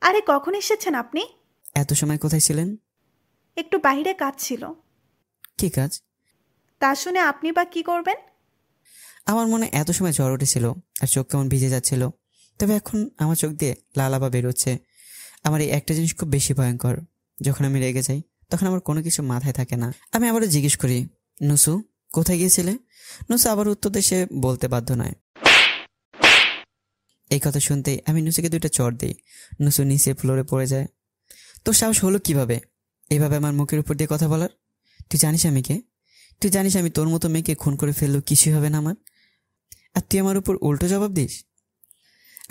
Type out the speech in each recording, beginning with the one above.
আরে কখন এসেছেন আপনি? এত সময় কোথায় ছিলেন? একটু বাইরে কাজ ছিল। কি কাজ? তা শুনে আপনি বা কি করবেন? আমার মনে এত সময় জ্বর উঠেছিল আর চোখ কেমন ভিজে যাচ্ছিল, তবে এখন আমার চোখ দিয়ে লালাবা বেরোচ্ছে। আমার এই একটা জিনিস খুব বেশি ভয়ঙ্কর, যখন আমি রেগে যাই তখন আমার কোনো কিছু মাথায় থাকে না। আমি আবারও জিজ্ঞেস করি, নুসু কোথায় গিয়েছিলে? নুসু আবার উত্তর দিয়ে সে বলতে বাধ্য নয়। এই কথা শুনতেই আমি নুসুকে 2টা চড় দিই। নুসু নিচে ফ্লোরে পড়ে যায়। তোর সাহস হলো কিভাবে এভাবে আমার মুখের উপর দিয়ে কথা বলার? তুই জানিস আমি কে? তুই জানিস আমি তোর মতো মেয়েকে খুন করে ফেললেও কিছুই হবে না আমার, আর তুই আমার উপর উল্টো জবাব দিস?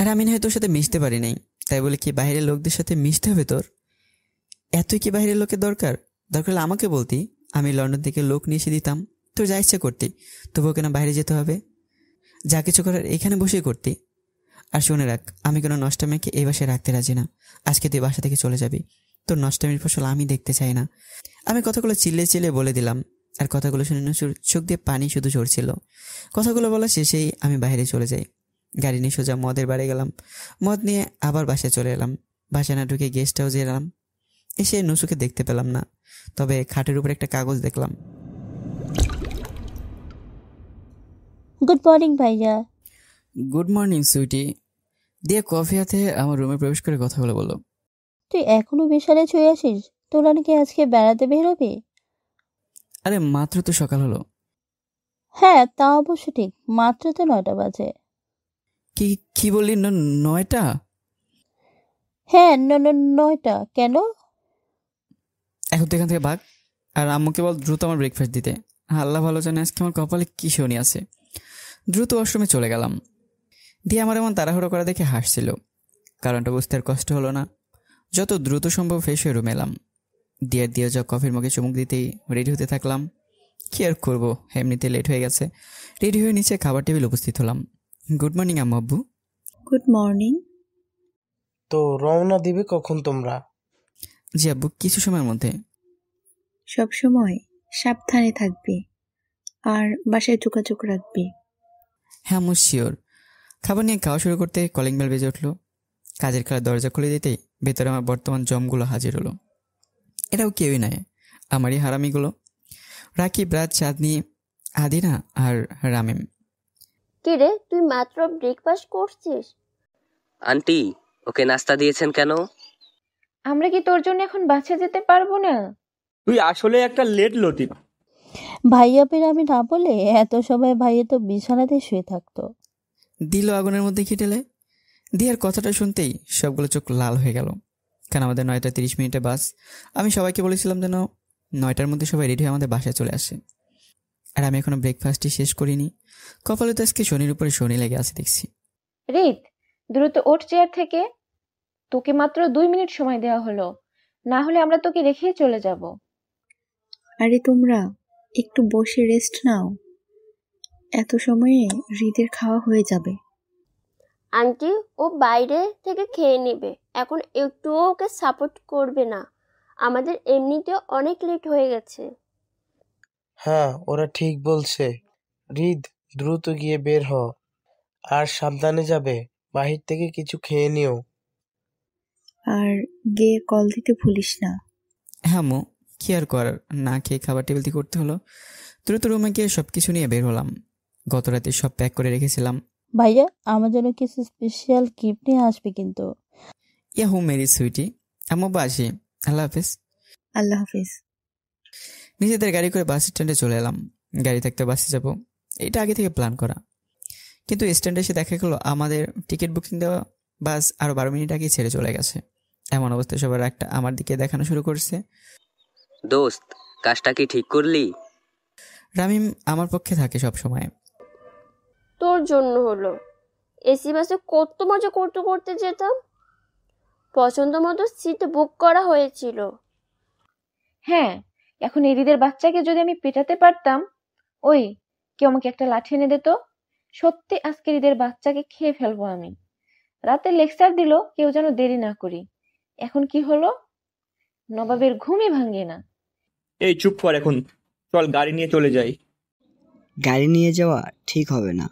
আর আমি না হয় তোর সাথে মিশতে পারি নাই, তাই বলে কি বাইরের লোকদের সাথে মিশতে হবে তোর? এতই কি বাইরের লোকের দরকার? দরকার হলে আমাকে বলতি, আমি লন্ডন থেকে লোক নিয়ে এসে দিতাম। তোর যা ইচ্ছা করতি, তবুও কেন বাইরে যেতে হবে? যা কিছু করার এখানে বসেই করতি। আর শুনে রাখ, আমি কোনো নষ্ট মেয়েকে এই বাসায় রাখতে রাজি না। আজকে তুই বাসা থেকে চলে যাবি। তোর নষ্টামির ফসল আমি দেখতে চাই না। আমি কথাগুলো চিল্লে চিল্লে বলে দিলাম, আর কথাগুলো শুনে নুসুর চোখ দিয়ে পানি শুধু ঝরছিল। কথাগুলো বলা শেষেই আমি বাইরে চলে যাই। গাড়ি নিয়ে সোজা মদের বাড়ি গেলাম। মদ নিয়ে আবার বাসায় চলে এলাম। বাসায় না ঢুকে গেস্ট হাউসে এলাম। এসে নুসুকে দেখতে পেলাম না, তবে খাটের উপর একটা কাগজ দেখলাম। গুড মর্নিং ভাইয়া। Good morning sweetie. দিয়ে কফি হাতে আমার রুমে প্রবেশ করে কথাগুলো বললো। তুই এখনো বিশালে ছুঁয়ে আসিস? তোরা নাকি আজকে বেড়াতে বেরোবি? আরে মাত্র তো সকাল হলো। হ্যাঁ, তা অবশ্য ঠিক, মাত্র তো 9টা বাজে। কি কি বললি? 9টা? হ্যাঁ, 9টা কেন? এখন তো এখান থেকে ভাগ, আর আম্মুকে বল দ্রুত আমার ব্রেকফাস্ট দিতে। আল্লাহ ভালো জানে আজকে আমার কপালে কি শনি আছে। দ্রুত ওয়াশরুমে চলে গেলাম। দিয়ে আমার এমন তাড়াহুড়ো করা দেখে হাসছিল। কারণটা বুঝতে আর কষ্ট হলো না। যত দ্রুত সম্ভব ফ্রেশ হয়ে রুমে এলাম। দিয়ে যা কফির মুখে চুমুক দিতেই রেডি হতে থাকলাম। কি আর করবো, এমনিতে লেট হয়ে গেছে। রেডি হয়ে নিচে খাবার টেবিল উপস্থিত হলাম। গুড মর্নিং আম্মু আব্বু। Good morning. তো রওনা দিবে কখন তোমরা? জি আব্বু, কিছু সময়ের মধ্যে। সব সময় সাবধানে থাকবি আর বাসায় যোগাযোগ রাখবি। হ্যাঁ আম্মু শিওর। খাবার নিয়ে খাওয়া শুরু করতে কলিং বেল বেজে উঠলো। কাজের খেলা দরজা খুলে দিতেই ভেতরে আমার বর্তমান জমগুলো হাজির হলো। এটাও কেউই নয়, আমারই হারামিগুলো। রাকিব, রাজ, চাঁদনি, আদিনা আর রামিম। কিরে, তুই মাত্র ব্রেকফাস্ট করছিস? আন্টি, ওকে নাস্তা দিয়েছেন কেন? আমরা কি তোর জন্য এখন বাসে যেতে পারবো না? তুই আসলে একটা লেট লতিফ। ভাইয়া পেরে আমি না বলে এত সময় ভাইয়া তো বিছানাতে শুয়ে থাকতো। দিল আগুনের মধ্যে খিটেলে। দিয়ার কথাটা শুনতেই সবগুলো চোখ লাল হয়ে গেল। কারণ আমাদের 9টা 30 মিনিটে বাস। আমি সবাইকে বলেছিলাম যেন 9টার মধ্যে সবাই রেডি হয়ে আমাদের বাসায় চলে আসে। আর আমি এখনো ব্রেকফাস্টই শেষ করিনি। কপালে তো আজকে শনির উপরে শনি লেগে আছে দেখছি। রিত, দ্রুত ওঠ চেয়ার থেকে। তোকে মাত্র 2 মিনিট সময় দেওয়া হলো, না হলে আমরা তোকে রেখে চলে যাব। আরে তোমরা একটু বসে রেস্ট নাও, এত সময়ে হৃদের খাওয়া হয়ে যাবে। আন্টি, ও বাইরে থেকে খেয়ে নেবে, এখন একটুও ওকে সাপোর্ট করবে না। আমাদের এমনিতেও অনেক লেট হয়ে গেছে। হ্যাঁ, ওরা ঠিক বলছে। হৃদ, দ্রুত গিয়ে বের হ, আর সাবধানে যাবে। বাহির থেকে কিছু খেয়ে নিও। আর গিয়ে কল দিতে ভুলিস না। হ্যাঁ মো, কি আর করার, না খেয়ে খাবার টেবিল দিয়ে করতে হলো। দ্রুত রুমে গিয়ে সব কিছু নিয়ে বের হলাম। গত রাতে সব প্যাক করে রেখেছিলাম। ভাইয়া আমার জন্য কিছু স্পেশাল গিফট নিয়ে আসবে কিন্তু। হু মেরি সুইটি। আম্মু আসি। আল্লাহ হাফিজ। আল্লাহ হাফিজ। নিজেদের গাড়ি করে বাস স্ট্যান্ডে চলে এলাম। গাড়ি থাকতে বাসে যাব, এটা আগে থেকে প্ল্যান করা। কিন্তু স্ট্যান্ডে এসে দেখা গেলো আমাদের টিকিট বুকিং দেওয়া বাস আরও 12 মিনিট আগেই ছেড়ে চলে গেছে। এমন অবস্থায় সবার একটা আমার দিকে দেখানো শুরু করছে। দোস্ত, কাজটা কি ঠিক করলি? রামিম আমার পক্ষে থাকে সব সময়। তোর জন্য হলো। এসি বাসে কত মজা করতে করতে যেতাম। পছন্দ মতো সিট বুক করা হয়েছিল। হ্যাঁ, এখন এদিদের বাচ্চাকে যদি আমি পেটাতে পারতাম। ওই, কেউ আমাকে একটা লাঠি এনে দিত। সত্যি আজকের ঈদের বাচ্চাকে খেয়ে ফেলবো আমি। রাতে লেকচার দিল কেউ যেন দেরি না করি। এখন কি হলো? নবাবের ঘুমই ভাঙে না। এই চুপ কর এখন, চল গাড়ি নিয়ে চলে যাই। গাড়ি নিয়ে যাওয়া ঠিক হবে না।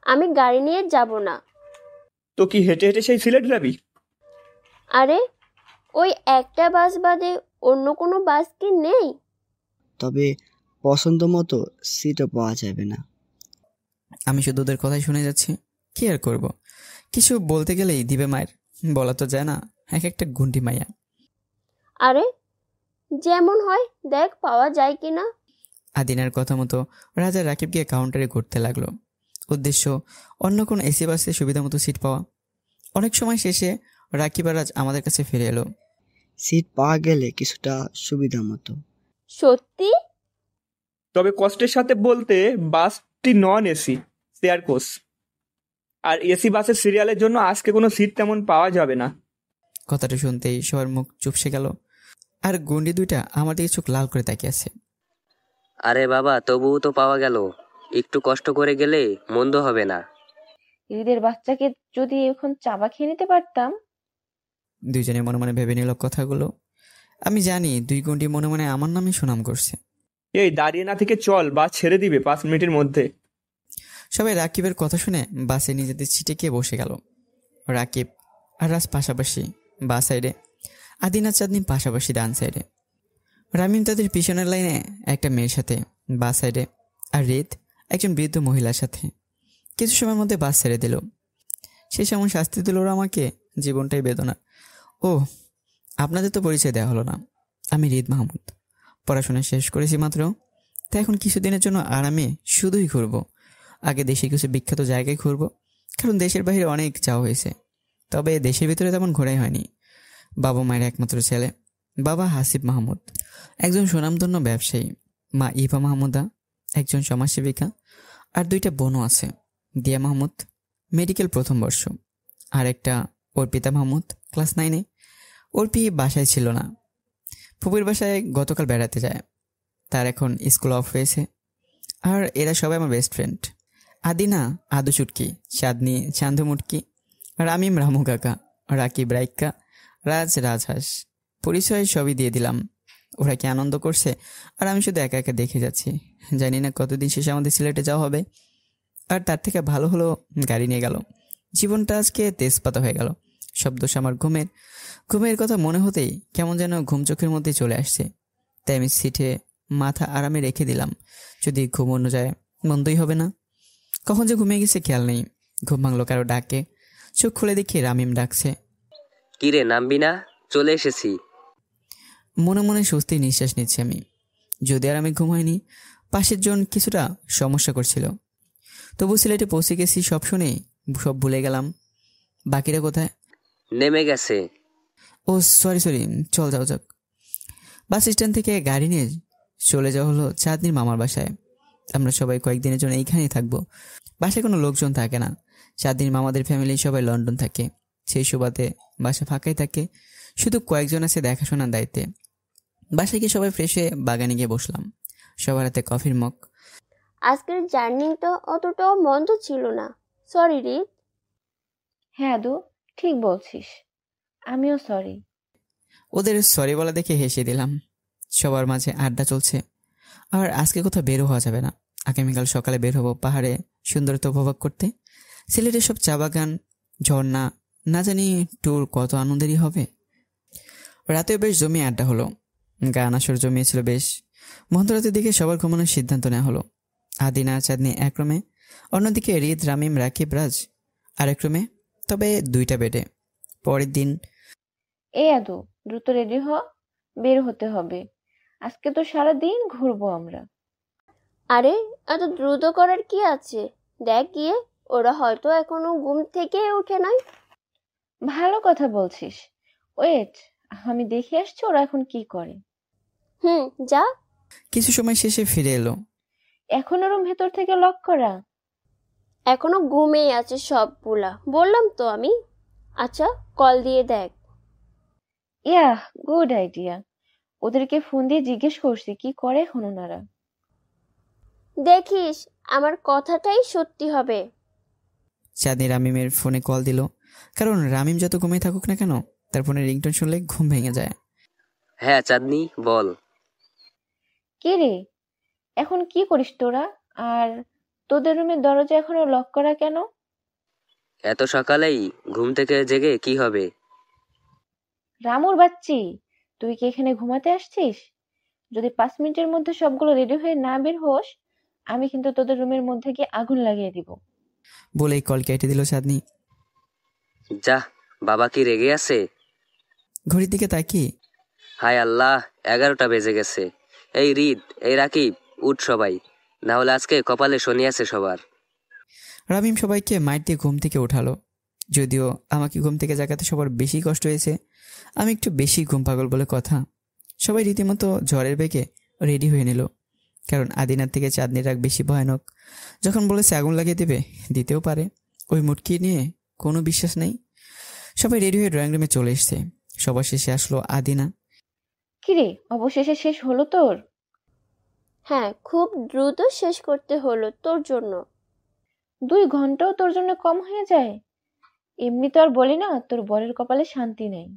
আমি গাড়ি নিয়ে যাব না। তো কি হেঁটে হেঁটে সেই সিলেট যাবি? আরে ওই একটা বাস বাদে অন্য কোনো বাস কি নেই? তবে পছন্দ মতো সিটও পাওয়া যাবে না। আমি শুধু ওদের কথাই শুনে যাচ্ছি। কি আর করব, কিছু বলতে গেলেই দিবে মায়ের। বলা তো যায় না, এক একটা গুন্ডি মাইয়া। আরে যেমন হয় দেখ পাওয়া যায় কিনা। আদিনার কথা মতো রাজা রাকিব গিয়ে কাউন্টারে ঘুরতে লাগলো। উদ্দেশ্য অন্য কোনো এসি বাসে সুবিধা মতো সিট পাওয়া। অনেক সময় শেষে রাকিব আর রাজ আমাদের কাছে ফিরে এলো। সিট পাওয়া গেলে কিছুটা সুবিধা মতো। সত্যি? তবে কষ্টের সাথে বলতে বাসটি নন এসি শেয়ার কোচ, আর এসি বাসের সিরিয়ালের জন্য আজকে কোনো সিট তেমন পাওয়া যাবে না। কথাটা শুনতেই সবার মুখ চুপসে গেল, আর গুন্ডি দুইটা আমার দিকে চোখ লাল করে তাকিয়ে আছে। আরে বাবা, তবুও তো পাওয়া গেল। একটু কষ্ট করে গেলে মন্দ হবে না। ঈদের বাচ্চাকে যদি এখন চাবা খেয়ে নিতে পারতাম। দুইজনে মনে মনে ভেবে নিল কথাগুলো। আমি জানি দুই গুন্ডি মনে মনে আমার নামে সুনাম করছে। এই দাঁড়িয়ে না থেকে চল, বাস ছেড়ে দিবে 5 মিনিটের মধ্যে। সবাই রাকিবের কথা শুনে বাসে নিজেদের সিটে গিয়ে বসে গেল। রাকিব আর রাজ পাশাপাশি বা সাইডে, আদিনা চাঁদনি পাশাপাশি ডান সাইডে, রামিম তাদের পিছনের লাইনে একটা মেয়ের সাথে বা সাইডে, আর রিত একজন বৃদ্ধ মহিলার সাথে। কিছু সময়ের মধ্যে বাস ছেড়ে দিল। সে সময় শাস্তি দিল ওরা আমাকে, জীবনটাই বেদনা। ও, আপনাদের তো পরিচয় দেওয়া হলো না। আমি রিদ মাহমুদ, পড়াশোনা শেষ করেছি মাত্র। তাই এখন কিছুদিনের জন্য আরামে শুধুই ঘুরবো। আগে দেশে কিছু বিখ্যাত জায়গায় ঘুরবো, কারণ দেশের বাইরে অনেক যাওয়া হয়েছে, তবে দেশের ভিতরে তেমন ঘোরাই হয়নি। বাবা মায়ের একমাত্র ছেলে। বাবা হাসিব মাহমুদ, একজন সুনামধন্য ব্যবসায়ী। মা ইভা মাহমুদা, একজন সমাজসেবিকা। আর দুইটা বোনও আছে। দিয়া মাহমুদ মেডিকেল প্রথম বর্ষ, আর একটা অর্পিতা মাহমুদ ক্লাস 9-এ। অর্পি বাসায় ছিল না, ফুপির বাসায় গতকাল বেড়াতে যায়। তার এখন স্কুল অফ হয়েছে। আর এরা সবাই আমার বেস্ট ফ্রেন্ড। আদিনা আদু চুটকি, চাঁদনি চান্দু মুটকি, রামিম রামু কাকা, রাকিব রাইক্কা, রাজ রাজহাঁস। পরিচয় সবই দিয়ে দিলাম। ওরা কি আনন্দ করছে, আর আমি শুধু একা একা দেখে যাচ্ছি। জানি না কতদিন শেষে আমাদের সিলেটে যাওয়া হবে। আর তার থেকে ভালো হলো গাড়ি নিয়ে গেল। জীবনটা আজকে তেজপাতা হয়ে গেল। সব দোষ আমার ঘুমের কথা মনে হতেই কেমন যেন ঘুম চোখের মধ্যে চলে আসছে। তাই আমি সিটে মাথা আরামে রেখে দিলাম। যদি ঘুমোনো যায় মন্দই হবে না। কখন যে ঘুমিয়ে গেছে খেয়াল নেই। ঘুম ভাঙলো কারো ডাকে। চোখ খুলে দেখি রামিম ডাকছে। কিরে, নামবি না? চলে এসেছি। মনে মনে স্বস্তির নিঃশ্বাস নিচ্ছি আমি। যদি আর আমি ঘুমাইনি, পাশের জন কিছুটা সমস্যা করছিল। তবু সিলেটে পৌঁছে গেছি সব শুনে সব ভুলে গেলাম। বাকিরা কোথায়? নেমে গেছে। ও সরি, চল যাক। বাস স্ট্যান্ড থেকে গাড়ি নিয়ে চলে যাওয়া হলো চাঁদনির মামার বাসায়। আমরা সবাই কয়েকদিনের জন্য এইখানেই থাকবো। বাসায় কোনো লোকজন থাকে না। চাঁদনির মামাদের ফ্যামিলি সবাই লন্ডন থাকে। সেই সুবাদে বাসা ফাঁকাই থাকে, শুধু কয়েকজন আছে দেখাশোনার দায়িত্বে। বাসায় গিয়ে সবাই ফ্রেশ হয়ে বাগানে গিয়ে বসলাম। সবার হাতে কফির মগ। আজকের জার্নিটা অতটাও মন্দ ছিল না। সরি রিত। হ্যাঁ আদু, ঠিক বলছিস। আমিও সরি। ওদের সরি বলা দেখে হেসে দিলাম। সবার মাঝে আড্ডা চলছে। আর আজকে কোথাও বের হওয়া যাবে না। আগামীকাল সকালে বের হবো পাহাড়ে সুন্দরতা উপভোগ করতে। সিলেটের সব চা বাগান, ঝর্ণা, না জানি ট্যুর কত আনন্দেরই হবে। রাতেও বেশ জমিয়ে আড্ডা হলো। গান আসর জমিয়েছিল বেশ। মধ্যরাতের দিকে সবার ঘুমানোর সিদ্ধান্ত নেওয়া হলো। আদিনা চাঁদনি এক রুমে, অন্যদিকে রিদ রামিম রাকিব রাজ আরেক রুমে, তবে 2টা বেডে। পরের দিন এই আদু, দ্রুত রেডি হ, বের হতে হবে। আজকে তো সারাদিন ঘুরবো আমরা। আরে এত দ্রুত করার কি আছে? দেখ গিয়ে, ওরা হয়তো এখনো ঘুম থেকে উঠে নাই। ভালো কথা বলছিস। ওয়েট, আমি দেখে আসছি ওরা এখন কি করে। যা। কিছু সময় শেষে ফিরে এলো। এখনো রুম ভেতর থেকে লক করা? এখনো ঘুমেই আছে সবগুলা, বললাম তো আমি। আচ্ছা, কল দিয়ে দেখ। Yeah, good idea. ওদেরকে ফোন দিয়ে জিজ্ঞেস করছি কি করে এখন ওনারা। দেখিস আমার কথাটাই সত্যি হবে। চাঁদনি রামিমের ফোনে কল দিল, কারণ রামিম যত ঘুমিয়ে থাকুক না কেন, তার ফোনে রিংটোন শুনলে ঘুম ভেঙে যায়। হ্যাঁ চাঁদনি, বল। কে রে, এখন কি করিস তোরা? আর তোদের রুমের দরজা এখনো লক করা কেন? এত সকালেই ঘুম থেকে জেগে কি হবে? রামুর বাচ্চি, তুই কি এখানে ঘুমাতে আসছিস? যদি 5 মিনিটের মধ্যে সবগুলো রেডি হয়ে না বের হোস, আমি কিন্তু তোদের রুমের মধ্যে গিয়ে আগুন লাগিয়ে দিব। বলেই কল কেটে দিল চাঁদনি। যা, বাবা কি রেগে আছে? ঘড়ির দিকে তাকিয়ে হায় আল্লাহ, 11টা বেজে গেছে। এই রিদ, এই রাকিব, উঠ সবাই, না হলে আজকে কপালে শনি আছে সবার। রামিম সবাইকে মাইর দিয়ে ঘুম থেকে ওঠালো। যদিও আমাকে ঘুম থেকে জাগাতে সবার বেশি কষ্ট হয়েছে, আমি একটু বেশি ঘুম পাগল বলে কথা। সবাই রীতিমতো ঝড়ের বেগে রেডি হয়ে নিল, কারণ আদিনার থেকে চাঁদনির রাগ বেশি ভয়ানক। যখন বলেছে আগুন লাগিয়ে দেবে, দিতেও পারে। ওই মুটকি নিয়ে কোনো বিশ্বাস নেই। সবাই রেডি হয়ে ড্রয়িং রুমে চলে এসছে। সবার শেষে আসলো আদিনা। কিরে, অবশেষে শেষ হলো তোর? হ্যাঁ, খুব দ্রুত শেষ করতে হলো তোর জন্য। 2 ঘন্টাও তোর জন্য কম হয়ে যায়? এমনি তো আর বলি না তোর বরের কপালে শান্তি নেই।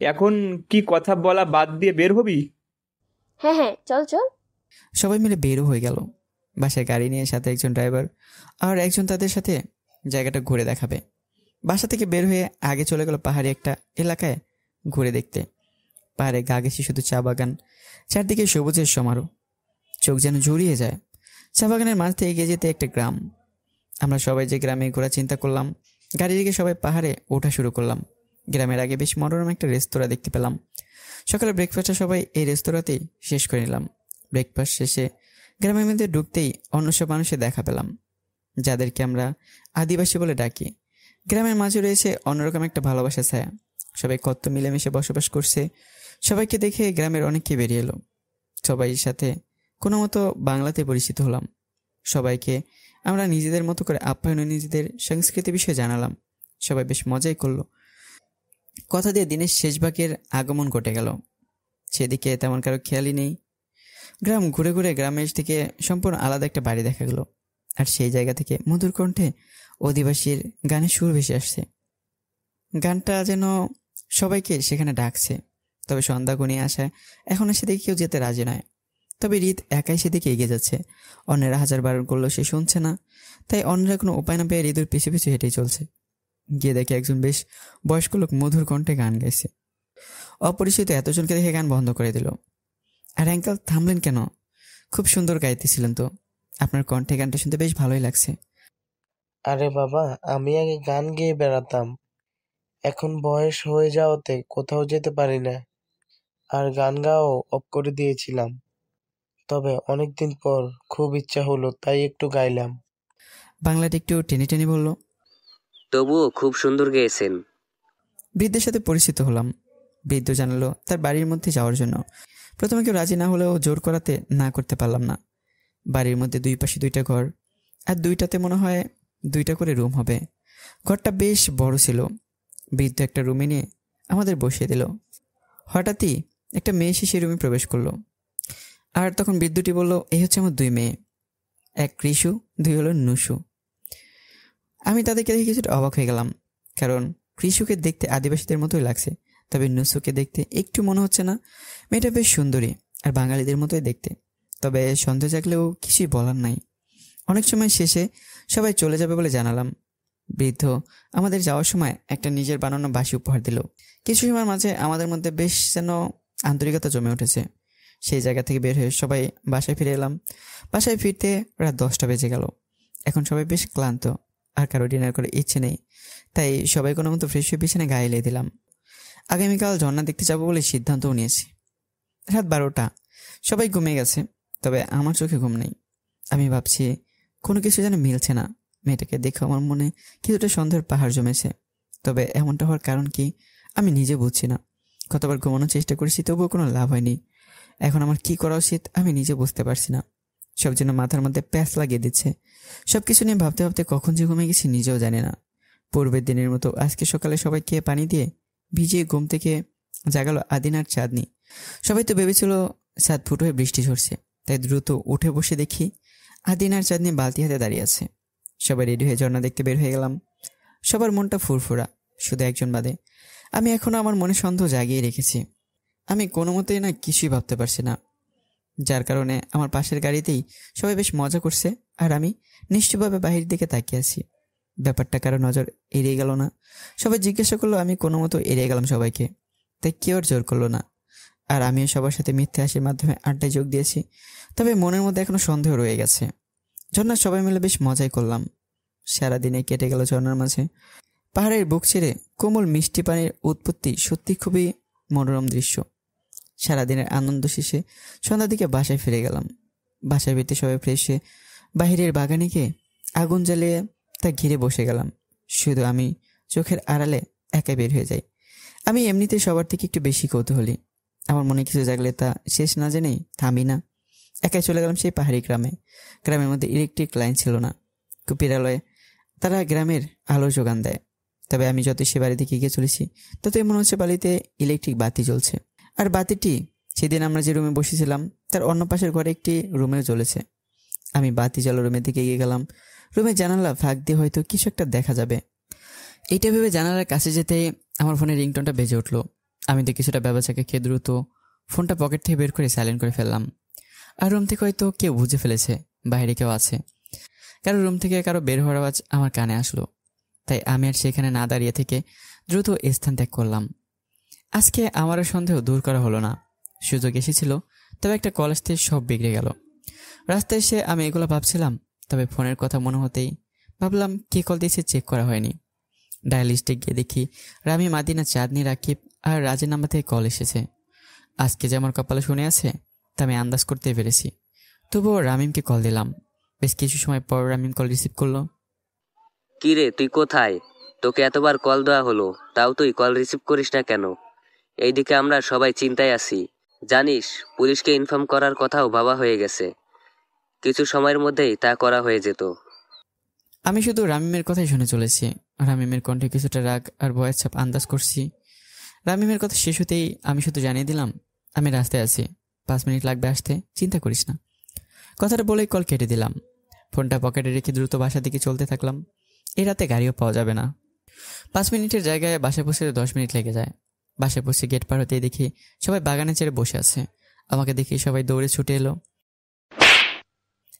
এখন কি কথা বলা বাদ দিয়ে বের হবি? হ্যাঁ হ্যাঁ, চল চল। সবাই মিলে বেরও হয়ে গেল। বাসায় গাড়ি নিয়ে, সাথে একজন ড্রাইভার আর একজন তাদের সাথে জায়গাটা ঘুরে দেখাবে। বাসা থেকে বের হয়ে আগে চলে গেল পাহাড়ি একটা এলাকায় ঘুরে দেখতে। পাহাড়ে গা ঘেঁষে শুধু চা বাগান, চারদিকে সবুজের সমারোহ, চোখ যেন জড়িয়ে যায়। চা বাগানের মাঝ থেকে এগিয়ে যেতে একটা গ্রাম। আমরা সবাই যে গ্রামে ঘোরা চিন্তা করলাম, গাড়ি রেখে সবাই পাহাড়ে ওঠা শুরু করলাম। গ্রামের আগে বেশ মনোরম একটা রেস্তোরাঁ দেখতে পেলাম। সকালে ব্রেকফাস্টটা সবাই এই রেস্তোরাঁতেই শেষ করে নিলাম। ব্রেকফাস্ট শেষে গ্রামের মধ্যে ঢুকতেই অন্য সব মানুষের দেখা পেলাম, যাদেরকে আমরা আদিবাসী বলে ডাকি। গ্রামের মাঝে রয়েছে অন্যরকম একটা ভালোবাসা ছায়া। সবাই কত মিলেমিশে বসবাস করছে। সবাইকে দেখে গ্রামের অনেকে বেরিয়ে এলো। সবাই সাথে কোনো মতো বাংলাতে পরিচিত হলাম। সবাইকে আমরা নিজেদের মতো করে আপ্যায়ন, নিজেদের সংস্কৃতি বিষয়ে জানালাম। সবাই বেশ মজাই করলো। কথা দিয়ে দিনের শেষ ভাগের আগমন ঘটে গেল। সেদিকে তেমন কারো খেয়ালই নেই। গ্রাম ঘুরে ঘুরে গ্রামের থেকে সম্পূর্ণ আলাদা একটা বাড়ি দেখা গেল। আর সেই জায়গা থেকে মধুর কণ্ঠে অধিবাসীর গানের সুর ভেসে আসছে। গানটা যেন সবাইকে সেখানে ডাকছে। তবে সন্ধ্যা ঘনিয়ে আসায় এখন সেদিকে কেউ যেতে রাজি নয়। তবে রিত একাই সেদিকে এগিয়ে যাচ্ছে। অন্যেরা হাজার বারণ করলো, সে শুনছে না। তাই অন্যরা কোনো উপায় না পেয়ে হৃদয়ের পিছু পিছু হেঁটেই চলছে। গিয়ে দেখে একজন বেশ বয়স্ক লোক মধুর কণ্ঠে গান গাইছে। অপরিচিত এতজনকে দেখে গান বন্ধ করে দিল। আর আঙ্কেল, থামলেন কেন? খুব সুন্দর গাইতেছিলেন তো, আপনার কণ্ঠে গানটা শুনতে বেশ ভালোই লাগছে। আরে বাবা, আমি আগে গান গেয়ে বেড়াতাম। এখন বয়স হয়ে যাওয়াতে কোথাও যেতে পারি না, আর গান গাওয়াও অফ করে দিয়েছিলাম। তবে অনেকদিন পর খুব ইচ্ছা হলো, তাই একটু গাইলাম। বাংলাটা একটু টেনে টেনে বলল। তবুও খুব সুন্দর গেয়েছেন। বৃদ্ধের সাথে পরিচিত হলাম। বৃদ্ধ জানালো তার বাড়ির মধ্যে যাওয়ার জন্য। প্রথমে কেউ রাজি না হলেও জোর করাতে না করতে পারলাম না। বাড়ির মধ্যে দুই পাশে 2টা ঘর, আর 2টাতে মনে হয় 2টা করে রুম হবে। ঘরটা বেশ বড় ছিল। বৃদ্ধ একটা রুমে নিয়ে আমাদের বসিয়ে দিল। হঠাৎই একটা মেয়ে এসে সেই রুমে প্রবেশ করলো। আর তখন বৃদ্ধটি বলল, এই হচ্ছে আমার 2 মেয়ে, এক কৃষু, 2 হলো নুসু। আমি তাদেরকে দেখে কিছুটা অবাক হয়ে গেলাম, কারণ কৃষুকে দেখতে আদিবাসীদের মতোই লাগছে। তবে নুসুকে দেখতে একটু মনে হচ্ছে না। মেয়েটা বেশ সুন্দরী আর বাঙালিদের মতোই দেখতে। তবে সন্দেহ জাগলেও কিছুই বলার নাই। অনেক সময় শেষে সবাই চলে যাবে বলে জানালাম। বৃদ্ধ আমাদের যাওয়ার সময় একটা নিজের বানানো বাঁশি উপহার দিল। কিছু সময়ের মাঝে আমাদের মধ্যে বেশ যেন আন্তরিকতা জমে উঠেছে। সেই জায়গা থেকে বের হয়ে সবাই বাসায় ফিরে এলাম। বাসায় ফিরতে রাত 10টা বেজে গেল। এখন সবাই বেশ ক্লান্ত, আর কারো ডিনার করে ইচ্ছে নেই। তাই সবাই কোনো মতো ফ্রেশ হয়ে বিছানায় গায়ে এলিয়ে দিলাম। আগামীকাল ঝর্ণা দেখতে যাবো বলে সিদ্ধান্তও নিয়েছি। রাত 12টা, সবাই ঘুমিয়ে গেছে, তবে আমার চোখে ঘুম নেই। আমি ভাবছি কোনো কিছু যেন মিলছে না। মেয়েটাকে দেখে আমার মনে কিছুটা সন্দেহের পাহাড় জমেছে। তবে এমনটা হওয়ার কারণ কি আমি নিজে বুঝছি না। কতবার ঘুমানোর চেষ্টা করেছি, তবুও কোনো লাভ হয়নি। এখন আমার কি করা উচিত আমি নিজে বুঝতে পারছি না। সব যেন মাথার মধ্যে প্যাঁচ লাগিয়ে দিচ্ছে। সব কিছু নিয়ে ভাবতে ভাবতে কখন যে ঘুমিয়ে গেছি নিজেও জানি না। পূর্বের দিনের মতো আজকে সকালে সবাইকে পানি দিয়ে ভিজিয়ে ঘুম থেকে জাগালো আদিনার চাঁদনি। সবাই তো ভেবেছিল ছাদ ফুটো হয়ে বৃষ্টি ঝরছে, তাই দ্রুত উঠে বসে দেখি আদিনার চাঁদনি বালতি হাতে দাঁড়িয়ে আছে। সবাই রেডি হয়ে ঝর্ণা দেখতে বের হয়ে গেলাম। সবার মনটা ফুরফুরা, শুধু একজন বাদে। আমি এখনো আমার মনে সন্দেহ জাগিয়ে রেখেছি। আমি কোনো মতেই না কিছুই ভাবতে পারছি না, যার কারণে আমার পাশের গাড়িতেই সবাই বেশ মজা করছে, আর আমি নিশ্চয়ভাবে বাহির দিকে তাকিয়ে আছি। ব্যাপারটা কারো নজর এড়িয়ে গেল না। সবাই জিজ্ঞাসা করলো, আমি কোনো মতো এড়িয়ে গেলাম সবাইকে। তাই কেউ আর জোর করলো না। আর আমিও সবার সাথে মিথ্যে হাসির মাধ্যমে আড্ডায় যোগ দিয়েছি। তবে মনের মধ্যে এখনো সন্দেহ রয়ে গেছে। ঝর্ণা সবাই মিলে বেশ মজাই করলাম। সারাদিনে কেটে গেল ঝর্ণার মাঝে। পাহাড়ের বুক ছেড়ে কোমল মিষ্টি পানির উৎপত্তি সত্যি খুবই মনোরম দৃশ্য। সারাদিনের আনন্দ শেষে সন্ধ্যার দিকে বাসায় ফিরে গেলাম। বাসায় ফিরতে সবাই ফ্রেশ হয়ে বাহিরের বাগানে গিয়ে আগুন জ্বালিয়ে তা ঘিরে বসে গেলাম। শুধু আমি চোখের আড়ালে একা বের হয়ে যাই। আমি এমনিতে সবার থেকে একটু বেশি কৌতূহলী। আমার মনে কিছু জাগলে তা শেষ না জেনেই থামি না। একাই চলে গেলাম সেই পাহাড়ি গ্রামে। গ্রামের মধ্যে ইলেকট্রিক লাইন ছিল না। কুপিরালয়ে তারা গ্রামের আলো যোগান দেয়। তবে আমি যতই সে বাড়ি থেকে এগিয়ে চলেছি ততই মনে হচ্ছে বাড়িতে ইলেকট্রিক বাতি জ্বলছে। আর বাতিটি সেদিন আমরা যে রুমে বসেছিলাম তার অন্য পাশের ঘরে একটি রুমেও জ্বলেছে। আমি বাতি জ্বালা রুমের দিকে এগিয়ে গেলাম। রুমের জানালা ফাঁক দিয়ে হয়তো কিছু একটা দেখা যাবে, এইটা ভেবে জানালার কাছে যেতে আমার ফোনের রিংটোনটা বেজে উঠলো। আমি তো কিছুটা ব্যবসাকে খেয়ে দ্রুত ফোনটা পকেট থেকে বের করে সাইলেন্ট করে ফেললাম। আর রুম থেকে হয়তো কেউ বুঝে ফেলেছে বাইরে কেউ আছে। কারো রুম থেকে কারো বের হওয়ার আওয়াজ আমার কানে আসলো। তাই আমি আর সেখানে না দাঁড়িয়ে থেকে দ্রুত স্থান ত্যাগ করলাম। আজকে আমার সন্দেহ দূর করা হলো না। সুযোগ এসেছিল, তবে একটা কল আসতে সব বিগড়ে গেল। রাস্তায় এসে আমি এগুলো ভাবছিলাম, তবে ফোনের কথা মনে হতেই ভাবলাম কে কল দিয়েছে চেক করা হয়নি। ডায়াল লিস্টে গিয়ে দেখি রামি, মাদিনা, চাঁদনি, রাকিব আর রাজের নাম্বার থেকে কল এসেছে। আজকে যে আমার কপালে শুনে আছে তা আমি আন্দাজ করতে পেরেছি। তবুও রামিমকে কল দিলাম। বেশ কিছু সময় পর রামিম কল রিসিভ করলো। কি রে, তুই কোথায়? তোকে এতবার কল দেওয়া হলো, তাও তুই কল রিসিভ করিস না কেন? এইদিকে আমরা সবাই চিন্তায় আছি। জানিস, পুলিশকে ইনফর্ম করার কথাও ভাবা হয়ে গেছে। কিছু সময়ের মধ্যেই তা করা হয়ে যেত। আমি শুধু রামিমের কথাই শুনে চলেছি। রামিমের কণ্ঠে কিছুটা রাগ আর ভয়ের ছাপ আন্দাজ করছি। রামিমের কথা শেষ হতেই আমি শুধু জানিয়ে দিলাম, আমি রাস্তায় আছি, 5 মিনিট লাগবে আসতে, চিন্তা করিস না। কথাটা বলেই কল কেটে দিলাম। ফোনটা পকেটে রেখে দ্রুত বাসার দিকে চলতে থাকলাম। এই রাতে গাড়িও পাওয়া যাবে না। 5 মিনিটের জায়গায় বাসায় পৌঁছে 10 মিনিট লেগে যায়। বাসায় পৌঁছে গেট পার হতেই দেখি সবাই বাগানে ছেড়ে বসে আছে। আমাকে দেখে সবাই দৌড়ে ছুটে এলো।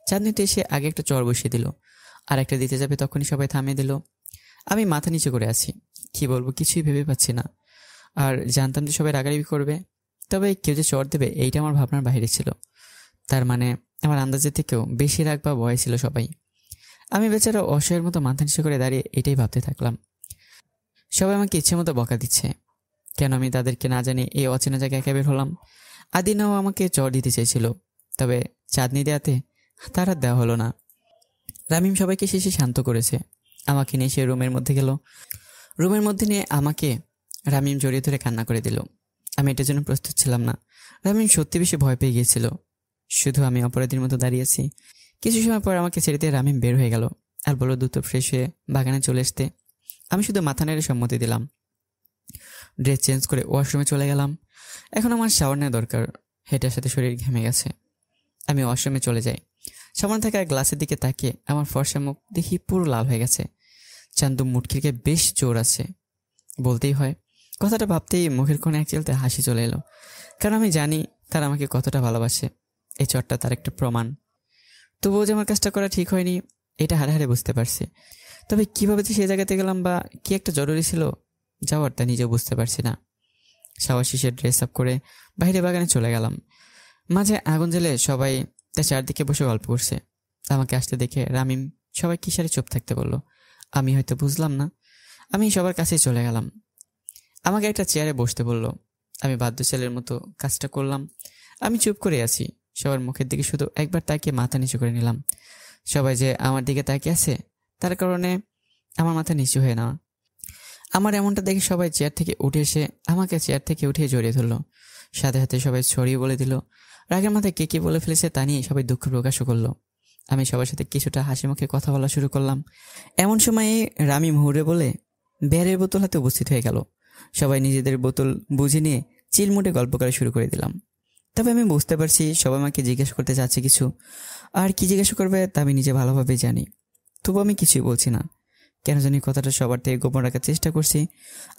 চাঁদনিতে এসে আগে একটা চর বসিয়ে দিল, আর একটা দিতে যাবে তখনই সবাই থামিয়ে দিল। আমি মাথা নিচু করে আছি, কি বলবো কিছুই ভেবে পাচ্ছি না। আর জানতাম যে সবাই রাগারাগি করবে, তবে কেউ যে চর দেবে এইটা আমার ভাবনার বাইরে ছিল। তার মানে আমার আন্দাজের থেকেও বেশি রাগ বা ভয় ছিল সবাই। আমি বেচারা অসহায়ের মতো মাথা নিচু করে দাঁড়িয়ে এটাই ভাবতে থাকলাম। সবাই আমাকে ইচ্ছে মতো বকা দিচ্ছে, কেন আমি তাদেরকে না জানি এই অচেনা জায়গায় একা বের হলাম। আদিনাও আমাকে চর দিতে চেয়েছিল, তবে চাঁদনি দেওয়াতে তার আর দেওয়া হলো না। রামিম সবাইকে শেষে শান্ত করেছে। আমাকে নিয়ে সে রুমের মধ্যে গেল। রুমের মধ্যে নিয়ে আমাকে রামিম জড়িয়ে ধরে কান্না করে দিল। আমি এটার জন্য প্রস্তুত ছিলাম না। রামিম সত্যি বেশি ভয় পেয়ে গিয়েছিল। শুধু আমি অপরাধীর মতো দাঁড়িয়েছি। কিছু সময় পর আমাকে ছেড়ে দিয়ে রামিম বের হয়ে গেল আর বলল দ্রুত ফ্রেশ হয়ে বাগানে চলে আসতে। আমি শুধু মাথা নেড়ে সম্মতি দিলাম। ড্রেস চেঞ্জ করে ওয়াশরুমে চলে গেলাম। এখন আমার শাওয়ার নেওয়া দরকার, হেঁটার সাথে শরীর ঘেমে গেছে। আমি ওয়াশরুমে চলে যাই। সামনে থাকা গ্লাসের দিকে তাকিয়ে আমার ফর্সা মুখ দেখি পুরো লাল হয়ে গেছে। চান্দু মুটকিরকে বেশ জোর আছে, বলতেই হয়। কথাটা ভাবতেই মুখের কোণে এক চিলতে হাসি চলে এলো, কারণ আমি জানি তার আমাকে কতটা ভালোবাসে। এই চটটা তার একটা প্রমাণ। তবুও যে আমার কাজটা করা ঠিক হয়নি এটা হারে হারে বুঝতে পারছি। তবে কীভাবে যে সেই জায়গাতে গেলাম বা কি একটা জরুরি ছিল যাওয়ার তা নিজেও বুঝতে পারছি না। শাওয়ার শেষে ড্রেস আপ করে বাইরে বাগানে চলে গেলাম। মাঝে আগুন জ্বেলে সবাই তার চারদিকে বসে গল্প করছে। আমাকে আসতে দেখে রামিম সবাই কিসারে চুপ থাকতে বলল। আমি হয়তো বুঝলাম না। আমি সবার কাছেই চলে গেলাম। আমাকে একটা চেয়ারে বসতে বলল। আমি বাধ্য ছেলের মতো কাজটা করলাম। আমি চুপ করে আছি। সবার মুখের দিকে শুধু একবার তাকিয়ে মাথা নিচু করে নিলাম। সবাই যে আমার দিকে তাকিয়ে আছে তার কারণে আমার মাথা নিচু হয়ে না। আমার এমনটা দেখে সবাই চেয়ার থেকে উঠে এসে আমাকে চেয়ার থেকে উঠিয়ে জড়িয়ে ধরলো। সাথে সাথে সবাই ছড়িয়ে বলে দিল। রাগের মাথায় কে বলে ফেলেছে তা নিয়ে সবাই দুঃখ প্রকাশও করলো। আমি সবার সাথে কিছুটা হাসি মুখে কথা বলা শুরু করলাম। এমন সময়ে রামি মুহুরে বলে বিয়ারের বোতল হাতে উপস্থিত হয়ে গেল। সবাই নিজেদের বোতল বুঝে নিয়ে চিলমুটে গল্প করা শুরু করে দিলাম। তবে আমি বুঝতে পারছি সবাই আমাকে জিজ্ঞেস করতে চাচ্ছে কিছু, আর কি জিজ্ঞাসা করবে তা আমি নিজে ভালোভাবেই জানি। তবু আমি কিছুই বলছি না। কেন জানি কথাটা সবার থেকে গোপন রাখার চেষ্টা করছি।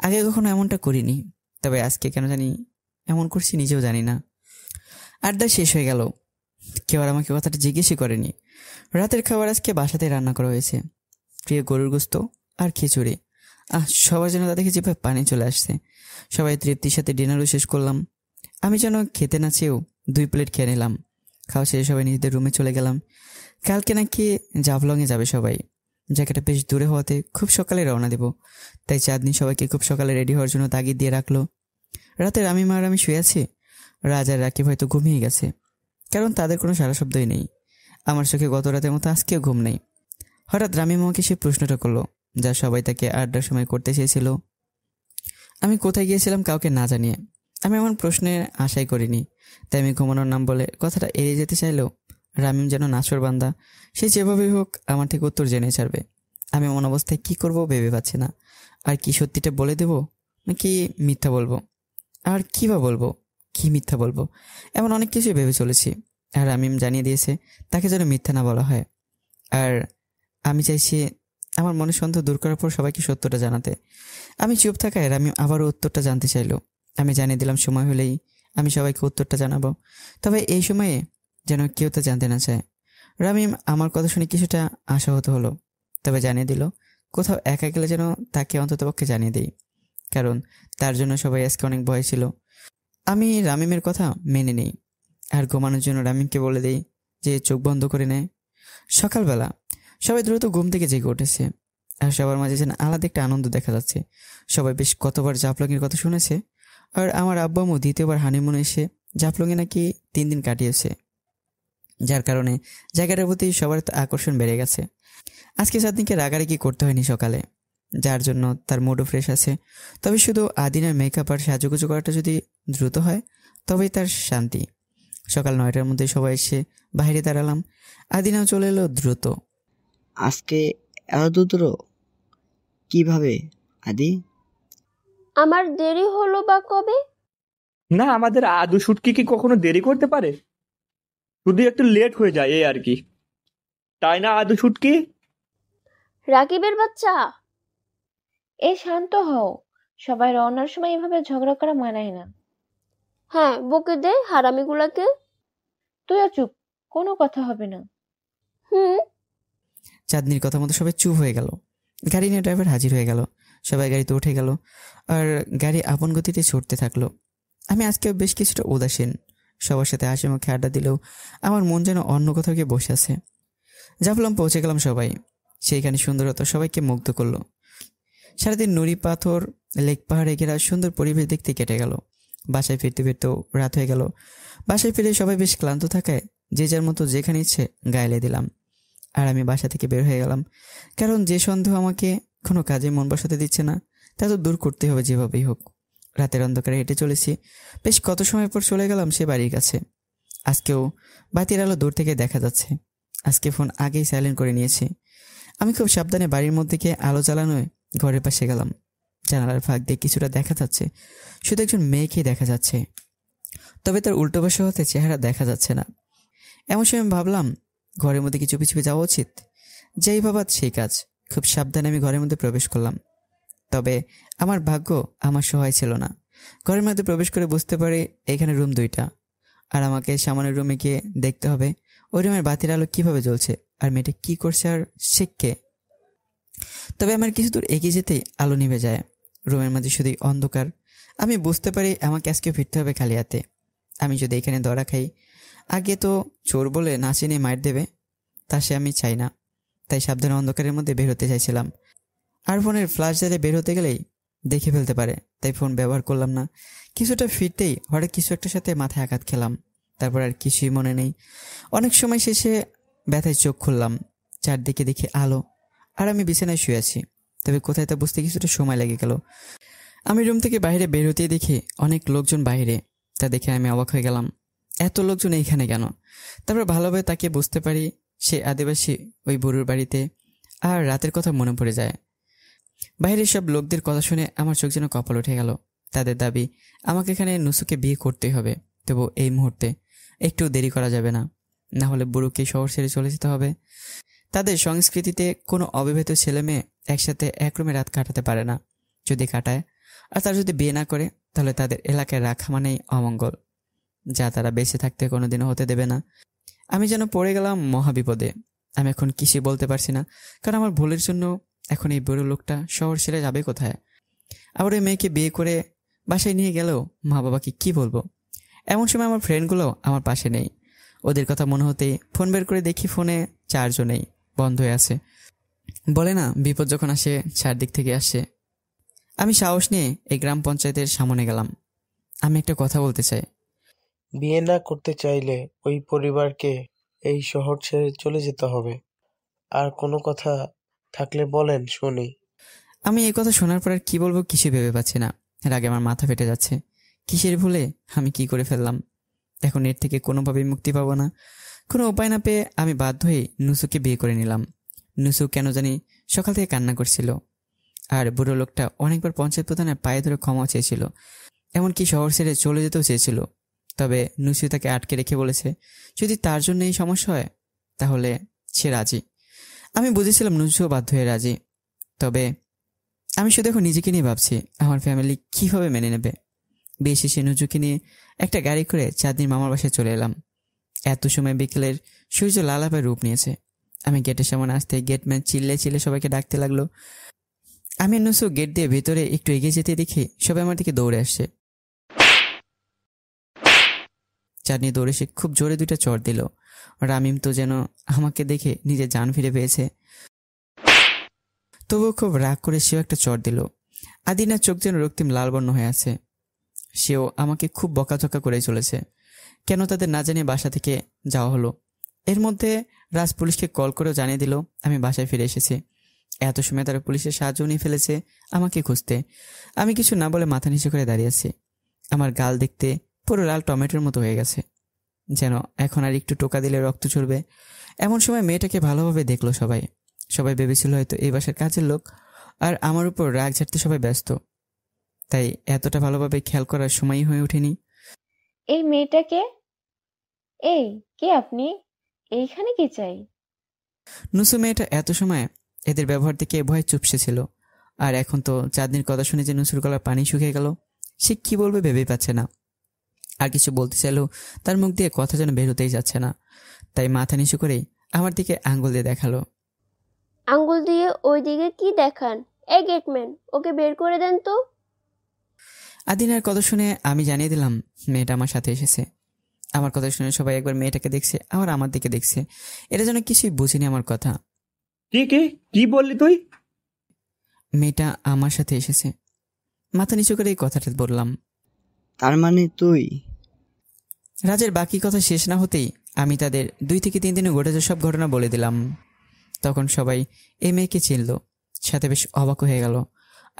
আগে কখনো এমনটা করিনি, তবে আজকে কেন জানি এমন করছি নিজেও জানি না। আড্ডা শেষ হয়ে গেল। কেউ আর আমাকে কথাটা জিজ্ঞেসই করেনি। রাতের খাবার আজকে বাসাতে রান্না করা হয়েছে। প্রিয় গরুর গোস্ত আর খিচুড়ি। সবার যেন তা দেখে জিভে পানি চলে আসছে। সবাই তৃপ্তির সাথে ডিনারও শেষ করলাম। আমি যেন খেতে না চেয়েও 2 প্লেট খেয়ে নিলাম। খাওয়া শেষে সবাই নিজেদের রুমে চলে গেলাম। কালকে নাকি জাফলংয়ে যাবে সবাই। জায়গাটা বেশ দূরে হওয়াতে খুব সকালে রওনা দেব, তাই চাঁদনি সবাইকে খুব সকালে রেডি হওয়ার জন্য তাগিদ দিয়ে রাখলো। রাতে রামিমা আর আমি শুয়ে আছি। রাজ আর রাকিব হয়তো ঘুমিয়ে গেছে, কারণ তাদের কোনো সারা শব্দই নেই। আমার চোখে গত রাতের মতো আজকেও ঘুম নেই। হঠাৎ রামিমা আমাকে সে প্রশ্নটা করলো, যা সবাই তাকে আড্ডার সময় করতে চেয়েছিল। আমি কোথায় গিয়েছিলাম কাউকে না জানিয়ে। আমি এমন প্রশ্নের আশাই করিনি, তাই আমি ঘুমানোর নাম বলে কথাটা এড়িয়ে যেতে চাইলেও রামিম যেন নাছোড়বান্দা, সে যেভাবেই হোক আমার থেকে উত্তর জেনে ছাড়বে। আমি এমন অবস্থায় কি করব ভেবে পাচ্ছি না। আর কি সত্যিটা বলে দেব নাকি মিথ্যা বলবো, আর কি বা বলবো, কি মিথ্যা বলবো, এমন অনেক কিছুই ভেবে চলেছি। আর রামিম জানিয়ে দিয়েছে তাকে যেন মিথ্যা না বলা হয়। আর আমি চাইছি আমার মনে সন্দেহ দূর করার পর সবাইকে সত্যটা জানাতে। আমি চুপ থাকায় রামিম আবারও উত্তরটা জানতে চাইলো। আমি জানিয়ে দিলাম সময় হলেই আমি সবাইকে উত্তরটা জানাবো, তবে এই সময়ে যেন কেউ তা জানতে না চায়। রামিম আমার কথা শুনে কিছুটা আশাহত হলো, তবে জানিয়ে দিল কোথাও একা গেলে যেন তাকে অন্ততপক্ষে জানিয়ে দিই, কারণ তার জন্য সবাই আজকে অনেক ভয় ছিল। আমি রামিমের কথা মেনে নিই আর ঘুমানোর জন্য রামিমকে বলে দিই যে চোখ বন্ধ করে নেয়। সকালবেলা সবাই দ্রুত ঘুম থেকে জেগে উঠেছে, আর সবার মাঝে যেন আলাদা একটা আনন্দ দেখা যাচ্ছে। সবাই বেশ কতবার জাফলংয়ের কথা শুনেছে, আর আমার আব্বু আম্মু দ্বিতীয়বার হানিমুনে এসে জাফলংয়ে নাকি 3 দিন কাটিয়েছে, যার কারণে জায়গাটার প্রতি সবার আকর্ষণ বেড়ে গেছে। আজকে চাঁদনিকে রাগারাগি করতে হয়নি সকালে, যার জন্য তার মুডও ফ্রেশ আছে। তবে শুধু আদিনার মেকআপ আর সাজুগুজু করাটা যদি দ্রুত হয় তবেই তার শান্তি। সকাল 9টার মধ্যে সবাই এসে বাইরে দাঁড়ালাম। আদিনাও চলে এলো দ্রুত। আজকে এত দ্রুত কিভাবে আদি? আমার দেরি হলো বা কবে? না, আমাদের আদু শুটকি কি কখনো দেরি করতে পারে? শুধু একটু লেট হয়ে যায় এই আর কি, তাই না আদু শুটকি? রাকিবের বাচ্চা, এই শান্ত হও। সবাই রওনার সময় এভাবে ঝগড়া করা মানায় না। হ্যাঁ বকে দে হারামিগুলাকে। তুইও চুপ, কোনো কথা হবে না। হুম। চাঁদনির কথা মতো সবাই চুপ হয়ে গেল। গাড়ি নিয়ে ড্রাইভার হাজির হয়ে গেল। সবাই গাড়িতে উঠে গেল আর গাড়ি আপন গতিতে ছুটতে থাকলো। আমি আজকে বেশ কিছুটা উদাসীন। সবার সাথে হাসি মুখে আড্ডা দিলেও আমার মন যেন অন্য কোথাও গিয়ে বসে আছে। জাফলং পৌঁছে গেলাম সবাই। সেইখানে সুন্দরতা সবাইকে মুগ্ধ করলো। সারাদিন নুড়ি পাথর, লেক পাহাড়ে ঘেরা সুন্দর পরিবেশ দেখতে কেটে গেল। বাসায় ফিরতে ফিরতেও রাত হয়ে গেল। বাসায় ফিরে সবাই বেশ ক্লান্ত থাকায় যে যার মতো যেখানে ইচ্ছে গায়ে দিলাম। আর আমি বাসা থেকে বের হয়ে গেলাম, কারণ যে সন্দেহ আমাকে কোনো কাজে মন বসাতে দিচ্ছে না তা তো দূর করতে হবে যেভাবেই হোক। রাতের অন্ধকারে হেঁটে চলেছি। বেশ কত সময় পর চলে গেলাম সে বাড়ির কাছে। আজকেও বাতির আলো দূর থেকে দেখা যাচ্ছে। আজকে ফোন আগেই সাইলেন্ট করে নিয়েছি। আমি খুব সাবধানে বাড়ির মধ্যে গিয়ে আলো জ্বালানোয় ঘরের পাশে গেলাম। জানালার ফাঁক দিয়ে কিছুটা দেখা যাচ্ছে, শুধু একজন মেয়েকেই দেখা যাচ্ছে, তবে তার উল্টো পাশে হতে চেহারা দেখা যাচ্ছে না। এমন সময় ভাবলাম ঘরের মধ্যে কি চুপি চুপি যাওয়া উচিত। যেই ভাবা সেই কাজ। খুব সাবধানে আমি ঘরের মধ্যে প্রবেশ করলাম। তবে আমার ভাগ্য আমার সহায় ছিল না। ঘরের মধ্যে প্রবেশ করে বুঝতে পারি এখানে রুম 2টা, আর আমাকে সামনের রুমে গিয়ে দেখতে হবে ওই রুমের বাতির আলো কিভাবে জ্বলছে আর মেয়েটা কি করছে আর সে কে। তবে আমার কিছু দূর এগিয়ে যেতেই আলো নিভে যায়। রুমের মাঝে শুধুই অন্ধকার। আমি বুঝতে পারি আমাকে আজকে ফিরতে হবে খালি হাতে। আমি যদি এখানে ধরা খাই, আগে তো চোর বলে না চিনে মার দেবে, তা সে আমি চাই না। তাই সাবধানে অন্ধকারের মধ্যে বের হতে চাইছিলাম। আর ফোনের ফ্ল্যাশ জ্বালিয়ে বের হতে গেলেই দেখে ফেলতে পারে, তাই ফোন ব্যবহার করলাম না। কিছুটা ফিরতেই হঠাৎ কিছু একটার সাথে মাথায় আঘাত খেলাম। তারপর আর কিছুই মনে নেই। অনেক সময় শেষে ব্যথায় চোখ খুললাম। চারদিকে দেখি আলো, আর আমি বিছানায় শুয়ে আছি। তবে কোথায় তা বুঝতে কিছুটা সময় লেগে গেল। আমি রুম থেকে বাইরে বের হতেই দেখি অনেক লোকজন বাইরে। তা দেখে আমি অবাক হয়ে গেলাম, এত লোকজন এইখানে কেন? তারপর ভালোভাবে তাকে বুঝতে পারি সে আদিবাসী ওই বুড়োর বাড়িতে। আর রাতের কথা মনে পড়ে যায়। বাইরের সব লোকদের কথা শুনে আমার চোখ যেন কপাল উঠে গেল। তাদের দাবি আমাকে এখানে নুসুকে বিয়ে করতেই হবে, তবু এই মুহূর্তে একটু দেরি করা যাবে না, না হলে বুড়োকে শহর ছেড়ে চলে যেতে হবে। তাদের সংস্কৃতিতে কোনো অবিবাহিত ছেলে মেয়ে একসাথে এক রুমে রাত কাটাতে পারে না। যদি কাটায় আর তারা যদি বিয়ে না করে, তাহলে তাদের এলাকায় রাখা মানেই অমঙ্গল, যা তারা বেঁচে থাকতে কোনোদিনও হতে দেবে না। আমি যেন পড়ে গেলাম মহাবিপদে। আমি এখন কিছুই বলতে পারছি না, কারণ আমার ভুলের জন্য এখন এই বুড়ো লোকটা শহর ছেড়ে যাবে কোথায়? আবার ওই মেয়েকে বিয়ে করে বাসায় নিয়ে গেলেও মা বাবাকে কি বলবো? এমন সময় আমার ফ্রেন্ডগুলো আমার পাশে নেই। ওদের কথা মনে হতেই ফোন বের করে দেখি ফোনে চার্জও নেই, বন্ধ হয়ে আছে। বলে না, বিপদ যখন আসে চারদিক থেকে আসে। আমি সাহস নিয়ে এই গ্রাম পঞ্চায়েতের সামনে গেলাম। আমি একটা কথা বলতে চাই। বিয়ে না করতে চাইলে ওই পরিবারকে এই শহর ছেড়ে চলে যেতে হবে। আর কোনো কথা থাকলে বলেন শুনি। আমি এই কথা শোনার পর আর কি বলবো কিছু ভেবে পাচ্ছি না। এর আগে আমার মাথা ফেটে যাচ্ছে। কিসের ভুলে আমি কি করে ফেললাম? এখন এর থেকে কোনোভাবেই মুক্তি পাবো না। কোনো উপায় না পেয়ে আমি বাধ্য হয়ে নুসুকে বিয়ে করে নিলাম। নুসু কেন জানি সকাল থেকে কান্না করছিল। আর বুড়ো লোকটা অনেকবার পঞ্চায়েত প্রধানের পায়ে ধরে ক্ষমা চেয়েছিল, এমনকি শহর ছেড়ে চলে যেতেও চেয়েছিল। তবে নুসু তাকে আটকে রেখে বলেছে যদি তার জন্য এই সমস্যা হয় তাহলে সে রাজি। আমি বুঝেছিলাম নুসুও বাধ্য হয়ে রাজি। তবে আমি শুধু এখন নিজেকে নিয়ে ভাবছি আমার ফ্যামিলি কিভাবে মেনে নেবে। বিয়ে শেষে নুজুকে নিয়ে একটা গাড়ি করে চাঁদনির মামার বাসায় চলে এলাম। এত সময় বিকেলের সূর্য লালাপে রূপ নিয়েছে। আমি গেটের সামনে আসতে গেটম্যান চিল্লে চিল্লে সবাইকে ডাকতে লাগলো। আমি নুসু গেট দিয়ে ভেতরে একটু এগিয়ে যেতে দেখি সবাই আমার দিকে দৌড়ে আসছে। চাঁদনি দৌড়ে সে খুব জোরে 2টা চড় দিল। রামিম তো যেন আমাকে দেখে নিজের জান ফিরে পেয়েছে, তবুও খুব রাগ করে সেও একটা চড় দিল। আদিনার চোখ যেন রক্তিম লাল বর্ণ হয়ে আছে। সেও আমাকে খুব বকাঝকা করে চলেছে। কেন তাদের না জানিয়ে বাসা থেকে যাওয়া হলো। এর মধ্যে রাজ পুলিশকে কল করেও জানিয়ে দিল আমি বাসায় ফিরে এসেছি। এত সময় তারা পুলিশের সাহায্য নিয়ে ফেলেছে আমাকে খুঁজতে। আমি কিছু না বলে মাথা নিচু করে দাঁড়িয়ে আছি। আমার গাল দেখতে পুরো লাল টমেটোর মতো হয়ে গেছে, যেন এখন আর একটু টোকা দিলে রক্ত চড়বে। এমন সময় মেয়েটাকে ভালোভাবে দেখলো সবাই। সবাই ভেবেছিল হয়তো এই বাসার কাজের লোক, আর আমার উপর রাগ ঝাড়তে সবাই ব্যস্ত, তাই এতটা ভালোভাবে খেয়াল করার সময়ই হয়ে ওঠেনি। এই মেয়েটাকে, এই কে আপনি? এইখানে কি চাই? নুসু মেয়েটা এত সময় এদের ব্যবহার থেকে ভয় চুপসে ছিল, আর এখন তো চাঁদনির কথা শুনে যে নুসুর গলার পানি শুকিয়ে গেল। সে কি বলবে ভেবেই পাচ্ছে না। আর কিছু বলতে চাইলেও তার মুখ দিয়ে কথা যেন বেরোতেই যাচ্ছে না। তাই মাথা নিচু করেই আমার দিকে আঙ্গুল দিয়ে দেখালো। আঙ্গুল দিয়ে ওই দিকে কি দেখান? এই গেটম্যান, ওকে বের করে দেন তো। আদিনার কথা শুনে আমি জানিয়ে দিলাম মেয়েটা আমার সাথে এসেছে। আমার কথা শুনে সবাই একবার মেয়েটাকে দেখছে, আবার আমার দিকে দেখছে। এটা যেন কিছুই বুঝিনি আমার কথা। কি বললি তুই? মেয়েটা আমার সাথে এসেছে। মাথা নিচু করে এই কথাটা বললাম। তার মানে তুই? রাজের বাকি কথা শেষ না হতেই আমি তাদের 2 থেকে 3 দিনে ঘটে যাওয়া সব ঘটনা বলে দিলাম। তখন সবাই এই মেয়েকে চিনল, সাথে বেশ অবাক হয়ে গেল।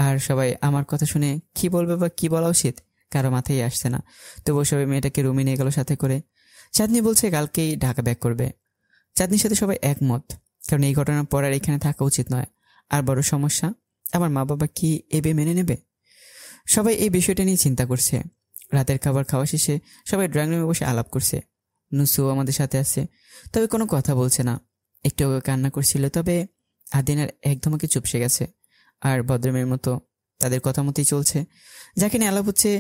আর সবাই আমার কথা শুনে কি বলবে বা কি বলা উচিত কারো মাথায় আসছে না। তবুও সবাই মেয়েটাকে রুমে নিয়ে গেল সাথে করে। চাঁদনি বলছে কালকেই ঢাকা ব্যাক করবে। চাঁদনির সাথে সবাই একমত, কারণ এই ঘটনার পর আর এখানে থাকা উচিত নয়। আর বড় সমস্যা, আমার মা বাবা কি এবে মেনে নেবে? সবাই এই বিষয়টা নিয়ে চিন্তা করছে। রাতের খাবার খাওয়া শেষে সবাই ড্রয়িং রুমে বসে আলাপ করছে। নুসুও আমাদের সাথে আছে, তবে কোনো কথা বলছে না। একটু কান্না করছিল, তবে আদিনার একদম ওকে চুপসে গেছে। আর ভদ্রমের মতো তাদের কথা মতোই চলছে। যাকে নিয়ে আলাপ হচ্ছে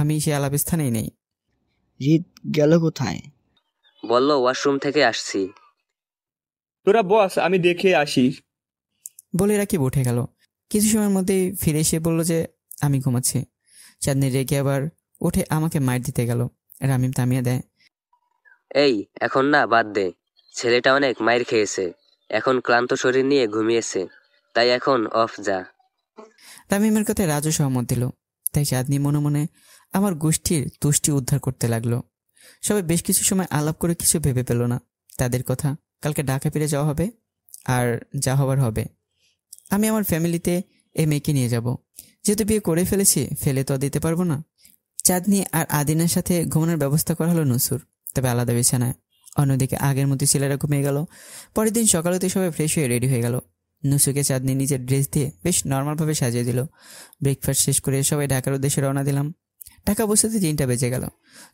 আমি সে আলাপ স্থানেই নেই। রিত গেল কোথায়? বললো ওয়াশরুম থেকে আসছি। তোরা বস, আমি দেখে আসি। বলে রাকিব উঠে গেল। কিছু সময়ের মধ্যেই ফিরে এসে বলল যে আমি ঘুমাচ্ছি। চাঁদনি রেগে আবার উঠে আমাকে মার দিতে গেল। রামিম থামিয়ে দেয়। এই এখন না, বাদ দে। ছেলেটা অনেক মাইর খেয়েছে, এখন ক্লান্ত শরীর নিয়ে ঘুমিয়েছে, তাই এখন অফ যা। রামিমের কথায় রাজু সহমত দিল। তাই চাঁদনি মনে মনে আমার গোষ্ঠীর তুষ্টি উদ্ধার করতে লাগলো। সবাই বেশ কিছু সময় আলাপ করে কিছু ভেবে পেল না। তাদের কথা, কালকে ঢাকা ফিরে যাওয়া হবে, আর যা হবার হবে। আমি আমার ফ্যামিলিতে এই মেয়েকে নিয়ে যাব। যেহেতু বিয়ে করে ফেলেছি, ফেলে তো দিতে পারবো না। চাঁদনি আর আদিনার সাথে ঘুমানোর ব্যবস্থা করা হলো নুসুর, তবে আলাদা বিছানায়। অন্যদিকে আগের মতো ছেলেরা ঘুমিয়ে গেল। পরের দিন সকালেতে সবাই ফ্রেশ হয়ে রেডি হয়ে গেল। নুসুকে চাঁদনি নিজের ড্রেস দিয়ে বেশ নর্মালভাবে সাজিয়ে দিল। ব্রেকফাস্ট শেষ করে সবাই ঢাকার উদ্দেশ্যে রওনা দিলাম। ঢাকা পৌঁছাতে 3টা বেজে গেল।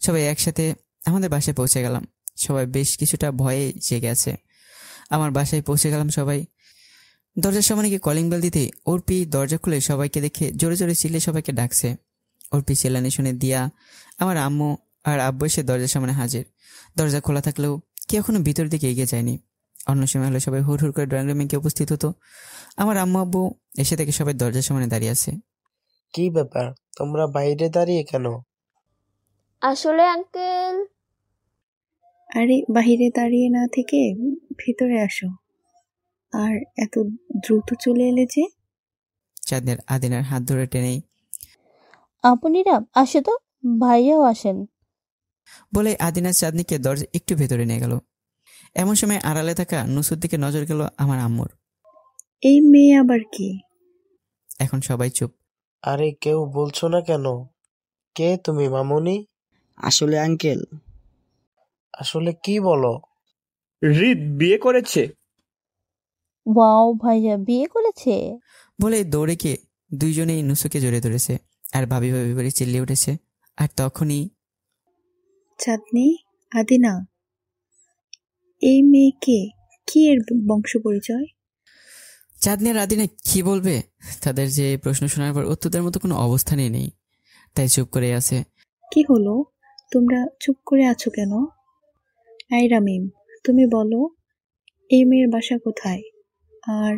সবাই একসাথে আমাদের বাসায় পৌঁছে গেলাম। সবাই বেশ কিছুটা ভয়ে জেগে আছে। আমার বাসায় পৌঁছে গেলাম সবাই। দরজার সামনে গিয়ে কলিং বেল দিতেই অর্পি দরজা খুলে সবাইকে দেখে জোরে জোরে চিল্লে সবাইকে ডাকছে। অর্পি চেল্লানি শুনে দিয়া, আমার আম্মু আর আব্বু এসে দরজার সামনে হাজির। দরজা খোলা থাকলেও কি এখনো ভিতর দিকে এগিয়ে যায়নি। অন্য সময় হলে সবাই হুড় হুড় করে ড্রয়িং রুমে গিয়ে উপস্থিত হতো। আমার আম্মু আব্বু এসে থেকে সবাই দরজার সামনে দাঁড়িয়ে আছে। কি ব্যাপার, তোমরা বাইরে দাঁড়িয়ে কেন? আসলে আঙ্কেল, আরে বাহিরে দাঁড়িয়ে না থেকে ভেতরে আসো। আর এত দ্রুত চলে এলে যে? চাঁদের আদিনার হাত ধরে টেনেই আপনিরা আসে তো, ভাইয়াও আসেন। বলে আদিনা চাঁদনিকে দরজা একটু ভেতরে নিয়ে গেল। এমন সময় আড়ালে থাকা নুসুর দিকে নজর গেল আমার আম্মুর। এই মেয়ে আবার কি? এখন সবাই চুপ। আরে কেউ বলছো না কেন? কে তুমি মামুনি? আসলে আঙ্কেল, আসলে কি বলো? হৃদ বিয়ে করেছে। ওয়াও, ভাইয়া বিয়ে করেছে? বলে দৌড়ে গিয়ে দুইজনেই নুসুকে জড়িয়ে ধরেছে আর ভাবি ভাবি করে চিল্লিয়ে উঠেছে। আর তখনই চাঁদনি, আদিনা, এই মেয়েকে কি এর বংশ পরিচয়? চাঁদনি আর আদিনা কি বলবে? তাদের যে প্রশ্ন শোনার পর উত্তর দেওয়ার মতো কোনো অবস্থানই নেই, তাই চুপ করে আছে। কি হলো, তোমরা চুপ করে আছো কেন? এই রামিম, তুমি বলো, এই মেয়ের বাসা কোথায় আর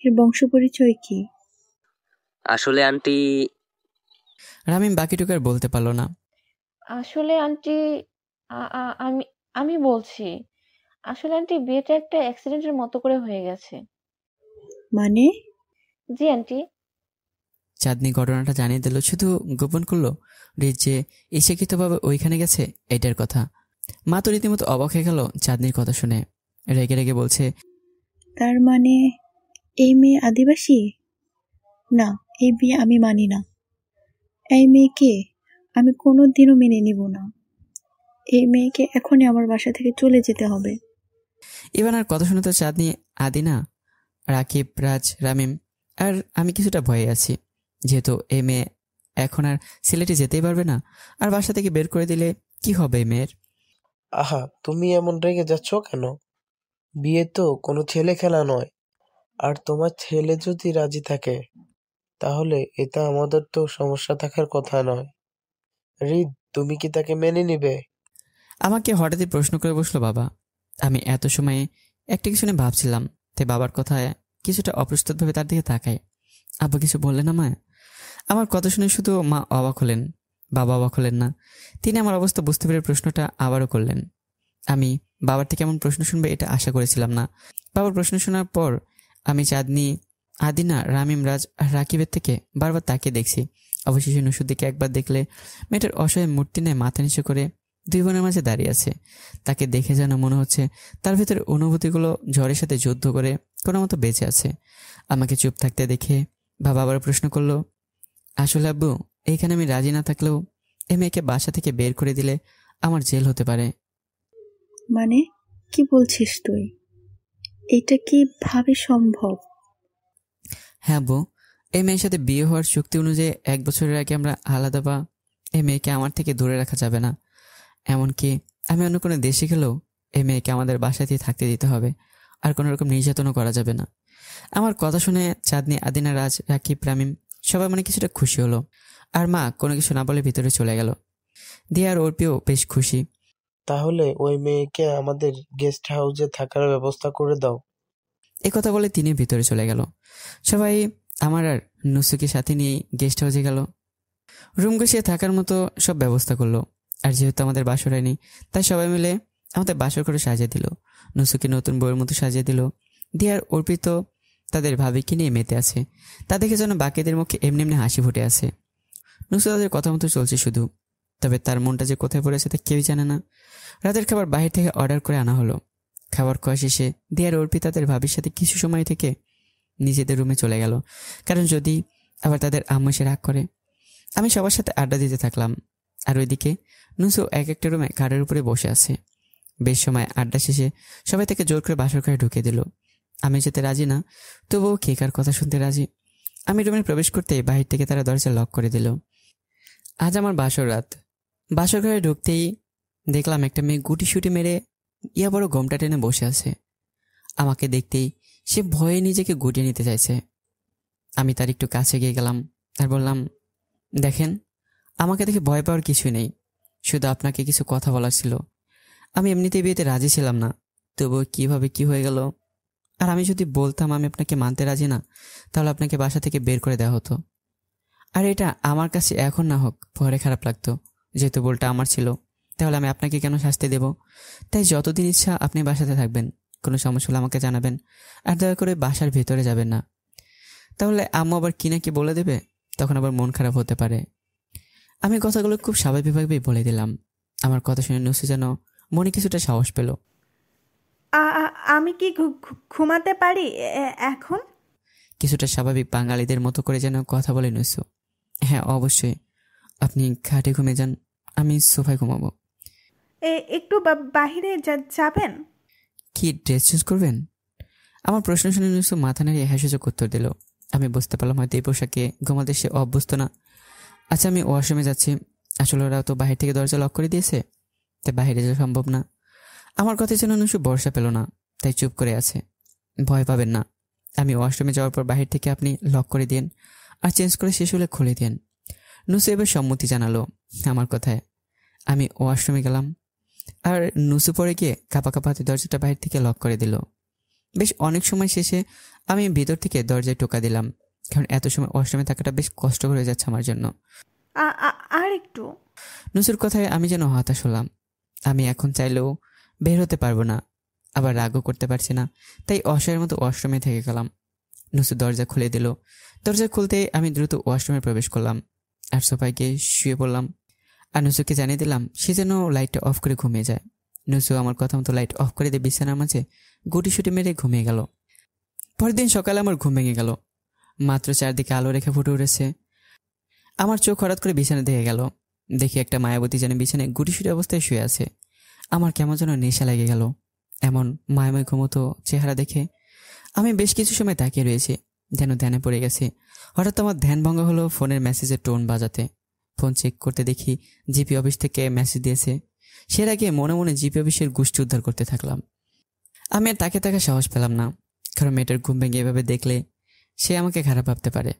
এর বংশ পরিচয় কি? আসলে আন্টি, রামিম বাকিটুকু আর বলতে পারলো না। আসলে আন্টি, আমি আমি বলছি, আসলে আন্টি বিয়েটা একটা অ্যাক্সিডেন্টের মতো করে হয়ে গেছে। মানে? জি আন্টি। চাঁদনি ঘটনাটা জানিয়ে দিল, শুধু গোপন করলো রিজ যে ইচ্ছাকৃতভাবে ওইখানে গেছে এটার কথা। মা তো রীতিমতো অবাক হয়ে গেল চাঁদনির কথা শুনে। রেগে রেগে বলছে, তার মানে এই মেয়ে আদিবাসী? না, এই বিয়ে আমি মানি না। এই মেয়েকে আমি কোনোদিনও মেনে নিব না। এই মেয়েকে এখনই আমার বাসা থেকে চলে যেতে হবে। এবার আর কথা শুনে তো চাঁদনি, আদিনা, রাকিব, রাজ, রামিম আর আমি কিছুটা ভয়ে আছি, যেহেতু এই মেয়ে এখন আর সিলেটে যেতেই পারবে না। আর বাসা থেকে বের করে দিলে কি হবে এই মেয়ের? আহা, তুমি এমন রেগে যাচ্ছ কেন? বিয়ে তো কোনো ছেলে খেলা নয়। আর তোমার ছেলে যদি রাজি থাকে তাহলে এটা আমাদের তো সমস্যা থাকার কথা নয়। হৃদ, তুমি কি তাকে মেনে নিবে? আমাকে হঠাৎই প্রশ্ন করে বসলো বাবা। আমি এত সময় একটা কিছু নিয়ে ভাবছিলাম, তাই বাবার কথায় কিছুটা অপ্রস্তুতভাবে তার দিকে তাকাই। আব্বা কিছু বললেন না মা? আমার কথা শুনে শুধু মা অবাক হলেন, বাবা অবাক হলেন না। তিনি আমার অবস্থা বুঝতে পেরে প্রশ্নটা আবারও করলেন। আমি বাবার থেকে এমন প্রশ্ন শুনবে এটা আশা করেছিলাম না। বাবার প্রশ্ন শোনার পর আমি চাঁদনি, আদিনা, রামিম, রাজ আর রাকিবের থেকে বারবার তাকিয়ে দেখছি। অবশেষে নুসুর দিকে একবার দেখলে মেয়েটার অসহায় মূর্তি নেয় মাথা নিচু করে দুই বোনের মাঝে দাঁড়িয়ে আছে। তাকে দেখে যেন মনে হচ্ছে তার ভেতরে অনুভূতিগুলো ঝড়ের সাথে যুদ্ধ করে কোনো মতো বেঁচে আছে। আমাকে চুপ থাকতে দেখে বাবা আবার প্রশ্ন করলো, আসলে আব্বু, এইখানে আমি রাজি না থাকলেও এ মেয়েকে বাসা থেকে বের করে দিলে আমার জেল হতে পারে। মানে কি বলছিস তুই? এটা কিভাবে সম্ভব? হ্যাঁ আব্বু, এই মেয়ের সাথে বিয়ে হওয়ার চুক্তি অনুযায়ী 1 বছরের আগে আমরা আলাদা, বা এই মেয়েকে আমার থেকে দূরে রাখা যাবে না। এমনকি আমি অন্য কোনো দেশে গেলেও এই মেয়েকে আমাদের বাসাতেই থাকতে দিতে হবে, আর কোনো রকম নির্যাতনও করা যাবে না। আমার কথা শুনে চাঁদনি, আদিনা, রাজ, রাকিব, রামিম সবাই মানে কিছুটা খুশি হলো। আর মা কোনো কিছু না বলে ভিতরে চলে গেল। দিয়া আর অর্পিও বেশ খুশি। তাহলে ওই মেয়েকে আমাদের গেস্ট হাউসে থাকার ব্যবস্থা করে দাও। এই কথা বলে তিনি ভিতরে চলে গেল। সবাই আমার আর নুসুকে সাথে নিয়ে গেস্ট হাউসে গেল। রুম গুছিয়ে থাকার মতো সব ব্যবস্থা করলো। আর যেহেতু আমাদের বাসর হয়নি, তাই সবাই মিলে আমাদের বাসর করে সাজিয়ে দিল। নুসুকে নতুন বউয়ের মতো সাজিয়ে দিল। দিয়ার অর্পিত তাদের ভাবিকে নিয়ে মেতে আছে। তা দেখে যেন বাকিদের মুখে এমনি এমনি হাসি ফুটে আছে। নুসু তাদের কথা মতো চলছে শুধু, তবে তার মনটা যে কোথায় পড়েছে তা কেউই জানে না। রাতের খাবার বাহির থেকে অর্ডার করে আনা হলো। খাবার খাওয়া শেষে দিয়ার অর্পি তাদের ভাবির সাথে কিছু সময় থেকে নিজেদের রুমে চলে গেল, কারণ যদি আবার তাদের আম্মু এসে রাগ করে। আমি সবার সাথে আড্ডা দিতে থাকলাম। আর ওইদিকে নুসু এক একটা রুমে ঘাড়ের উপরে বসে আছে। বেশ সময় আড্ডা শেষে সবাই তাকে জোর করে বাসর ঘরে ঢুকে দিল। আমি যেতে রাজি না, তবুও কে কার কথা শুনতে রাজি। আমি রুমে প্রবেশ করতেই বাহির থেকে তারা দরজা লক করে দিল। আজ আমার বাসর রাত। বাসর ঘরে ঢুকতেই দেখলাম একটা মেয়ে গুটি শুটি মেরে ইয়া বড় ঘোমটা টেনে বসে আছে। আমাকে দেখতেই সে ভয়ে নিজেকে গুটিয়ে নিতে চাইছে। আমি তার একটু কাছে গিয়ে গেলাম আর বললাম, দেখেন, আমাকে দেখে ভয় পাওয়ার কিছুই নেই, শুধু আপনাকে কিছু কথা বলার ছিল। আমি এমনিতেই বিয়েতে রাজি ছিলাম না, তবুও কিভাবে কি হয়ে গেল। আর আমি যদি বলতাম আমি আপনাকে মানতে রাজি না, তাহলে আপনাকে বাসা থেকে বের করে দেওয়া হতো। আর এটা আমার কাছে এখন না হোক পরে খারাপ লাগতো, যেহেতু বলটা আমার ছিল, তাহলে আমি আপনাকে কেন শাস্তি দেব? তাই যতদিন ইচ্ছা আপনি বাসাতে থাকবেন, কোনো সমস্যা হলে আমাকে জানাবেন, আর দয়া করে বাসার ভেতরে যাবেন না। তাহলে আম্মু আবার কি না কি বলে দেবে, তখন আবার মন খারাপ হতে পারে। আমি কথাগুলো খুব স্বাভাবিকভাবেই বলে দিলাম। আমার কথা শুনে নুসু যেন মনে কিছুটা সাহস পেল। আমি কি ঘুমাতে পারি এখন? কিছুটা স্বাভাবিক বাঙালিদের মতো করে যেন কথা বলে নুসু। হ্যাঁ অবশ্যই, আপনি খাটে ঘুমিয়ে যান, আমি সোফায় ঘুমাবো। একটু বাহিরে যাবেন? কি ড্রেস চেঞ্জ করবেন? আমার প্রশ্ন শুনে নুসু মাথা নাড়িয়ে হ্যাসূচক উত্তর দিল। আমি বুঝতে পারলাম হয়তো এই পোশাকে ঘুমাতে সে অভ্যস্ত না। আচ্ছা আমি ওয়াশরুমে যাচ্ছি, আসলে ওরা তো বাহির থেকে দরজা লক করে দিয়েছে, তাই বাহিরে যাওয়া সম্ভব না। আমার কথা যেন নুসু ভরসা পেল না, তাই চুপ করে আছে। ভয় পাবেন না, আমি ওয়াশরুমে যাওয়ার পর বাহির থেকে আপনি লক করে দিন, আর চেঞ্জ করে শেষ হলে খুলে দিন। নুসু এবার সম্মতি জানালো আমার কথায়। আমি ওয়াশরুমে গেলাম, আর নুসু পরে গিয়ে কাঁপা কাঁপা হাতে দরজাটা বাহির থেকে লক করে দিল। বেশ অনেক সময় শেষে আমি ভিতর থেকে দরজায় টোকা দিলাম, কারণ এত সময় ওয়াশরুমে থাকাটা বেশ কষ্টকর হয়ে যাচ্ছে আমার জন্য। আর একটু। নুসুর কথায় আমি যেন হতাশ হলাম। আমি এখন চাইলেও বের হতে পারবো না, আবার রাগও করতে পারছি না, তাই অসহায়ের মতো ওয়াশরুমে থেকে গেলাম। নুসু দরজা খুলে দিল। দরজা খুলতে আমি দ্রুত ওয়াশরুমে প্রবেশ করলাম, আর সোফায় গিয়ে শুয়ে পড়লাম। আর নুসুকে জানিয়ে দিলাম সে যেন লাইটটা অফ করে ঘুমিয়ে যায়। নুসু আমার কথা মতো লাইট অফ করে দিয়ে বিছানার মাঝে গুটিসুটি মেরে ঘুমিয়ে গেল। পরের দিন সকালে আমার ঘুম ভেঙে গেল। মাত্র চারদিকে আলো রেখে ফুটে উঠেছে। আমার চোখ হঠাৎ করে বিছানা দেখে গেল। দেখি একটা মায়াবতী যেন বিছানায় গুটিসুটি অবস্থায় শুয়ে আছে। আমার কেমন যেন নেশা লেগে গেল এমন মায়াময় ঘুমতো চেহারা দেখে। আমি বেশ কিছু সময় তাকিয়ে রয়েছি, যেন ধ্যানে পড়ে গেছি। হঠাৎ আমার ধ্যান ভঙ্গ হলো ফোনের মেসেজের টোন বাজাতে। ফোন চেক করতে দেখি জিপি অফিস থেকে মেসেজ দিয়েছে। সের আগে মনে মনে জিপি অফিসের গোষ্ঠী উদ্ধার করতে থাকলাম। আমি আর তাকে সাহস পেলাম না, কারণ মেয়েটার ঘুম ভেঙে এভাবে দেখলে সে আমাকে খারাপ ভাবতে পারে।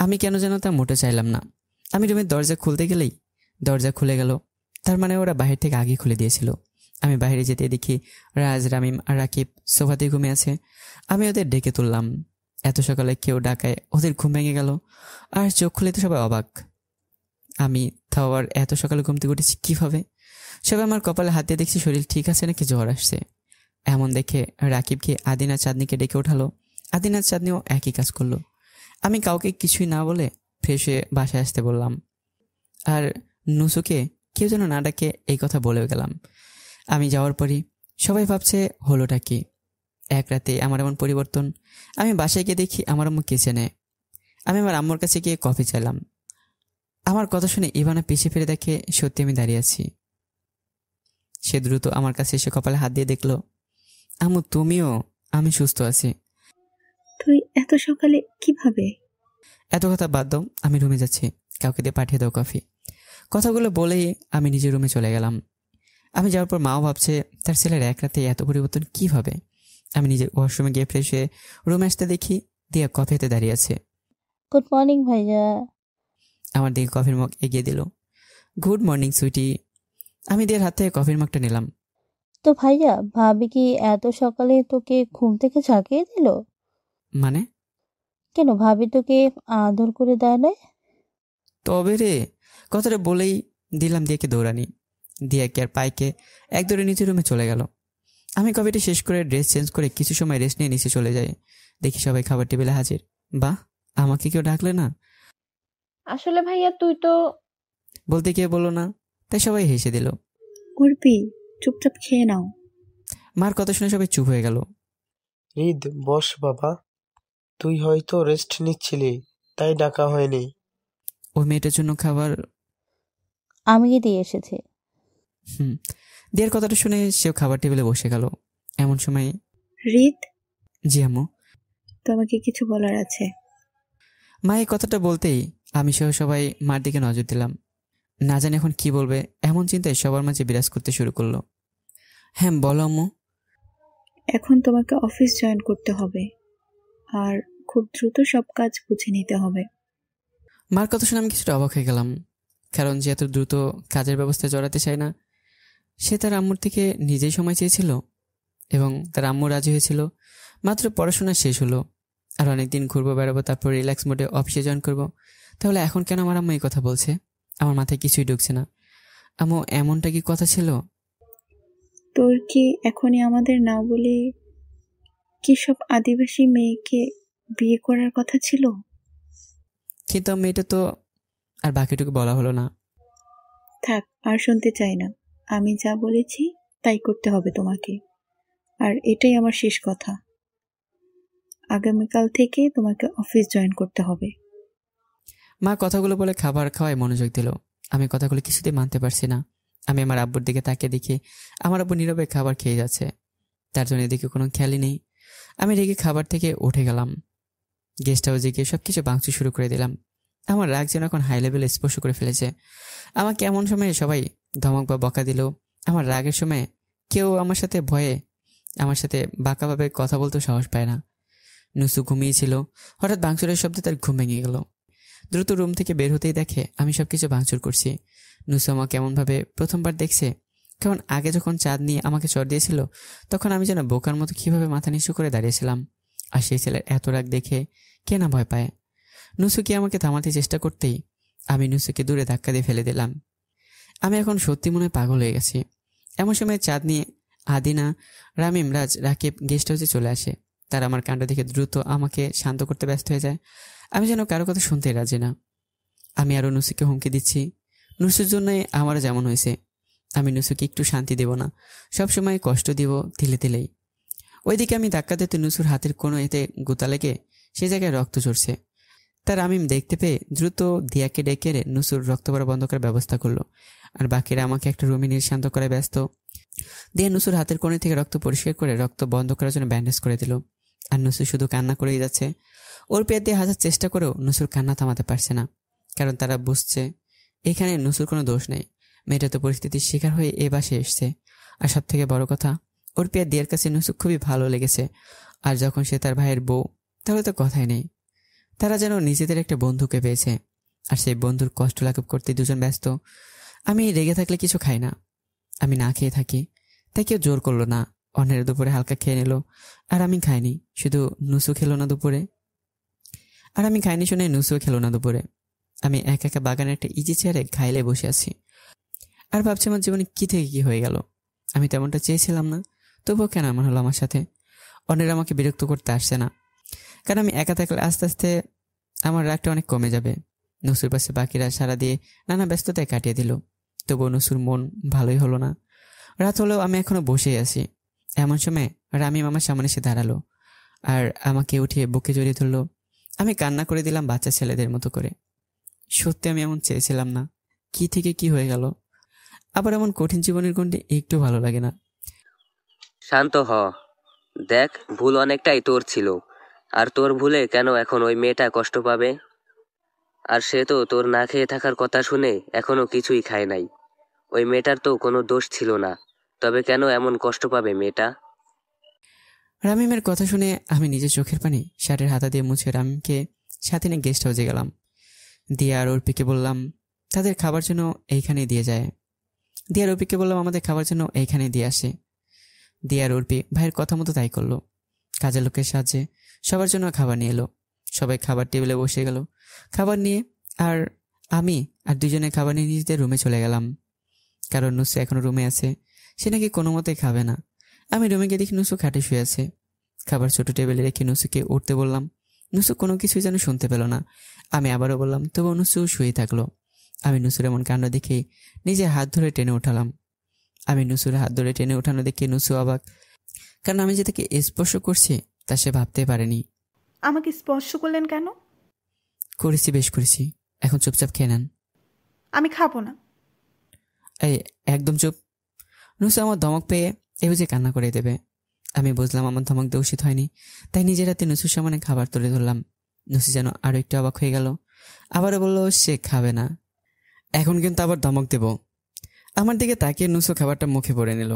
আমি কেন যেন তা মোটে চাইলাম না। আমি রুমের দরজা খুলতে গেলেই দরজা খুলে গেল। তার মানে ওরা বাহির থেকে আগে খুলে দিয়েছিল। আমি বাইরে যেতে দেখি রাজ, রামিম আর রাকিব সোফাতে ঘুমিয়ে আছে। আমি ওদের ডেকে তুললাম। এত সকালে কেউ ডাকায় ওদের ঘুম ভেঙে গেল, আর চোখ খুলে তো সবাই অবাক। আমি তাও আর এত সকালে ঘুম থেকে উঠেছি কিভাবে? সবাই আমার কপালে হাত দিয়ে দেখছি শরীর ঠিক আছে নাকি জ্বর আসছে। এমন দেখে রাকিবকে আদিনা চাঁদনিকে ডেকে ওঠালো। আদিনা চাঁদনিও একই কাজ করলো। আমি কাউকে কিছুই না বলে ফ্রেশ হয়ে বাসায় আসতে বললাম, আর নুসুকে কেউ যেন না ডাকে এই কথা বলেও গেলাম। আমি যাওয়ার পরই সবাই ভাবছে হলোটা কি। এক রাতে আমার এমন পরিবর্তন। আমি বাসায় গিয়ে দেখি আমার আম্মু কিচেনে। আমি আমার আম্মুর কাছে গিয়ে কফি চাইলাম। আমার কথা শুনে ইভানা পিছিয়ে ফিরে দেখে সত্যি আমি দাঁড়িয়ে আছি। সে দ্রুত আমার কাছে এসে কপালে হাত দিয়ে দেখলো, আম্মু তুমিও? আমি সুস্থ আছি। তুই এত সকালে কিভাবে? এত কথা বাদ দাও, আমি রুমে যাচ্ছি, কাউকে দিয়ে পাঠিয়ে দাও কফি। কথাগুলো বলেই আমি নিজের রুমে চলে গেলাম। আমি যাওয়ার পর মাও ভাবছে তার ছেলের এক রাতে এত পরিবর্তন কিভাবে। আমি নিজের ওয়াশরুমে গিয়ে ফ্রেশ হয়ে রুমে আসতে দেখি দিয়া কফি হাতে দাঁড়িয়ে আছে। গুড মর্নিং ভাইয়া। আমার দিকে কফির মগ এগিয়ে দিল। Good morning sweetie. আমি দিয়ার হাত থেকে কফির মগটা নিলাম। তো ভাইয়া, ভাবি কি এত সকালে তোকে ঘুম থেকে জাগিয়ে দিল? মানে? কেন, ভাবি তোকে আদর করে দেয় না? তবে রে, কথাটা বলেই দিলাম দিয়াকে দৌড়ানি। দিয়াকে আর পাইকে এক দৌড়ে নিচের রুমে চলে গেল। আমি কফিটি শেষ করে ড্রেস চেঞ্জ করে কিছু সময় রেস্ট নিয়ে নিচে চলে যাই। দেখি সবাই খাবার টেবিলে হাজির। বাহ, আমাকে কেউ ডাকলে না? আসলে ভাইয়া তুই তো বলতে কেউ বললো না, তাই সবাই হেসে দিল। উর্পি, চুপচাপ খেয়ে নাও। মার কথা শুনে সবাই চুপ হয়ে গেল। ঈদ বস বাবা, তুই হয়তো রেস্ট নিচ্ছিলি তাই ডাকা হয়নি। ওই মেয়েটার জন্য খাবার আমি দিয়ে এসেছি। দিয়ার কথাটা শুনে সেও খাবার টেবিলে বসে গেল। এমন সময় রিত, জি আম্মু। তোমাকে কিছু বলার আছে। মা এই কথাটা বলতেই আমি সহ সবাই মার দিকে নজর দিলাম। না জানি এখন কি বলবে এমন চিন্তায় সবার মাঝে বিরাজ করতে শুরু করলো। হ্যাঁ বলো আম্মু। এখন তোমাকে অফিস জয়েন করতে হবে, আর খুব দ্রুত সব কাজ বুঝে নিতে হবে। মার কথা শুনে আমি কিছুটা অবাক হয়ে গেলাম, কারণ যে এত দ্রুত কাজের ব্যবস্থায় জড়াতে চায় না, সে তার আম্মুর থেকে নিজেই সময় চেয়েছিল। এবং তার আম্মু রাজি হয়েছিল। মাত্র পড়াশোনা শেষ হলো, আর অনেকদিন ঘুরবো বেড়াবো, তারপর রিল্যাক্স মোডে অফিসে জয়েন করবো। তাহলে এখন কেন আমার আম্মু এই কথা বলছে? আমার মাথায় কিছুই ঢুকছে না। আম্মু, এমনটা কি কথা ছিল? তোর কি এখনই আমাদের না বলে কি সব আদিবাসী মেয়েকে বিয়ে করার কথা ছিল? কিন্তু আম্মু, এটা তো... আর বাকিটুকু বলা হলো না। থাক, আর শুনতে চাই না। আমি যা বলেছি তাই করতে হবে তোমাকে, আর এটাই আমার শেষ কথা। আগামীকাল থেকে তোমাকে অফিস জয়েন করতে হবে। মা কথাগুলো বলে খাবার খাওয়ায় মনোযোগ দিল। আমি কথাগুলো কিছুতেই মানতে পারছি না। আমি আমার আব্বুর দিকে তাকিয়ে দেখি আমার আব্বু নীরবে খাবার খেয়ে যাচ্ছে, তার জন্য এদিকে কোনো খেয়ালই নেই। আমি রেগে খাবার থেকে উঠে গেলাম। গেস্ট হাউসে গিয়ে সবকিছু ভাঙচুর শুরু করে দিলাম। আমার রাগ যেন এখন হাই লেভেলে স্পর্শ করে ফেলেছে। আমাকে এমন সময়ে সবাই ধমক বা বকা দিল। আমার রাগের সময় কেউ আমার সাথে ভয়ে আমার সাথে বাঁকাভাবে কথা বলতেও সাহস পায় না। নুসু ঘুমিয়েছিল। হঠাৎ ভাঙচুরের শব্দে তার ঘুম ভেঙে গেল। দ্রুত রুম থেকে বের হতেই দেখে আমি সবকিছু ভাঙচুর করছি। নুসু আমাকে এমনভাবে প্রথমবার দেখছে, কারণ আগে যখন চাঁদ নিয়ে আমাকে চড় দিয়েছিল তখন আমি যেন বোকার মতো কিভাবে মাথা নিচু করে দাঁড়িয়েছিলাম। আর সেই ছেলের এত রাগ দেখে কে না ভয় পায়। নুসুকে আমাকে থামাতে চেষ্টা করতেই আমি নুসুকে দূরে ধাক্কা দিয়ে ফেলে দিলাম। আমি এখন সত্যি মনে পাগল হয়ে গেছি। এমন সময় চাঁদ নিয়ে আদিনা, রামিম, রাজ, রাকিব গেস্ট হাউসে চলে আসে। তারা আমার কাণ্ড দেখে দ্রুত আমাকে শান্ত করতে ব্যস্ত হয়ে যায়। আমি যেন কারো কথা শুনতে রাজি না। আমি আরও নুসুকে হুমকি দিচ্ছি। নুসুর জন্যই আমারও যেমন হয়েছে। আমি নুসুকে একটু শান্তি দেব না, সবসময় কষ্ট দিব তিলে তিলেই। ওইদিকে আমি ধাক্কা দিতে নুসুর হাতের কোনো এতে গুতা লেগে সে জায়গায় রক্ত ঝরছে। তার আমি দেখতে পেয়ে দ্রুত দিয়াকে ডেকে নুসুর রক্ত পড়া বন্ধ করার ব্যবস্থা করলো। আর বাকিরা আমাকে একটা রুমে নিয়ে শান্ত করায় ব্যস্ত। দিয়ে নুসুর হাতের কোণে থেকে রক্ত পরিষ্কার করে রক্ত বন্ধ করার জন্য ব্যান্ডেজ করে দিল। আর নুসু শুধু কান্না করেই যাচ্ছে। ওর পেট দিয়ে হাজার চেষ্টা করেও নুসুর কান্না থামাতে পারছে না, কারণ তারা বুঝছে এখানে নুসুর কোনো দোষ নেই। মেয়েটা তো পরিস্থিতির শিকার হয়ে এ বাসে এসছে। আর সব থেকে বড় কথা, ওর পেয়ে দিয়ার কাছে নুসু খুবই ভালো লেগেছে। আর যখন সে তার ভাইয়ের বউ, তাহলে তো কথাই নেই। তারা যেন নিজেদের একটা বন্ধুকে পেয়েছে, আর সেই বন্ধুর কষ্ট লাঘব করতে দুজন ব্যস্ত। আমি রেগে থাকলে কিছু খাই না, আমি না খেয়ে থাকি। তাই কেউ জোর করলো না। অন্যের দুপুরে হালকা খেয়ে নিল, আর আমি খাইনি। শুধু নুসু খেলো না দুপুরে। শুনে নুসুও খেলো না দুপুরে। আমি একা একা বাগানে একটা ইজি চেয়ারে খাইলে বসে আছি, আর ভাবছি আমার জীবনে কি থেকে কি হয়ে গেল। আমি তেমনটা চেয়েছিলাম না, তবুও কেন এমন হলো আমার সাথে। অন্যেরা আমাকে বিরক্ত করতে আসছে না, কারণ আমি একা থাকলে আস্তে আস্তে আমার রাগটা অনেক কমে যাবে। নুসুর পাশে বাকিরা সারা দিয়ে নানা ব্যস্ততায় কাটিয়ে দিল, তবুও নুসুর মন ভালোই হলো না। রাত হলেও আমি এখনো বসেই আছি। এমন সময় রামিম আমার সামনে এসে দাঁড়ালো আর আমাকে উঠিয়ে বুকে জড়িয়ে ধরলো। আমি কান্না করে দিলাম বাচ্চা ছেলেদের মতো করে। সত্যি আমি এমন চেয়েছিলাম না। কি থেকে কি হয়ে গেল। আবার এমন কঠিন জীবনের গণ্ডি একটু ভালো লাগে না। শান্ত হ। দেখ, ভুল অনেকটাই তোর ছিল, আর তোর ভুলে কেন এখন ওই মেয়েটা কষ্ট পাবে? আর সে তো তোর না খেয়ে থাকার কথা শুনে এখনো কিছুই খায় নাই। ওই মেয়েটার তো কোনো দোষ ছিল না, তবে কেন এমন কষ্ট পাবে মেয়েটা? রামিমের কথা শুনে আমি নিজের চোখের পানি শার্টের হাতা দিয়ে মুছে রামিমকে সাথে নিয়ে গেস্ট হাউসে গেলাম। দিয়া আর অর্পিকে বললাম তাদের খাবার জন্য এইখানেই দিয়ে যায়। দিয়া আর অর্পিকে বললাম আমাদের খাবার জন্য এইখানেই দিয়ে আসে। দিয়া আর অর্পি ভাইয়ের কথা মতো তাই করলো। কাজের লোকের সাহায্যে সবার জন্য খাবার নিয়ে এলো। সবাই খাবার টেবিলে বসে গেল খাবার নিয়ে, আর আমি আর দুজনে খাবার নিয়ে নিজেদের রুমে চলে গেলাম। কারণ নুসু এখনো রুমে আছে, সে নাকি কোনো মতেই খাবে না। আমি রুমে গিয়ে দেখি নুসু খাটে শুয়ে আছে। খাবার ছোট টেবিলে রেখে নুসুকে উঠতে বললাম। নুসু কোনো কিছুই যেন শুনতে পেল না। আমি আবারও বললাম, তবু নুসু শুয়ে থাকলো। আমি নুসুর এমন কাণ্ড দেখে নিজে হাত ধরে টেনে উঠালাম। আমি নুসুর হাত ধরে টেনে উঠানো দেখে নুসু অবাক, কারণ আমি যে তাকে স্পর্শ করছি তা সে ভাবতে পারেনি। আমাকে স্পর্শ করলেন কেন? করেছি, বেশ করেছি, এখন চুপচাপ খেয়ে নেন। আমি খাবো না। এই একদম চুপ। নুসু আমার ধমক পেয়ে এ বুঝে কান্না করে দেবে। আমি বুঝলাম আমার ধমক দিয়ে উচিত হয়নি, তাই নিজের হাতে নুসুর সামনে খাবার তুলে ধরলাম। নুসু যেন আরো একটু অবাক হয়ে গেল, আবারও বললো সে খাবে না। এখন কিন্তু আবার ধমক দেব। আমার দিকে তাকিয়ে নুসু খাবারটা মুখে পড়ে নিল,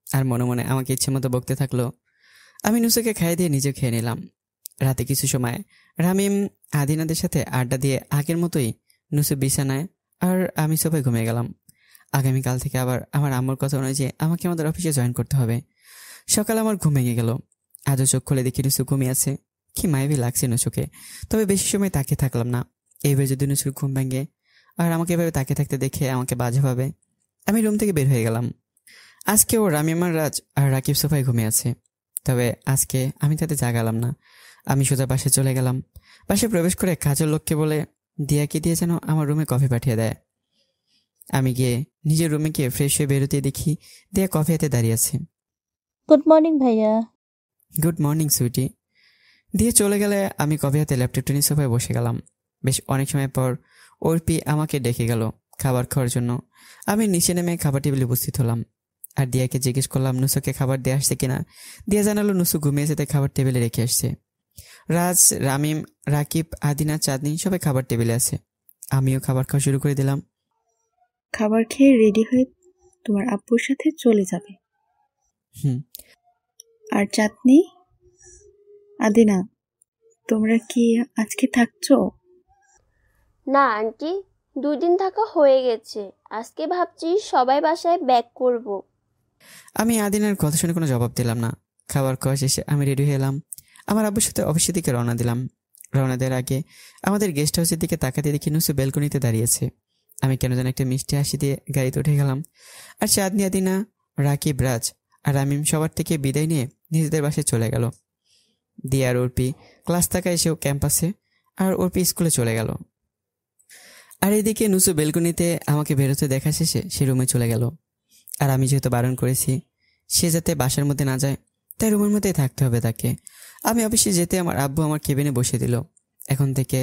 আর মনে মনে আমাকে ইচ্ছে মতো বকতে থাকলো। আমি নুসুকে খাইয়ে দিয়ে নিজে খেয়ে নিলাম। রাতে কিছু সময় রামিম আদিনাদের সাথে আড্ডা দিয়ে আগের মতোই নুসু বিছানায়, আর আমি সবাই ঘুমিয়ে গেলাম। আগামীকাল থেকে আবার আমার আম্মুর কথা অনুযায়ী আমাকে আমাদের অফিসে জয়েন করতে হবে। সকালে আমার ঘুম ভেঙে গেল। আজও চোখ খুলে দেখি নুসু ঘুমিয়ে আছে। কি মায়াবী লাগছে নুসুকে, তবে বেশি সময় তাকিয়ে থাকলাম না। এইভাবে যদি নুসুর ঘুম ভেঙে আর আমাকে এভাবে তাকিয়ে থাকতে দেখে আমাকে বাজে ভাবে, আমি রুম থেকে বের হয়ে গেলাম। আজকে ও রামিমার রাজ আর রাকিব সোফায় ঘুমিয়ে আছে, তবে আজকে আমি তাতে জাগালাম না। আমি সোজা বাসায় চলে গেলাম। বাসায় প্রবেশ করে কাজের লোককে বলে দিয়াকে দিয়ে যেন আমার রুমে কফি পাঠিয়ে দেয়। আমি গিয়ে নিজের রুমে গিয়ে ফ্রেশ হয়ে বেরোতে দেখি দিয়া কফি হাতে দাঁড়িয়ে আছে। গুড মর্নিং ভাইয়া। Good morning sweetie. দিয়ে চলে গেলে আমি কফি হাতে ল্যাপটপটা নিয়ে সোফায় বসে গেলাম। বেশ অনেক সময় পর অর্পি আমাকে ডেকে গেল খাবার খাওয়ার জন্য। আমি নিচে নেমে খাবার টেবিলে উপস্থিত হলাম আর দিয়াকে জিজ্ঞেস করলাম নুসুকে খাবার দিয়ে আসছে কিনা। দিয়া জানালো নুসু ঘুমিয়েছে, তাই খাবার টেবিলে রেখে আসছে। রাজ, রামিম, রাকিব, আদিনা, চাঁদনি সবাই খাবার টেবিলে আছে। আমিও খাবার খাওয়া শুরু করে দিলাম। খাবার খেয়ে রেডি হয়ে তোমার আব্বুর সাথে চলে যাবে। হুম। আর চাঁদনি, আদিনা, তোমরা কি আজকে থাকছো? না আন্টি, 2 দিন থাকা হয়ে গেছে। আজকে ভাবছি সবাই বাসায় ব্যাক করব। আমি আদিনার কথা শুনে কোনো জবাব দিলাম না। খাবার খাওয়া শেষে আমি রেডি হয়ে এলাম। আমার আব্বুর সাথে অফিসের দিকে রওনা দিলাম। রওনা দেওয়ার আগে আমাদের গেস্ট হাউসের দিকে তাকাতে দেখি নুসু ব্যালকনিতে দাঁড়িয়েছে। আমি কেন যেন একটা মিষ্টি হাসি দিয়ে গাড়িতে উঠে গেলাম। আর চাঁদনি, আদিনা, রাকিব, রাজ আর রামিম সবার থেকে বিদায় নিয়ে নিজেদের বাসায় চলে গেল। দিয়া আর অর্পি ক্লাস থাকায় এসেও ক্যাম্পাসে, আর অর্পি স্কুলে চলে গেল। আর এদিকে নুসু বেলকনিতে আমাকে বেরোতে দেখা শেষে সে রুমে চলে গেল। আর আমি যেহেতু বারণ করেছি সে যাতে বাসার মধ্যে না যায়, তাই রুমের মধ্যেই থাকতে হবে তাকে। আমি অফিসে যেতে আমার আব্বু আমার কেবিনে বসিয়ে দিল। এখন থেকে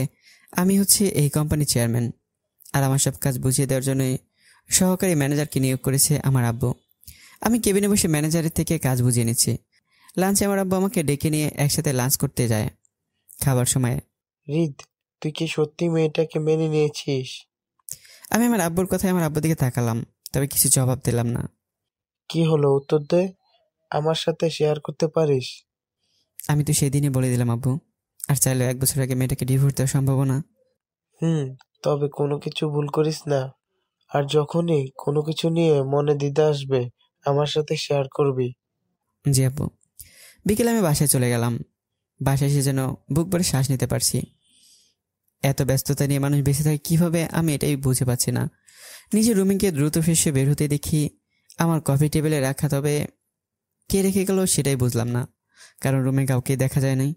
আমি হচ্ছে এই কোম্পানির চেয়ারম্যান। আর আমার সব কাজ বুঝিয়ে দেওয়ার জন্যই সহকারী ম্যানেজারকে নিয়োগ করেছে আমার আব্বু। আমি কেবিনে বসে ম্যানেজারের থেকে কাজ বুঝিয়ে নিচ্ছি। লাঞ্চে আমার আব্বু আমাকে ডেকে নিয়ে একসাথে লাঞ্চ করতে যায়। খাবার সময় রিদ, তুই কি সত্যি মেয়েটাকে মেনে নিয়েছিস? আমি আমার আব্বুর কথায় আমার আব্বুর দিকে তাকালাম, তবে কিছু জবাব দিলাম না। কি হলো, উত্তর দে। আমার সাথে শেয়ার করতে পারিস? আমি তো সেদিনই বলে দিলাম আব্বু, আর চাইলে 1 বছর আগে মেয়েটাকে ডিভোর্স দেওয়া সম্ভব না। তবে কোনো কিছু ভুল করিস না। আর যখনই কোনো কিছু নিয়ে মনে দ্বিধা আসবে আমার সাথে শেয়ার করবি। জি আব্বু। বিকেলে আমি বাসায় চলে গেলাম। বাসায় এসে যেন বুক ভরে শ্বাস নিতে পারছি। এত ব্যস্ততা নিয়ে মানুষ বেঁচে থাকে কিভাবে আমি এটাই বুঝে পাচ্ছি না। নিজের রুমে গিয়ে দ্রুত ফ্রেশ হয়ে বের হতে দেখি আমার কফি টেবিলে রাখা, তবে কে রেখে গেল সেটাই বুঝলাম না, কারণ রুমে কাউকে দেখা যায় নাই।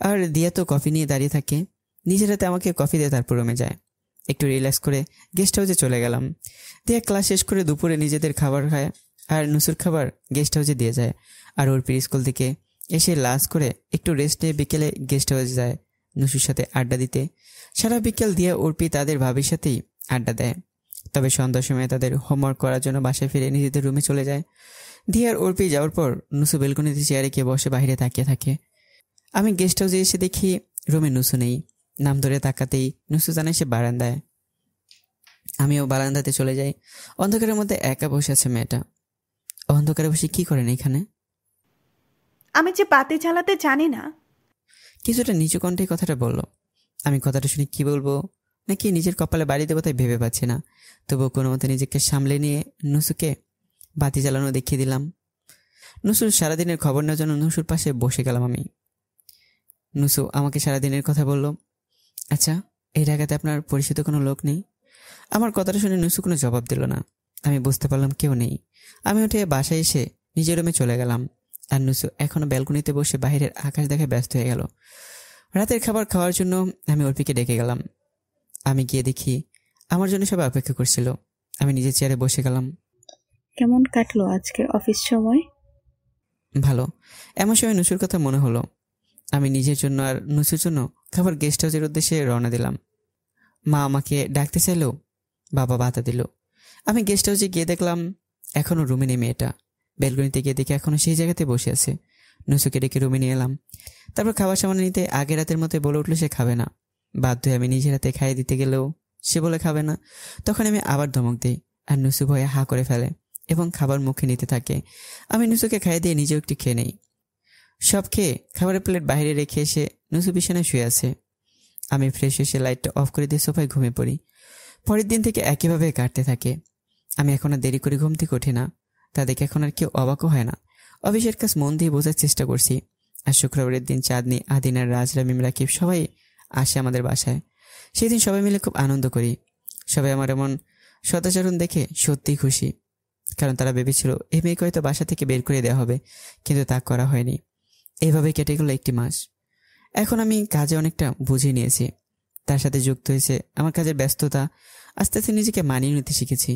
আর দিয়া তো কফি নিয়ে দাঁড়িয়ে থাকে। নিজের হাতে আমাকে কফি দিয়ে তারপর রুমে যায়। একটু রিল্যাক্স করে গেস্ট হাউসে চলে গেলাম। দিয়া ক্লাস শেষ করে দুপুরে নিজেদের খাবার খায়, আর নুসুর খাবার গেস্ট হাউসে দিয়ে যায়। আর ওর প্রি স্কুল থেকে এসে লাঞ্চ করে একটু রেস্ট নিয়ে বিকেলে গেস্ট হাউসে যায় নুসুর সাথে আড্ডা দিতে। সারা বিকেল দিয়ে অর্পি তাদের ভাবির সাথেই আড্ডা দেয়। তবে সন্ধ্যার সময় তাদের হোমওয়ার্ক করার জন্য বাসায় ফিরে নিজেদের রুমে চলে যায়। দিয়ার অর্পি যাওয়ার পর নুসু বেলকনিতে চেয়ারে গিয়ে বসে বাইরে তাকিয়ে থাকে। আমি গেস্ট হাউসে এসে দেখি রুমে নুসু নেই। নাম ধরে তাকাতেই নুসু জানায় সে বারান্দায়। আমিও বারান্দাতে চলে যাই। অন্ধকারের মধ্যে একা বসে আছে মেয়েটা। অন্ধকারে বসে কি করেন এখানে? আমি যে বাতি জ্বালাতে জানি না। কিছুটা নিচু কণ্ঠে কথাটা বলল। আমি কথাটা শুনে কি বলবো নাকি নিজের কপালে বাড়ি দেবো তাই ভেবে পাচ্ছি না। তবুও কোনো মতে নিজেকে সামলে নিয়ে নুসুকে বাতি জ্বালানো দেখিয়ে দিলাম। নুসুর সারাদিনের খবর নেওয়ার জন্য নুসুর পাশে বসে গেলাম আমি। নুসু আমাকে সারাদিনের কথা বলল। আচ্ছা, এই জায়গাতে আপনার পরিচিত কোনো লোক নেই? আমার কথাটা শুনে নুসু কোনো জবাব দিল না। আমি বুঝতে পারলাম কেউ নেই। আমি উঠে বাসায় এসে নিজের রুমে চলে গেলাম। আর নুসু এখনো ব্যালকনিতে বসে বাইরের আকাশ দেখে ব্যস্ত হয়ে গেল। রাতের খাবার খাওয়ার জন্য আমি অর্পিকে ডেকে গেলাম। আমি গিয়ে দেখি আমার জন্য সবাই অপেক্ষা করছিল। আমি নিজের চেয়ারে বসে গেলাম। কেমন কাটলো আজকের অফিস সময়? ভালো। এমন সময় নুসুর কথা মনে হলো। আমি নিজের জন্য আর নুসুর জন্য খাবার গেস্ট হাউসের উদ্দেশ্যে রওনা দিলাম। মা আমাকে ডাকতে চাইলেও বাবা বাধা দিল। আমি গেস্ট হাউসে গিয়ে দেখলাম এখনও রুমে নেই মেয়েটা। বেলকনিতে গিয়ে দেখি এখনও সেই জায়গাতে বসে আছে। নুসুকে ডেকে রুমে নিয়ে এলাম। তারপর খাবার সামনে নিতে আগের রাতের মতো বলে উঠলো সে খাবে না। বাধ্য হয়ে আমি নিজের হাতে খাইয়ে দিতে গেলেও সে বলে খাবে না। তখন আমি আবার ধমক দিই আর নুসু ভয়ে হা করে ফেলে এবং খাবার মুখে নিতে থাকে। আমি নুসুকে খাইয়ে দিয়ে নিজেও একটু খেয়ে নেই। সব খেয়ে খাবারের প্লেট বাইরে রেখে এসে নুসু বিছানায় শুয়ে আছে। আমি ফ্রেশ এসে লাইটটা অফ করে দিয়ে সোফায় ঘুমিয়ে পড়ি। পরের দিন থেকে একইভাবে কাটতে থাকে। আমি এখন আর দেরি করে ঘুম থেকে উঠি না। তা দেখে এখন আর কেউ অবাকও হয় না। অফিসের কাজ মন দিয়ে বোঝার চেষ্টা করছি। আর শুক্রবারের দিন চাঁদনি, আদিনার, রাজ, রামিম, রাকিব সবাই আসে আমাদের বাসায়। সেই দিন সবাই মিলে খুব আনন্দ করি। সবাই আমার এমন সদাচরণ দেখে সত্যিই খুশি, কারণ তারা ভেবেছিল এই মেয়েকে হয়তো বাসা থেকে বের করে দেওয়া হবে, কিন্তু তা করা হয়নি। এইভাবে কেটে গেল 1 মাস। এখন আমি কাজে অনেকটা বুঝে নিয়েছি, তার সাথে যুক্ত হয়েছে আমার কাজের ব্যস্ততা। আস্তে আস্তে নিজেকে মানিয়ে নিতে শিখেছি।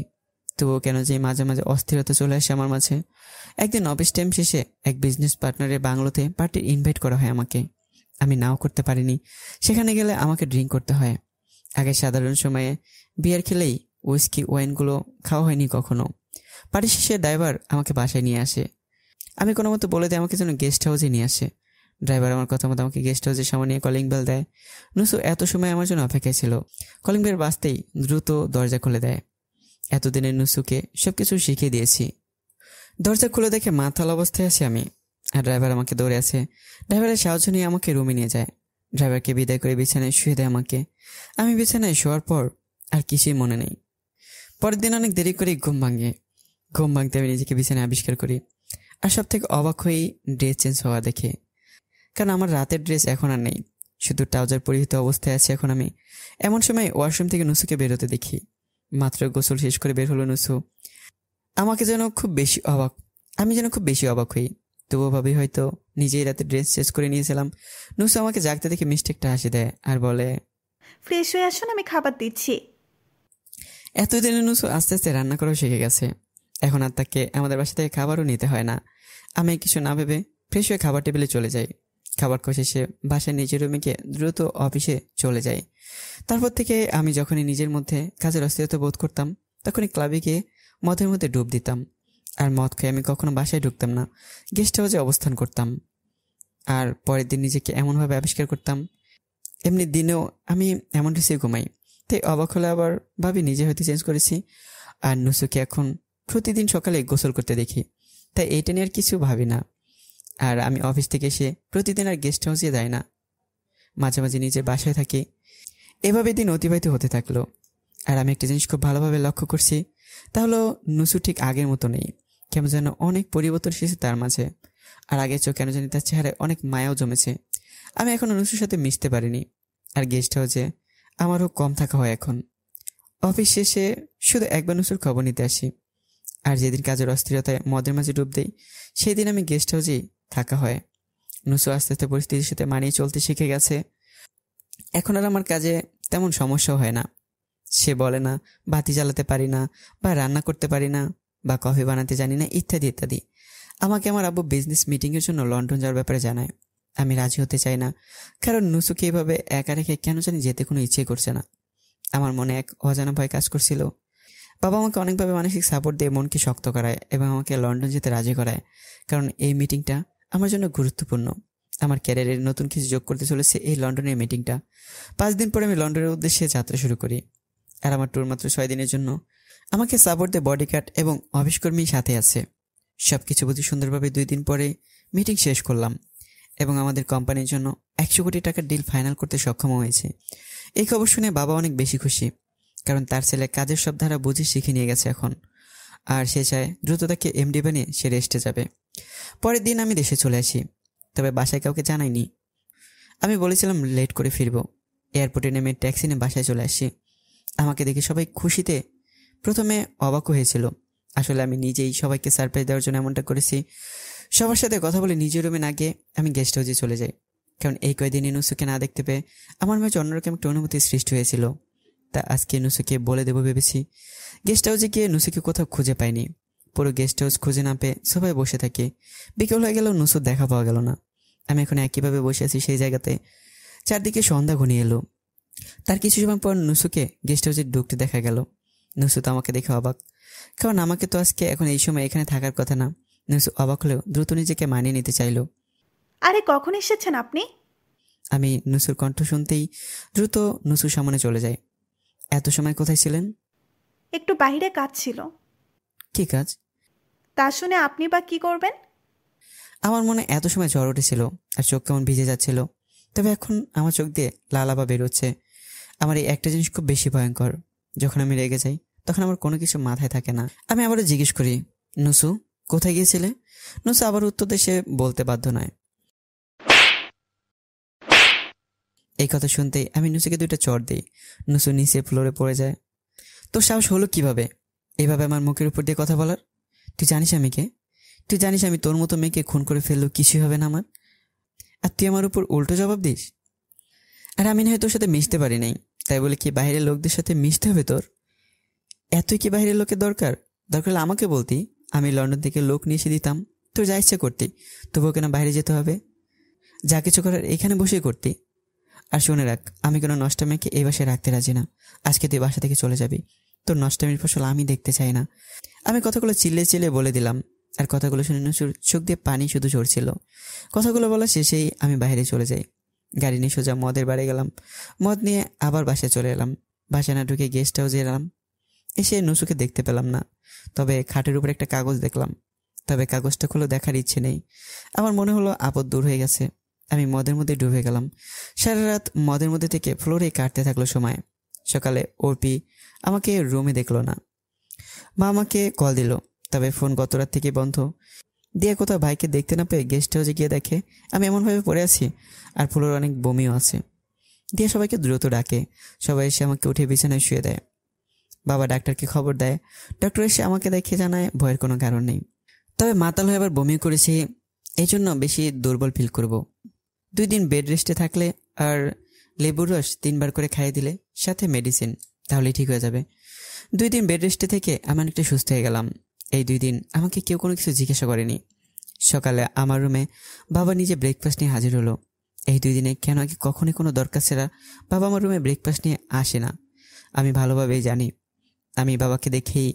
তবুও কেন যে মাঝে মাঝে অস্থিরতা চলে আসে আমার মাঝে। একদিন অফিস টাইম শেষে এক বিজনেস পার্টনারের বাংলোতে পার্টির ইনভাইট করা হয় আমাকে। আমি নাও করতে পারিনি। সেখানে গেলে আমাকে ড্রিঙ্ক করতে হয়। আগে সাধারণ সময়ে বিয়ার খেলেই উইস্কি ওয়াইনগুলো খাওয়া হয়নি কখনো। পার্টি শেষে ড্রাইভার আমাকে বাসায় নিয়ে আসে। আমি কোনো মতো বলে দিই আমাকে যেন গেস্ট হাউসে নিয়ে আসে। ড্রাইভার আমার কথা মতো আমাকে গেস্ট হাউসের সামনে নিয়ে কলিং বেল দেয়। নুসু এত সময় আমার জন্য অপেক্ষায় ছিল। কলিং বেল বাজতেই দ্রুত দরজা খুলে দেয়। এতদিনের নুসুকে সবকিছু শিখিয়ে দিয়েছি। দরজা খুলে দেখে মাথাল অবস্থায় আছি আমি, আর ড্রাইভার আমাকে দৌড়ে আছে। ড্রাইভারের সাহায্য নিয়ে আমাকে রুমে নিয়ে যায়। ড্রাইভারকে বিদায় করে বিছানায় শুয়ে দেয় আমাকে। আমি বিছানায় শোয়ার পর আর কিছুই মনে নেই। পরের দিন অনেক দেরি করে ঘুম ভাঙে। ঘুম ভাঙতে আমি নিজেকে বিছানায় আবিষ্কার করি। আর সব থেকে অবাক হয়েই ড্রেস চেঞ্জ হওয়া দেখে, কারণ আমার রাতের ড্রেস এখন আর নেই, শুধু ট্রাউজার পরিহিত অবস্থায় আছি এখন আমি। এমন সময় ওয়াশরুম থেকে নুসুকে বেরোতে দেখি। মাত্র গোসল শেষ করে বের হলো নুসু। আমি যেন খুব বেশি অবাক হই। তবুও ভাবি হয়তো নিজেই রাতে ড্রেস চেঞ্জ করে নিয়েছিলাম। নুসু আমাকে জাগতে দেখে মিষ্টি একটা হাসি দেয় আর বলে, ফ্রেশ হয়ে আসুন, আমি খাবার দিচ্ছি। এতদিনে নুসু আস্তে আস্তে রান্না করাও শিখে গেছে। এখন আর তাকে আমাদের বাসা থেকে খাবারও নিতে হয় না। আমি কিছু না ভেবে ফ্রেশ হয়ে খাবার টেবিলে চলে যাই। খাবার খাওয়া শেষে বাসায় নিজের রুমে গিয়ে দ্রুত অফিসে চলে যাই। তারপর থেকে আমি যখনই নিজের মধ্যে কাজের অস্থিরতা বোধ করতাম, তখনই ক্লাবে গিয়ে মদের মধ্যে ডুব দিতাম। আর মদ খেয়ে আমি কখনো বাসায় ঢুকতাম না, গেস্ট হাউসে অবস্থান করতাম। আর পরের দিন নিজেকে এমনভাবে আবিষ্কার করতাম, এমনি দিনেও আমি এমন ড্রেসে ঘুমাই। তাই অবাক হলে আবার ভাবি নিজে হয়তো চেঞ্জ করেছি। আর নুসুকে এখন প্রতিদিন সকালে গোসল করতে দেখি, তাই এইটা নিয়ে আর কিছু ভাবি না। আর আমি অফিস থেকে এসে প্রতিদিন আর গেস্ট হাউসে যাই না, মাঝে মাঝে নিজের বাসায় থাকি। এভাবে দিন অতিবাহিত হতে থাকলো। আর আমি একটা জিনিস খুব ভালোভাবে লক্ষ্য করছি, তাহলে নুসু ঠিক আগের মতো নেই। কেমন যেন অনেক পরিবর্তন এসেছে তার মাঝে। আর আগের চোখ কেন জানি তার চেহারায় অনেক মায়াও জমেছে। আমি এখনো নুসুর সাথে মিশতে পারিনি। আর গেস্ট হাউসে আমারও কম থাকা হয় এখন। অফিস শেষে শুধু একবার নুসুর খবর নিতে আসি। আর যেদিন কাজের অস্থিরতায় মদের মাঝে ডুব দেই, সেই দিন আমি গেস্ট হাউসেই থাকা হয়। নুসু আস্তে আস্তে পরিস্থিতির সাথে মানিয়ে চলতে শিখে গেছে। এখন আর আমার কাজে তেমন সমস্যাও হয় না। সে বলে না বাতি জ্বালাতে পারি না, বা রান্না করতে পারি না, বা কফি বানাতে জানি না, ইত্যাদি ইত্যাদি। আমাকে আমার আব্বু বিজনেস মিটিংয়ের জন্য লন্ডন যাওয়ার ব্যাপারে জানায়। আমি রাজি হতে চাই না, কারণ নুসুকে এভাবে একা রেখে কেন জানি যেতে কোনো ইচ্ছে করছে না। আমার মনে এক অজানা ভয় কাজ করছিল। বাবা আমাকে অনেকভাবে মানসিক সাপোর্ট দিয়ে মনকে শক্ত করায় এবং আমাকে লন্ডন যেতে রাজি করায়, কারণ এই মিটিংটা আমার জন্য গুরুত্বপূর্ণ। আমার ক্যারিয়ারের নতুন কিছু যোগ করতে চলেছে এই লন্ডনের মিটিংটা। 5 দিন পরে আমি লন্ডনের উদ্দেশ্যে যাত্রা শুরু করি। আর আমার ট্যুর মাত্র 6 দিনের জন্য। আমাকে সাপোর্ট দিয়ে বডিগার্ড এবং অফিসকর্মী সাথে আছে। সব কিছু বুঝি সুন্দরভাবে 2 দিন পরে মিটিং শেষ করলাম এবং আমাদের কোম্পানির জন্য 100 কোটি টাকার ডিল ফাইনাল করতে সক্ষম হয়েছে। এই খবর শুনে বাবা অনেক বেশি খুশি, কারণ তার ছেলে কাজের সব ধারা বুঝে শিখে নিয়ে গেছে এখন। আর সে চায় দ্রুত তাকে এমডি বানিয়ে সে রেস্টে যাবে। পরের দিন আমি দেশে চলে আসি, তবে বাসায় কাউকে জানাইনি। আমি বলেছিলাম লেট করে ফিরবো। এয়ারপোর্টে নেমে ট্যাক্সি নিয়ে বাসায় চলে আসি। আমাকে দেখে সবাই খুশিতে প্রথমে অবাক হয়েছিল। আসলে আমি নিজেই সবাইকে সারপ্রাইজ দেওয়ার জন্য এমনটা করেছি। সবার সাথে কথা বলে নিজের রুমে না গিয়ে আমি গেস্ট হাউসে চলে যাই, কারণ এই কয়েকদিন নুসুকে না দেখতে পেয়ে আমার মাঝে অন্যরকম একটা অনুভূতির সৃষ্টি হয়েছিল। তা আজকে নুসুকে বলে দেবো ভেবেছি। গেস্ট হাউসে গিয়ে নুসুকে কোথাও খুঁজে পাইনি। পুরো গেস্ট হাউস খুঁজে না পেয়ে সবাই বসে থাকে। বিকেল হয়ে গেলেও নুসুর দেখা পাওয়া গেল না। আমি এখন একইভাবে বসে আছি সেই জায়গাতে। চারদিকে সন্ধ্যা ঘনিয়ে এলো। তার কিছু সময় পর নুসুকে গেস্ট হাউসে ঢুকতে দেখা গেল। নুসু তো আমাকে দেখে অবাক, কারণ আমাকে তো আজকে এখন এই সময় এখানে থাকার কথা না। নুসু অবাক হলেও দ্রুত নিজেকে মানিয়ে নিতে চাইল। আরে কখন এসেছেন আপনি? আমি নুসুর কণ্ঠ শুনতেই দ্রুত নুসুর সামনে চলে যাই। এত সময় কোথায় ছিলেন? একটু বাইরে কাজ ছিল। কি কাজ? তা শুনে আপনি বা কি করবেন? আমার মনে এত সময় জ্বর উঠেছিল আর চোখ কেমন ভিজে যাচ্ছিল, তবে এখন আমার চোখ দিয়ে লালাবা বেরোচ্ছে। আমার এই একটা জিনিস খুব বেশি ভয়ঙ্কর, যখন আমি রেগে যাই তখন আমার কোনো কিছু মাথায় থাকে না। আমি আবারও জিজ্ঞেস করি, নুসু কোথায় গিয়েছিলে? নুসু আবার উত্তর দিয়ে সে বলতে বাধ্য নয়। এই কথা শুনতেই আমি নুসুকে দুইটা চড় দিই। নুসু নিচে ফ্লোরে পড়ে যায়। তোর সাহস হলো কিভাবে এভাবে আমার মুখের উপর দিয়ে কথা বলার? তুই জানিস আমি কে? তুই জানিস আমি তোর মতো মেয়েকে খুন করে ফেললেও কিছুই হবে না আমার, আর তুই আমার উপর উল্টো জবাব দিস? আর আমি না হয় তোর সাথে মিশতে পারি নাই, তাই বলে কি বাইরের লোকদের সাথে মিশতে হবে তোর? এতই কি বাইরের লোকের দরকার? দরকার হলে আমাকে বলতি, আমি লন্ডন থেকে লোক নিয়ে এসে দিতাম। তোর যা ইচ্ছা করতি, তবুও কেন বাইরে যেতে হবে? যা কিছু করার এখানে বসেই করতি। আর শুনে রাখ, আমি কোনো নষ্টামিকে এই বাসায় রাখতে রাজি না। আজকে তুই বাসা থেকে চলে যাবি। তোর নষ্টামির ফসল আমি দেখতে চাই না। আমি কথাগুলো চিল্লিয়ে চিল্লিয়ে বলে দিলাম, আর কথাগুলো শুনে নুসুর চোখ দিয়ে পানি শুধু ঝরছিল। কথাগুলো বলা শেষেই আমি বাইরে চলে যাই। গাড়ি নিয়ে সোজা মদের বাড়ি গেলাম। মদ নিয়ে আবার বাসায় চলে এলাম। বাসায় না ঢুকে গেস্ট হাউসে এলাম। এসে নুসুকে দেখতে পেলাম না, তবে খাটের উপর একটা কাগজ দেখলাম। তবে কাগজটা খুলে দেখার ইচ্ছে নেই। আমার মনে হলো আপদ দূর হয়ে গেছে। আমি মদের মধ্যে ডুবে গেলাম। সারা রাত মদের মধ্যে থেকে ফ্লোরে কাটতে থাকলো সময়। সকালে অর্পি আমাকে রুমে দেখলো না। মা আমাকে কল দিল, তবে ফোন গত রাত থেকে বন্ধ। দিয়ে কোথাও ভাইকে দেখতে না পেয়ে গেস্ট হাউসে গিয়ে দেখে আমি এমনভাবে পড়ে আছি, আর ফ্লোরে অনেক বমিও আছে। দিয়ে সবাইকে দ্রুত ডাকে। সবাই এসে আমাকে উঠে বিছানায় শুয়ে দেয়। বাবা ডাক্তারকে খবর দেয়। ডক্টর এসে আমাকে দেখে জানায় ভয়ের কোনো কারণ নেই, তবে মাতাল হয়ে আবার বমি করেছি, এই জন্য বেশি দুর্বল ফিল করব। 2 দিন বেড রেস্টে থাকলে আর লেবুর রস 3 বার করে খাইয়ে দিলে, সাথে মেডিসিন, তাহলেই ঠিক হয়ে যাবে। 2 দিন বেড রেস্টে থেকে আমি অনেকটা সুস্থ হয়ে গেলাম। এই 2 দিন আমাকে কেউ কোনো কিছু জিজ্ঞাসা করেনি। সকালে আমার রুমে বাবা নিজে ব্রেকফাস্ট নিয়ে হাজির হলো। এই 2 দিনে কেন আগে কখনই কোনো দরকার ছাড়া বাবা আমার রুমে ব্রেকফাস্ট নিয়ে আসে না। আমি ভালোভাবেই জানি। আমি বাবাকে দেখেই,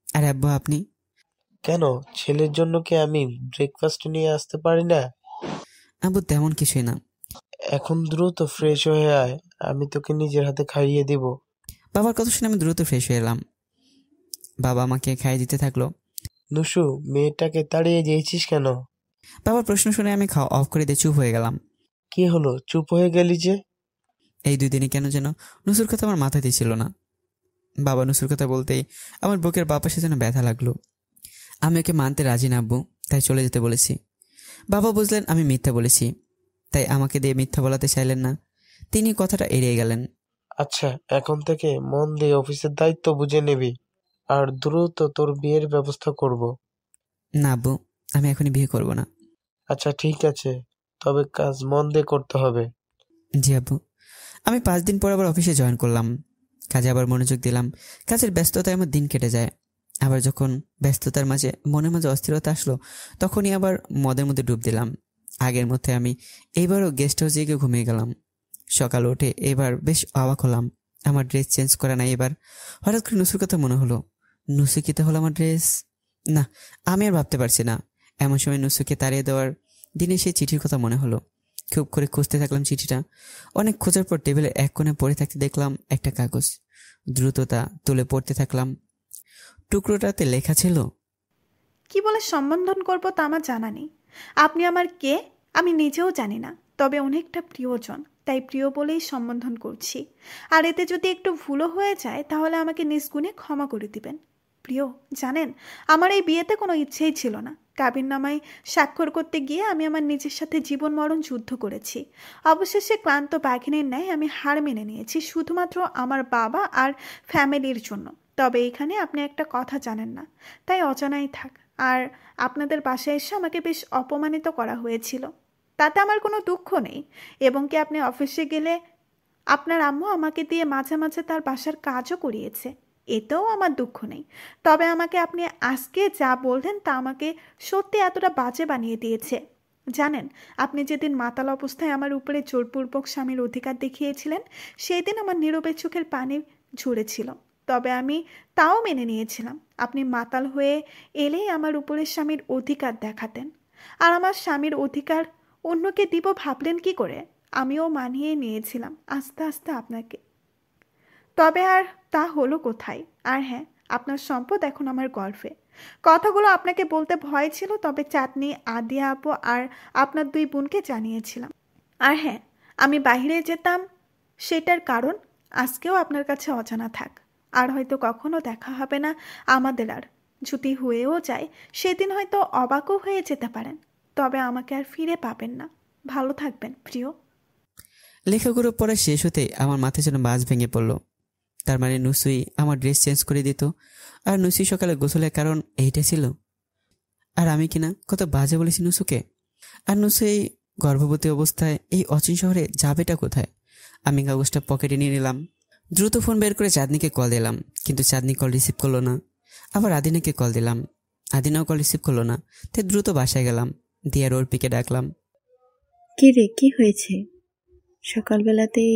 আর আব্বু আপনি? কেন, ছেলের জন্য কি আমি ব্রেকফাস্ট নিয়ে আসতে পারি না? আব্বু তেমন কিছুই না। এখন দ্রুত ফ্রেশ হয়ে আয়, আমি তোকে নিজের হাতে খাইয়ে দিব। বাবার কথা শুনে আমি দ্রুত ফ্রেশ হয়ে এলাম। বাবা আমাকে খাইয়ে দিতে থাকলো। নুসু, মেয়েটাকে তাড়িয়ে দিয়েছিস কেন? বাবার প্রশ্ন শুনে আমি খাওয়া অফ করে দিয়ে চুপ হয়ে গেলাম। কি হলো, চুপ হয়ে গেলি যে? এই 2 দিনে কেন যেন নুসুর কথা আমার মাথাতেই ছিল না। বাবা নুসুর কথা বলতেই আমার বুকের বাপাসে যেন ব্যথা লাগলো। আমি ওকে মানতে রাজি না আব্বু, তাই চলে যেতে বলেছি। বাবা বুঝলেন আমি মিথ্যা বলেছি, তাই আমাকে দিয়ে মিথ্যা বলাতে চাইলেন না। তিনি কথাটা এড়িয়ে গেলেন। আচ্ছা, এখন থেকে মন দিয়ে অফিসের দায়িত্ব বুঝে নিবি, আর দ্রুত তোর বিয়ের ব্যবস্থা করব। না আব্বু, আমি এখনই বিয়ে করব না। আচ্ছা ঠিক আছে, তবে কাজ মন দিয়ে করতে হবে। জি আব্বু। আমি 5 দিন পর আবার অফিসে জয়েন করলাম। কাজে আবার মনোযোগ দিলাম। কাজের ব্যস্ততায় আমার দিন কেটে যায়। আবার যখন ব্যস্ততার মাঝে মনের মাঝে অস্থিরতা আসলো, তখনই আবার মদের মধ্যে ডুব দিলাম। আগের মধ্যে আমি এইবারও গেস্ট হাউসে গিয়ে ঘুমিয়ে গেলাম। সকাল উঠে এবার বেশ অবাক হলাম। আমার ড্রেস চেঞ্জ করা নাই এবার। হঠাৎ করে নুসুর কথা মনে হলো। নুসু কি তাহলে আমার ড্রেস? না, আমি আর ভাবতে পারছি না। এমন সময় নুসুকে তাড়িয়ে দেওয়ার দিনে সেই চিঠির কথা মনে হলো। খুব করে খুঁজতে থাকলাম চিঠিটা। অনেক খোঁজার পর টেবিলে এক কোণে পড়ে থাকতে দেখলাম একটা কাগজ। দ্রুততা তুলে পড়তে থাকলাম। টুকরোটাতে লেখা ছিল, কি বলে সম্বোধন করব তা আমার জানা নেই। আপনি আমার কে আমি নিজেও জানি না, তবে অনেকটা প্রিয়জন, তাই প্রিয় বলেই সম্বোধন করছি। আর এতে যদি একটু ভুলও হয়ে যায় তাহলে আমাকে নিষ্গুণে ক্ষমা করে দিবেন। প্রিয়, জানেন আমার এই বিয়েতে কোনো ইচ্ছেই ছিল না। কাবিননামায় স্বাক্ষর করতে গিয়ে আমি আমার নিজের সাথে জীবন মরণ যুদ্ধ করেছি। অবশেষে ক্লান্ত বাঘিনীর ন্যায় আমি হার মেনে নিয়েছি, শুধুমাত্র আমার বাবা আর ফ্যামিলির জন্য। তবে এখানে আপনি একটা কথা জানেন না, তাই অজানাই থাক। আর আপনাদের বাসায় এসে আমাকে বেশ অপমানিত করা হয়েছিল, তাতে আমার কোনো দুঃখ নেই। এবং কি আপনি অফিসে গেলে আপনার আম্মু আমাকে দিয়ে মাঝে মাঝে তার বাসার কাজও করিয়েছে, এতেও আমার দুঃখ নেই। তবে আমাকে আপনি আজকে যা বললেন তা আমাকে সত্যি এতটা বাজে বানিয়ে দিয়েছে। জানেন, আপনি যেদিন মাতাল অবস্থায় আমার উপরে জোরপূর্বক স্বামীর অধিকার দেখিয়েছিলেন, সেই দিন আমার নীরবে চোখের পানি ঝরেছিল। তবে আমি তাও মেনে নিয়েছিলাম। আপনি মাতাল হয়ে এলেই আমার উপরে স্বামীর অধিকার দেখাতেন, আর আমার স্বামীর অধিকার অন্যকে দিব ভাবলেন কি করে? আমিও মানিয়ে নিয়েছিলাম আস্তে আস্তে আপনাকে। তবে আর তা হলো কোথায়? আর হ্যাঁ, আপনার সম্পদ এখন আমার গর্ভে। কথাগুলো আপনাকে বলতে ভয় ছিল, তবে চাঁদনি, আদিয়া আপু আর আপনার 2 বোনকে জানিয়েছিলাম। আর হ্যাঁ, আমি বাইরে যেতাম, সেটার কারণ আজকেও আপনার কাছে অজানা থাক। আর হয়তো কখনো দেখা হবে না আমাদের আর। যদি হয়েও যায় সেদিন হয়তো অবাকও হয়ে যেতে পারেন, তবে আমাকে আর ফিরে পাবেন না। ভালো থাকবেন প্রিয়। লেখাগুলো পড়া শেষ হতে আমার মাথায় যেন বাজ ভেঙে পড়ল। তার মানে নুসুই আমার ড্রেস চেঞ্জ করে দিত, আর নুসুই সকালে গোসলের কারণ এইটা ছিল। আর আমি কিনা কত বাজে বলেছি নুসুকে। আর নুসুই গর্ভবতী অবস্থায় এই অচিন শহরে যাবেটা কোথায়? আমি কাগজটা পকেটে নিয়ে নিলাম, দ্রুত ফোন বের করে চাঁদনিকে কল দিলাম, কিন্তু চাঁদনি কল রিসিভ করলো না। আবার আদিনাকে কল দিলাম, আদিনাও কল রিসিভ করলো না। তাই দ্রুত বাসায় গেলাম, দিয়ে আর অর্পিকে ডাকলাম। কি রে, কি হয়েছে? সকালবেলাতেই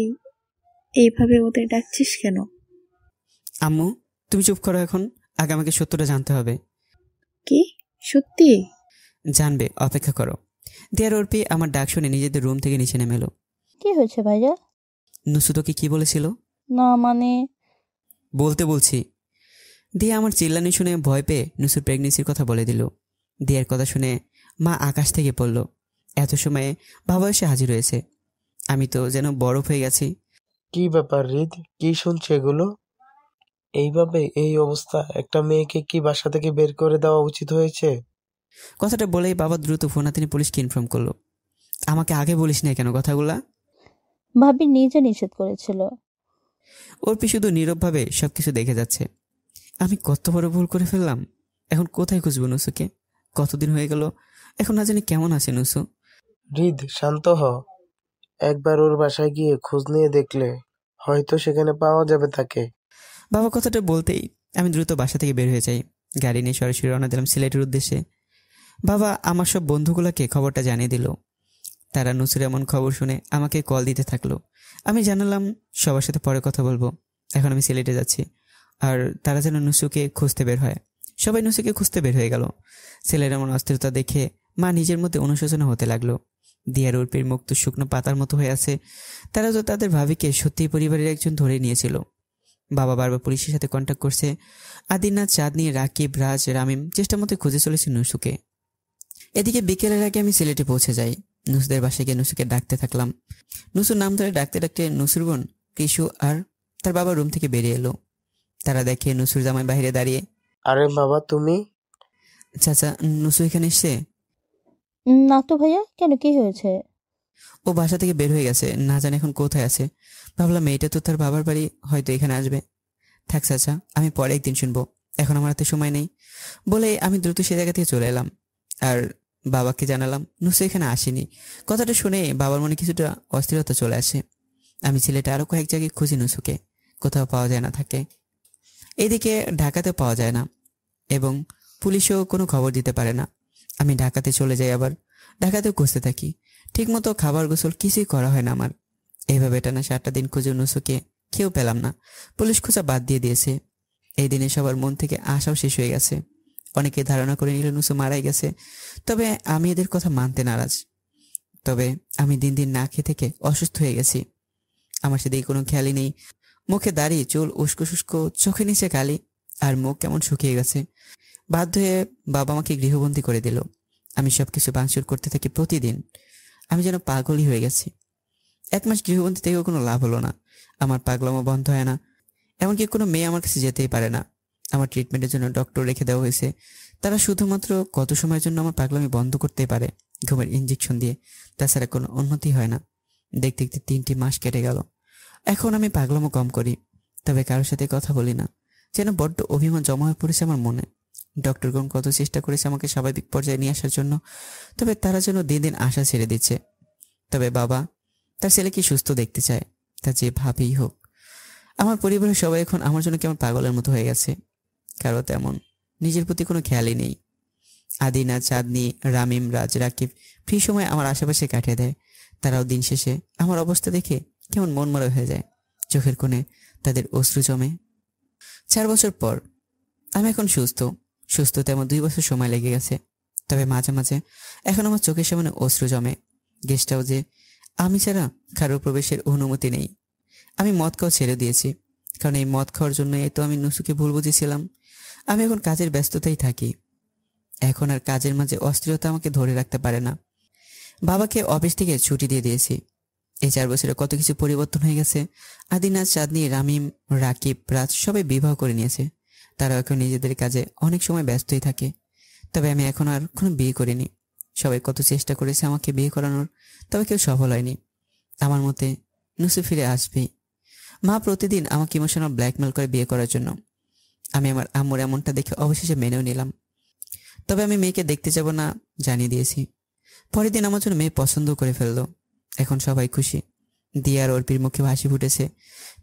এইভাবে ওদের ডাকছিস কেন? আম্মু তুমি চুপ করো, এখন আগে আমাকে সত্যটা জানতে হবে। কি সত্যি? জানবে, অপেক্ষা করো। দিয়ে আর অর্পি আমার ডাক শুনে নিজেদের রুম থেকে নিচে নেমে এলো। কি হয়েছে ভাইয়া? নুসু তোকে কি বলেছিল? না মানে বলতে বলছি। দিয়ে আমার চিল্লানি শুনে ভয় পেয়ে নুসুর প্রেগনেন্সির কথা বলে দিল। দিয়ার কথা শুনে মা আকাশ থেকে পড়ল। এত সময়ে বাবা এসে হাজির হয়েছে। আমি তো যেন বরফ হয়ে গেছি। কি ব্যাপার হৃদ, কি শুনছে এগুলো? এইভাবে এই অবস্থা একটা মেয়েকে কি বাসা থেকে বের করে দেওয়া উচিত হয়েছে? কথাটা বলেই বাবা দ্রুত ফোন হাতে নিয়ে পুলিশকে ইনফর্ম করলো। আমাকে আগে বলিস না কেন কথাগুলা? ভাবি নিজে নিষেধ করেছিল। অর্পি শুধু নীরবভাবে সবকিছু দেখে যাচ্ছে। আমি কত বড় ভুল করে ফেললাম। এখন কোথায় খুঁজবো নুসুকে? কতদিন হয়ে গেল, এখন না জানি কেমন আছে নুসু। হৃদ শান্ত হ, একবার ওর বাসায় গিয়ে খোঁজ নিয়ে দেখলে হয়তো সেখানে পাওয়া যাবে তাকে। বাবা কথাটা বলতেই আমি দ্রুত বাসা থেকে বের হয়ে যাই। গাড়ি নিয়ে সরাসরি রওনা দিলাম সিলেটের উদ্দেশ্যে। বাবা আমার সব বন্ধুগুলোকে খবরটা জানিয়ে দিল। তারা নুসুর এমন খবর শুনে আমাকে কল দিতে থাকলো। আমি জানালাম সবার সাথে পরে কথা বলবো, এখন আমি সিলেটে যাচ্ছি। আর তারা যেন নুসুকে খুঁজতে বের হয়। সবাই নুসুকে খুঁজতে বের হয়ে গেল। ছেলের এমন অস্থিরতা দেখে মা নিজের মধ্যে অনুশোচনা হতে লাগলো। দিয়ার উর্পির মুখ তো শুকনো পাতার মতো হয়ে আছে। তারা তো তাদের ভাবিকে সত্যিই পরিবারের একজন ধরে নিয়েছিল। বাবা বারবার পুলিশের সাথে কন্ট্যাক্ট করছে। আদিনা, চাঁদনি, রাকিব, রাজ, রামিম চেষ্টা মতো খুঁজে চলেছে নুসুকে। এদিকে বিকেলের আগে আমি সিলেটে পৌঁছে যাই। নুসুদের বাসায় গিয়ে নুসুকে ডাকতে থাকলাম। নুসুর নাম ধরে ডাকতে ডাকতে নুসুর বোন কৃষু আর তার বাবা রুম থেকে বেরিয়ে এলো। তারা দেখে নুসুর জামাই বাইরে দাঁড়িয়ে। আরে বাবা তুমি? চাচা, নুসু এখানে এসছে? না তো ভাইয়া, কেন কি হয়েছে? ও বাসা থেকে বের হয়ে গেছে, না জানি এখন কোথায় আছে। ভাবলাম মেয়েটা তো তার বাবার বাড়ি, হয়তো এখানে আসবে। থাক চাচা, আমি পরে একদিন শুনবো, এখন আমার হাতে সময় নেই। বলে আমি দ্রুত সে জায়গা থেকে চলে এলাম। আর বাবাকে জানালাম নুসু এখানে আসেনি। কথাটা শুনে বাবার মনে কিছুটা অস্থিরতা চলে আসে। আমি সিলেটে আরো কয়েক জায়গায় খুঁজি নুসুকে, কোথাও পাওয়া যায় না থাকে। এদিকে ঢাকাতে পাওয়া যায় না এবং পুলিশও কোনো খবর দিতে পারে না। আমি ঢাকাতে চলে যাই, আবার ঢাকাতেও খুঁজতে থাকি। ঠিকমতো খাবার গোসল কিছুই করা হয় না আমার। এইভাবে টানা 7টা দিন খুঁজে নুসুকে কেউ পেলাম না। পুলিশ খোঁজা বাদ দিয়ে দিয়েছে। এই দিনে সবার মন থেকে আশাও শেষ হয়ে গেছে। অনেকে ধারণা করে নিল নুসু মারাই গেছে, তবে আমি এদের কথা মানতে নারাজ। তবে আমি দিন দিন না খেয়ে থেকে অসুস্থ হয়ে গেছি। আমার সেদিকে কোনো খেয়ালই নেই। মুখে দাড়ি, চুল উস্কো শুষ্কো, চোখে নিচে কালি, আর মুখ কেমন শুকিয়ে গেছে। বাধ্য হয়ে বাবা আমাকে গৃহবন্দী করে দিল। আমি সবকিছু ভাঙচুর করতে থাকি প্রতিদিন। আমি যেন পাগলই হয়ে গেছি। 1 মাস গৃহবন্দী থেকেও কোনো লাভ হলো না। আমার পাগলামো বন্ধ হয় না। এমনকি কোনো মেয়ে আমার কাছে যেতেই পারে না। আমার ট্রিটমেন্টের জন্য ডক্টর রেখে দেওয়া হয়েছে। তারা শুধুমাত্র কত সময়ের জন্য আমার পাগলামি বন্ধ করতে পারে, ঘুমের ইঞ্জেকশন দিয়ে। তাছাড়া কোনো উন্নতি হয় না। দেখতে দেখতে 3টি মাস কেটে গেল। এখন আমি পাগলামো কম করি, তবে কারোর সাথে কথা বলি না। যেন বড্ড অভিমান জমা হয়ে পড়েছে আমার মনে। ডক্টরগণ কত চেষ্টা করেছে আমাকে স্বাভাবিক পর্যায়ে নিয়ে আসার জন্য, তবে তারা যেন দিন দিন আশা ছেড়ে দিচ্ছে। তবে বাবা তার ছেলেকে সুস্থ দেখতে চায়, তা যে ভাবেই হোক। আমার পরিবারের সবাই এখন আমার জন্য কেমন পাগলের মতো হয়ে গেছে। কারো তেমন নিজের প্রতি কোনো খেয়ালই নেই। আদিনা, চাঁদনি, রামিম, রাজ, রাকিব ফ্রি সময় আমার আশেপাশে কাটিয়ে দেয়। তারাও দিন শেষে আমার অবস্থা দেখে কেমন মন মরা হয়ে যায়। চোখের কোণে তাদের অশ্রু জমে। 4 বছর পর আমি এখন সুস্থতে আমার 2 বছর সময় লেগে গেছে। তবে মাঝে মাঝে এখন আমার চোখের সামনে অশ্রু জমে। গেস্ট হাউসে আমি ছাড়া কারো প্রবেশের অনুমতি নেই। আমি মদ খাওয়া ছেড়ে দিয়েছি, কারণ এই মদ খাওয়ার জন্যই তো আমি নুসুকে ভুল বুঝেছিলাম। আমি এখন কাজের ব্যস্ততাই থাকি। এখন আর কাজের মাঝে অস্থিরতা আমাকে ধরে রাখতে পারে না। বাবাকে অফিস থেকে ছুটি দিয়ে দিয়েছি। এই 4 বছরে কত কিছু পরিবর্তন হয়ে গেছে। আদিনা, চাঁদনি, রামিম, রাকিব, রাজ সবাই বিবাহ করে নিয়েছে। তারা এখন নিজেদের কাজে অনেক সময় ব্যস্তই থাকে। তবে আমি এখন আর কোনো বিয়ে করিনি। সবাই কত চেষ্টা করেছে আমাকে বিয়ে করানোর, তবে কেউ সফল হয়নি। আমার মতে নুসু ফিরে আসবেই। মা প্রতিদিন আমাকে ইমোশনাল ব্ল্যাকমেল করে বিয়ে করার জন্য। আমি আমার আম্মুর এমনটা দেখে অবশেষে মেনেও নিলাম। তবে আমি মেয়েকে দেখতে যাব না জানিয়ে দিয়েছি। পরের দিন আমার জন্য মেয়ে পছন্দ করে ফেললো। এখন সবাই খুশি। দিয়া আর অর্পির মুখে হাসি ফুটেছে।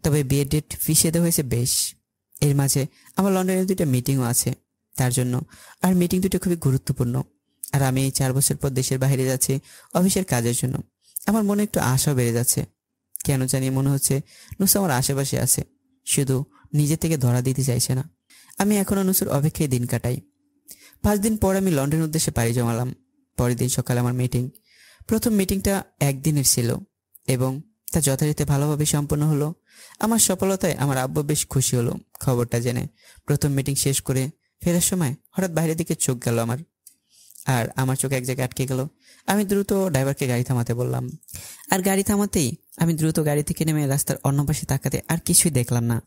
তবে বিয়ের ডেট ফিক্সিয়ে দেওয়া হয়েছে বেশ। এর মাঝে আমার লন্ডনে 2টা মিটিংও আছে তার জন্য, আর মিটিং দুটো খুবই গুরুত্বপূর্ণ। আর আমি এই 4 বছর পর দেশের বাইরে যাচ্ছি অফিসের কাজের জন্য। আমার মনে একটু আশাও বেড়ে যাচ্ছে। কেন জানি মনে হচ্ছে নুসু আমার আশেপাশে আছে, শুধু নিজে থেকে ধরা দিতে চাইছে না। আমি এখনো নুসুর অপেক্ষায় দিন কাটাই। 5 দিন পর আমি লন্ডনের উদ্দেশ্যে পাড়ি জমালাম। পরের দিন সকালে আমার মিটিং। প্রথম মিটিংটা একদিনের ছিল এবং তা যথারীতি ভালোভাবে সম্পন্ন হলো। আমার সফলতায় আমার আব্বু বেশ খুশি হলো খবরটা জেনে। প্রথম মিটিং শেষ করে ফেরার সময় হঠাৎ বাইরের দিকে চোখ গেল আর আমার চোখ এক জায়গায় আটকে গেল। আমি দ্রুত ড্রাইভারকে গাড়ি থামাতে বললাম। আর গাড়ি থামাতেই আমি দ্রুত গাড়ি থেকে নেমে রাস্তার অন্য পাশে তাকাতে আর কিছুই দেখলাম না।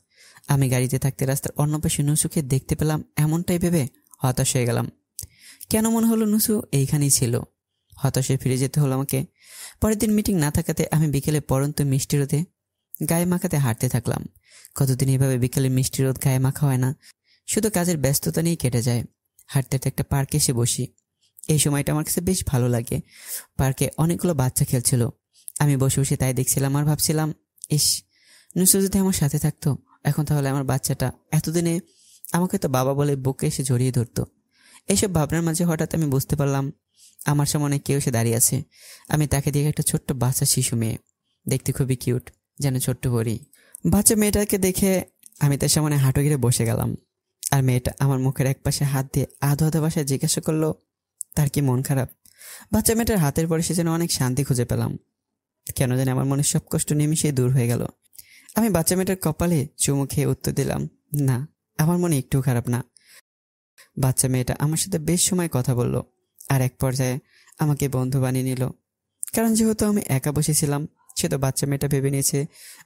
আমি গাড়িতে থাকতে রাস্তার অন্য পাশে নুসুকে দেখতে পেলাম, এমনটাই ভেবে হতাশ হয়ে গেলাম। কেন মনে হলো নুসু এইখানেই ছিল? হতাশে ফিরে যেতে হলো আমাকে। পরের দিন মিটিং না থাকাতে আমি বিকেলে পরন্ত মিষ্টি রোদে গায়ে মাখাতে হাঁটতে থাকলাম। কতদিন এভাবে বিকেলে মিষ্টি রোদ গায়ে মাখা হয় না, শুধু কাজের ব্যস্ততা নিয়েই কেটে যায়। হাঁটতে হাঁটতে একটা পার্কে এসে বসি। এই সময়টা আমার কাছে বেশ ভালো লাগে। পার্কে অনেকগুলো বাচ্চা খেলছিল। আমি বসে বসে তাই দেখছিলাম আর ভাবছিলাম, ইস, নুসু যদি আমার সাথে থাকতো এখন তাহলে আমার বাচ্চাটা এতদিনে আমাকে তো বাবা বলে বুকে এসে জড়িয়ে ধরতো। এইসব ভাবনার মাঝে হঠাৎ আমি বুঝতে পারলাম আমার সামনে কেউ এসে দাঁড়িয়ে আছে। আমি তাকে দেখে একটা ছোট্ট বাচ্চা শিশু মেয়ে, দেখতে খুবই কিউট, যেন ছোট্ট পরি। বাচ্চা মেয়েটাকে দেখে আমি তার সামনে হাঁটু গিরে বসে গেলাম। আর মেয়েটা আমার মুখের এক পাশে হাত দিয়ে আধো আধো ভাষায় জিজ্ঞাসা করলো তার কি মন খারাপ। বাচ্চা মেয়েটার হাতের পরে সে যেন অনেক শান্তি খুঁজে পেলাম। কেন জানি আমার মনের সব কষ্ট নিমিশে দূর হয়ে গেল। আমি বাচ্চা মেয়েটার কপালে চুমু খেয়ে উত্তর দিলাম, না, আমার মনে একটু খারাপ না। বাচ্চা মেয়েটা আমার সাথে বেশ সময় কথা বলল আর এক পর্যায়ে আমাকে বন্ধু বানিয়ে নিল। কারণ যেহেতু আমি একা বসেছিলাম, সে তো বাচ্চা মেয়েটা ভেবে নিয়েছে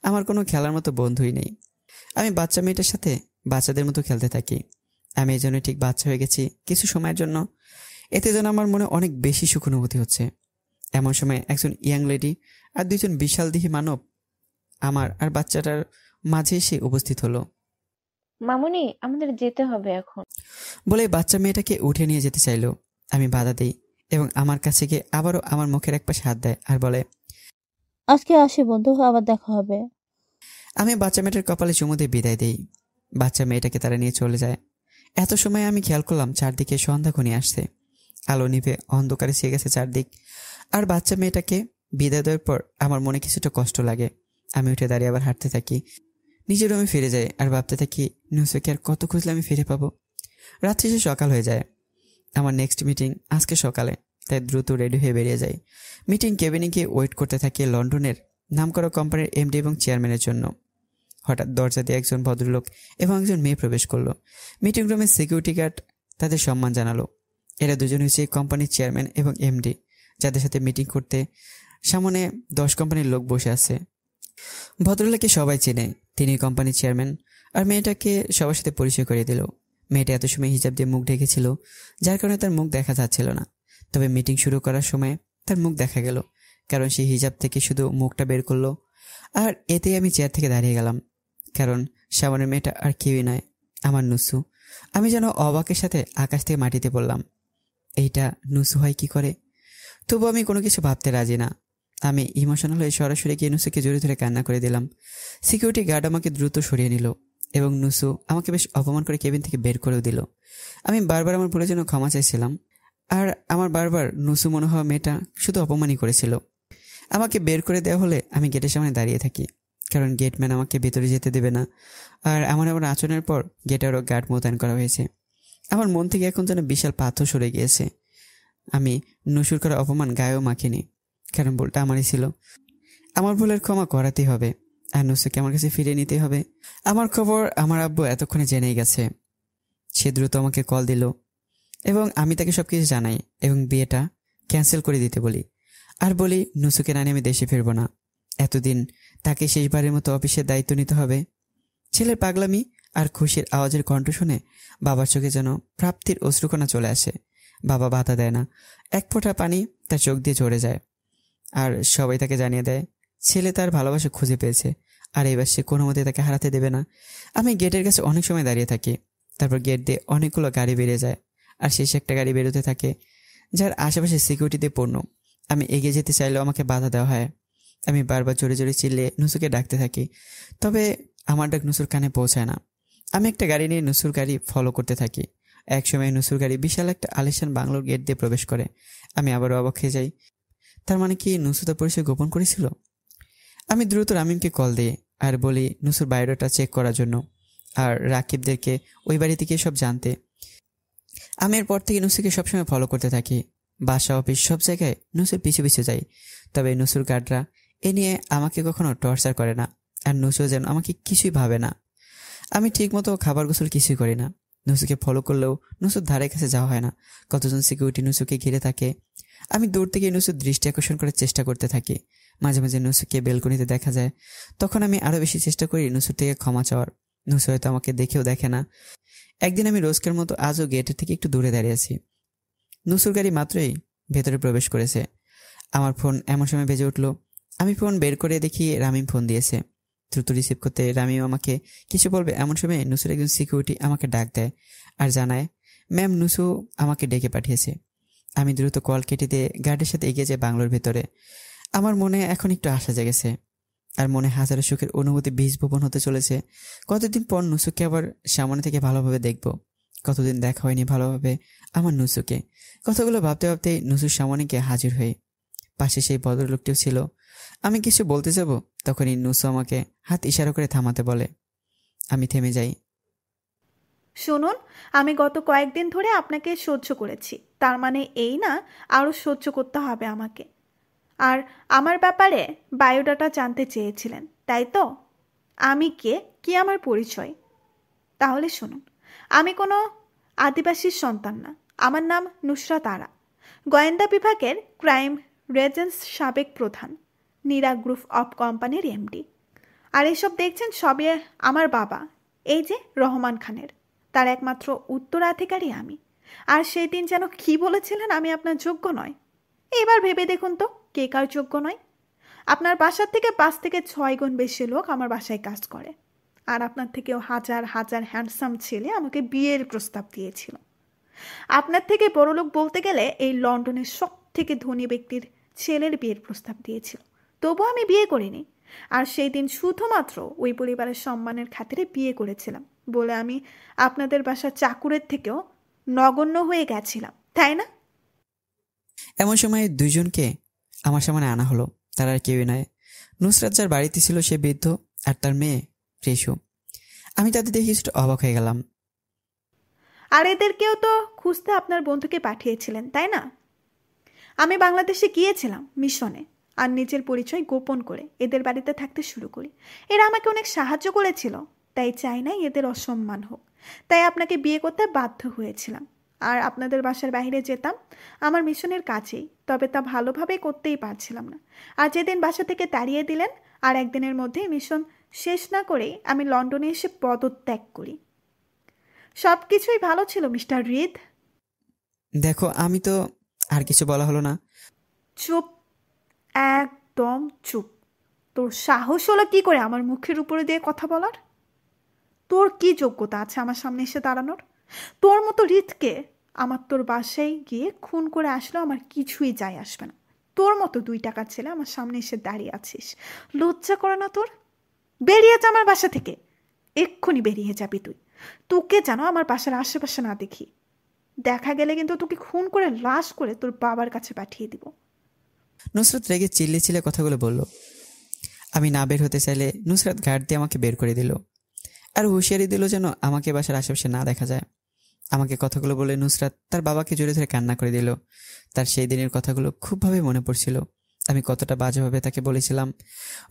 আমার কোনো খেলার মতো বন্ধুই নেই। আমি বাচ্চা মেয়েটার সাথে বাচ্চাদের মতো খেলতে থাকি। আমি এই জন্য ঠিক বাচ্চা হয়ে গেছি কিছু সময়ের জন্য। এতে যেন আমার মনে অনেক বেশি সুখ অনুভূতি হচ্ছে। এমন সময় একজন ইয়াং লেডি আর 2জন বিশালদেহী মানব আমার আর বাচ্চাটার মাঝে এসে উপস্থিত হলো। মামুনি, আমাদের যেতে হবে এখন, বলে বাচ্চা মেয়েটাকে উঠে নিয়ে যেতে চাইলো। আমি বাধা দিই এবং আমার কাছে গিয়ে আবারও আমার মুখের এক পাশে হাত দেয় আর বলে, আজকে আসি বন্ধু, আবার দেখা হবে। আমি বাচ্চা মেয়েটার কপালে চুমু দিয়ে বিদায় দিই। বাচ্চা মেয়েটাকে তারা নিয়ে চলে যায়। এত সময় আমি খেয়াল করলাম চারদিকে সন্ধ্যা ঘনিয়ে আসছে। আলো নিভে অন্ধকারে ছেয়ে গেছে চারদিক। আর বাচ্চা মেয়েটাকে বিদায় দেওয়ার পর আমার মনে কিছুটা কষ্ট লাগে। আমি উঠে দাঁড়িয়ে আবার হাঁটতে থাকি। নিজের রুমে ফিরে যাই আর ভাবতে থাকি নুসুকে আর কত খুঁজলে আমি ফিরে পাবো। রাত শেষে সকাল হয়ে যায়। আমার নেক্সট মিটিং আজকে সকালে, তাই দ্রুত রেডি হয়ে বেরিয়ে যাই। মিটিং কেবিনে গিয়ে ওয়েট করতে থাকি লন্ডনের নামকরা কোম্পানির এমডি এবং চেয়ারম্যানের জন্য। হঠাৎ দরজা দিয়ে একজন ভদ্রলোক এবং একজন মেয়ে প্রবেশ করলো। মিটিং রুমের সিকিউরিটি গার্ড তাদের সম্মান জানালো। এরা দুজন হচ্ছে কোম্পানির চেয়ারম্যান এবং এমডি, যাদের সাথে মিটিং করতে সামনে 10 কোম্পানির লোক বসে আছে। ভদ্রলোককে সবাই চেনে, তিনি কোম্পানির চেয়ারম্যান। আর মেয়েটাকে সবার সাথে পরিচয় করিয়ে দিল। মেয়েটা এত সময় হিজাব দিয়ে মুখ ঢেকেছিল, যার কারণে তার মুখ দেখা যাচ্ছিল না। তবে মিটিং শুরু করার সময় তার মুখ দেখা গেল, কারণ সে হিজাব থেকে শুধু মুখটা বের করলো। আর এতেই আমি চেয়ার থেকে দাঁড়িয়ে গেলাম, কারণ সামনের মেয়েটা আর কেউই নয়, আমার নুসু। আমি যেন অবাকের সাথে আকাশ থেকে মাটিতে পড়লাম। এইটা নুসু হয় কি করে? তবু আমি কোনো কিছু ভাবতে রাজি না। আমি ইমোশনাল হয়ে সরাসরি গিয়ে নুসুকে জড়িয়ে ধরে কান্না করে দিলাম। সিকিউরিটি গার্ড আমাকে দ্রুত সরিয়ে নিল এবং নুসু আমাকে বেশ অপমান করে কেবিন থেকে বের করেও দিল। আমি বারবার আমার ভুলের জন্য ক্ষমা চাইছিলাম, আর আমার বারবার নুসু মনে হওয়া মেয়েটা শুধু অপমানই করেছিল। আমাকে বের করে দেওয়া হলে আমি গেটের সামনে দাঁড়িয়ে থাকি, কারণ গেটম্যান আমাকে ভেতরে যেতে দেবে না। আর আমার আচরণের পর গেটে আরও গার্ড মোতায়েন করা হয়েছে। আমার মন থেকে এখন যেন বিশাল পাথর সরে গিয়েছে। আমি নুসুর করা অপমান গায়েও মাখিনি, কারণ ভুলটা আমারই ছিল। আমার ভুলের ক্ষমা করাতেই হবে আর নুসুকে আমার কাছে ফিরিয়ে নিতে হবে। আমার খবর আমার আব্বু এতক্ষণে জেনেই গেছে। সে দ্রুত আমাকে কল দিল এবং আমি তাকে সবকিছু জানাই এবং বিয়েটা ক্যান্সেল করে দিতে বলি। আর বলি নুসুকে না নিয়ে আমি দেশে ফিরবো না। এতদিন তাকে শেষবারের মতো অফিসের দায়িত্ব নিতে হবে। ছেলের পাগলামি আর খুশির আওয়াজের কণ্ঠ শুনে বাবার চোখে যেন প্রাপ্তির অশ্রুকণা চলে আসে। বাবা বাধা দেয় না, এক ফোঁটা পানি তার চোখ দিয়ে ঝরে যায়। আর সবাই তাকে জানিয়ে দেয় ছেলে তার ভালোবাসা খুঁজে পেয়েছে, আর এবার সে কোনো মতে তাকে হারাতে দেবে না। আমি গেটের কাছে অনেক সময় দাঁড়িয়ে থাকি। তারপর গেট দিয়ে অনেকগুলো গাড়ি বেরিয়ে যায়, আর শেষে একটা গাড়ি বেরোতে থাকে যার আশেপাশে সিকিউরিটিতে পূর্ণ। আমি এগিয়ে যেতে চাইলেও আমাকে বাধা দেওয়া হয়। আমি বারবার জোরে জোরে চিল্লে নুসুকে ডাকতে থাকি, তবে আমার ডাক নুসুর কানে পৌঁছায় না। আমি একটা গাড়ি নিয়ে নুসুর গাড়ি ফলো করতে থাকি। একসময় নুসুর গাড়ি বিশাল একটা আলিশান বাংলোর গেট দিয়ে প্রবেশ করে। আমি আবারও অবাক হয়ে যাই। তার মানে কি নুসু তার পরিচয় গোপন করেছিল? আমি দ্রুত রামিমকে কল দিই আর বলি নুসুর বায়োডাটা চেক করার জন্য, আর রাকিবদেরকে ওই বাড়ি থেকে সব জানতে। আমি এরপর থেকে নুসুকে সবসময় ফলো করতে থাকি। বাসা, অফিস সব জায়গায় নুসুর পিছু পিছু যাই। তবে নুসুর গার্ডরা এ নিয়ে আমাকে কখনো টর্চার করে না, আর নুসু যেন আমাকে কিছুই ভাবে না। আমি ঠিকমতো খাবার গোসল কিছুই করি না। নুসুকে ফলো করলেও নুসুর ধারে কাছে যাওয়া হয় না। কতজন সিকিউরিটি নুসুকে ঘিরে থাকে। আমি দূর থেকে নুসুর দৃষ্টি আকর্ষণ করার চেষ্টা করতে থাকি। মাঝে মাঝে নুসুকে বেলকনিতে দেখা যায়, তখন আমি আরো বেশি চেষ্টা করি নুসুর থেকে ক্ষমা চাওয়ার। নুসু হয়তো আমাকে দেখেও দেখে না। একদিন আমি রোজকার মতো আজও গেটের থেকে একটু দূরে দাঁড়িয়ে আছি। নুসুর গাড়ি মাত্রই ভেতরে প্রবেশ করেছে। আমার ফোন এমন সময় বেজে উঠল। আমি ফোন বের করে দেখি রামিম ফোন দিয়েছে। দ্রুত রিসিভ করতে রামিম আমাকে কিছু বলবে এমন সময় নুসুর একজন সিকিউরিটি আমাকে ডাক দেয় আর জানায় ম্যাম নুসু আমাকে ডেকে পাঠিয়েছে। আমি দ্রুত কল কেটে দিয়ে গার্ডের সাথে এগিয়ে যাই বাংলোর ভেতরে। আমার মনে এখন একটু আশা জেগেছে, আর মনে হাজারো সুখের অনুভূতি বীজ বপন হতে চলেছে। কতদিন পর নুসুকে আবার সামনে থেকে ভালোভাবে দেখব। কতদিন দেখা হয়নি ভালোভাবে আমার নুসুকে। কথাগুলো ভাবতে ভাবতে নুসুর সামনে গিয়ে হাজির হই। পাশে সেই ভদ্রলোকটিও ছিল। আমি কিছু বলতে যাব, তখনই নুসু আমাকে হাত ইশারা করে থামাতে বলে। আমি থেমে যাই। শুনুন, আমি গত কয়েকদিন ধরে আপনাকে সহ্য করেছি, তার মানে এই না আরও সহ্য করতে হবে আমাকে। আর আমার ব্যাপারে বায়োডাটা জানতে চেয়েছিলেন, তাই তো? আমি কে, কি আমার পরিচয়? তাহলে শুনুন, আমি কোনো আদিবাসীর সন্তান না। আমার নাম নুসরাত আরা, গোয়েন্দা বিভাগের ক্রাইম রেজেন্স সাবেক প্রধান, নীরা গ্রুপ অফ কোম্পানির এমডি। আর এসব দেখছেন সবই আমার বাবা, এই যে রহমান খানের, তার একমাত্র উত্তরাধিকারী আমি। আর সেই দিন যেন কি বলেছিলেন আমি আপনার যোগ্য নয়। এবার ভেবে দেখুন তো কে কার যোগ্য নয়। আপনার বাসার থেকে 5 থেকে 6 গুণ বেশি লোক আমার বাসায় কাজ করে, আর আপনার থেকেও হাজার হাজার হ্যান্ডসাম ছেলে আমাকে বিয়ের প্রস্তাব দিয়েছিল। আপনার থেকে বড় লোক বলতে গেলে এই লন্ডনের সব থেকে ধনী ব্যক্তির ছেলের বিয়ের প্রস্তাব দিয়েছিল, তবু আমি বিয়ে করিনি। আর সেই দিন শুধুমাত্র ওই পরিবারের সম্মানের খাতিরে বিয়ে করেছিলাম বলে আমি আপনাদের বাসার চাকুরের থেকেও নগণ্য হয়ে গেছিলাম, তাই না? এমন সময় দুইজনকে আমার সামনে আনা হলো। তার আর কেউই নয়, নুসরাত যার বাড়িতে ছিল সে বৃদ্ধ, আর তার মেয়ে রেশু। আমি তাদের দেখে কিছুটা অবাক হয়ে গেলাম। আর এদেরকেও তো খুঁজতে আপনার বন্ধুকে পাঠিয়েছিলেন, তাই না? আমি বাংলাদেশে গিয়েছিলাম মিশনে, আর নিজের পরিচয় গোপন করে এদের বাড়িতে থাকতে শুরু করি। এরা আমাকে অনেক সাহায্য করেছিল, তাই চাই নাই এদের অসম্মান হোক। তাই আপনাকে বিয়ে করতে বাধ্য হয়েছিলাম। আর আপনাদের বাসার বাইরে যেতাম আমার মিশনের কাছেই, তবে তা ভালোভাবে করতেই পারছিলাম না। আর যেদিন বাসা থেকে তাড়িয়ে দিলেন, আর একদিনের মধ্যেই মিশন শেষ না করেই আমি লন্ডনে এসে পদত্যাগ করি। সব কিছুই ভালো ছিল মিস্টার রিদ। দেখো, আমি তো আর কিছু বলা হলো না। চুপ, একদম চুপ। তোর সাহস হলো কি করে আমার মুখের উপরে দিয়ে কথা বলার? তোর কি যোগ্যতা আছে আমার সামনে এসে দাঁড়ানোর? তোর মতো রিতকে আমার তোর বাসায় গিয়ে খুন করে আসলেও আমার কিছুই যায় আসবে না। তোর মতো 2 টাকার ছেলে আমার সামনে এসে দাঁড়িয়ে আছিস, লজ্জা করে না তোর? বেরিয়ে যা আমার বাসা থেকে, এক্ষুনি বেরিয়ে যাবি তুই। তোকে যেন আমার বাসার আশেপাশে না দেখি। দেখা গেলে কিন্তু তোকে খুন করে লাশ করে তোর বাবার কাছে পাঠিয়ে দিব। নুসরাত রেগে চিল্লে চিল্লে কথাগুলো বলল। আমি না বের হতে চাইলে নুসরাত গার্ড দিয়ে আমাকে বের করে দিল, আর হুঁশিয়ারি দিল যেন আমাকে বাসার আশেপাশে না দেখা যায়। আমাকে কথাগুলো বলে নুসরাত তার বাবাকে জড়িয়ে ধরে কান্না করে দিল। তার সেই দিনের কথাগুলো খুবভাবে মনে পড়ছিল। আমি কতটা বাজেভাবে তাকে বলেছিলাম।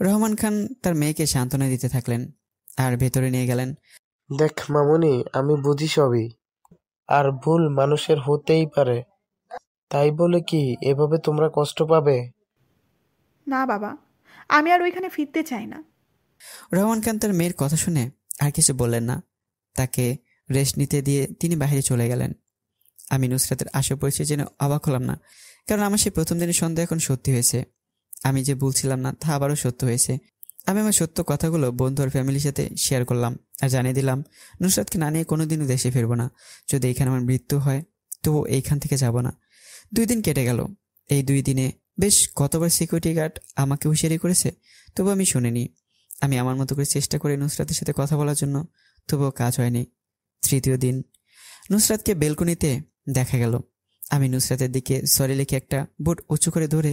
রহমান খান তার মেয়েকে সান্ত্বনা দিতে থাকলেন আর ভেতরে নিয়ে গেলেন। দেখ মামুনি, আমি বুঝি সবই, আর ভুল মানুষের হতেই পারে, তাই বলে কি এভাবে তোমরা কষ্ট পাবে? না বাবা, আমি আর ওইখানে ফিরতে চাই না। রহমান খান তার মেয়ের কথা শুনে আর কিছু বললেন না। তাকে রেস্ট নিতে দিয়ে তিনি বাইরে চলে গেলেন। আমি নুসরাতের আশা পরিচয় জেনে অবাক হলাম না, কারণ আমার সেই প্রথম দিনের সন্দেহ এখন সত্যি হয়েছে। আমি যে বলছিলাম না তা আবারও সত্য হয়েছে। আমি আমার সত্য কথাগুলো বন্ধু আর ফ্যামিলির সাথে শেয়ার করলাম আর জানিয়ে দিলাম নুসরাতকে না নিয়ে কোনোদিনও দেশে ফিরবো না। যদি এখানে আমার মৃত্যু হয় তবু এইখান থেকে যাব না। 2 দিন কেটে গেল। এই 2 দিনে বেশ কতবার সিকিউরিটি গার্ড আমাকে হুঁশিয়ারি করেছে, তবু আমি শুনিনি। আমি আমার মতো করে চেষ্টা করে নুসরাতের সাথে কথা বলার জন্য, তবুও কাজ হয়নি। 3য় দিন নুসরাতকে বেলকনিতে দেখা গেল। আমি নুসরাতের দিকে সরি লিখে একটা বোর্ড উঁচু করে ধরে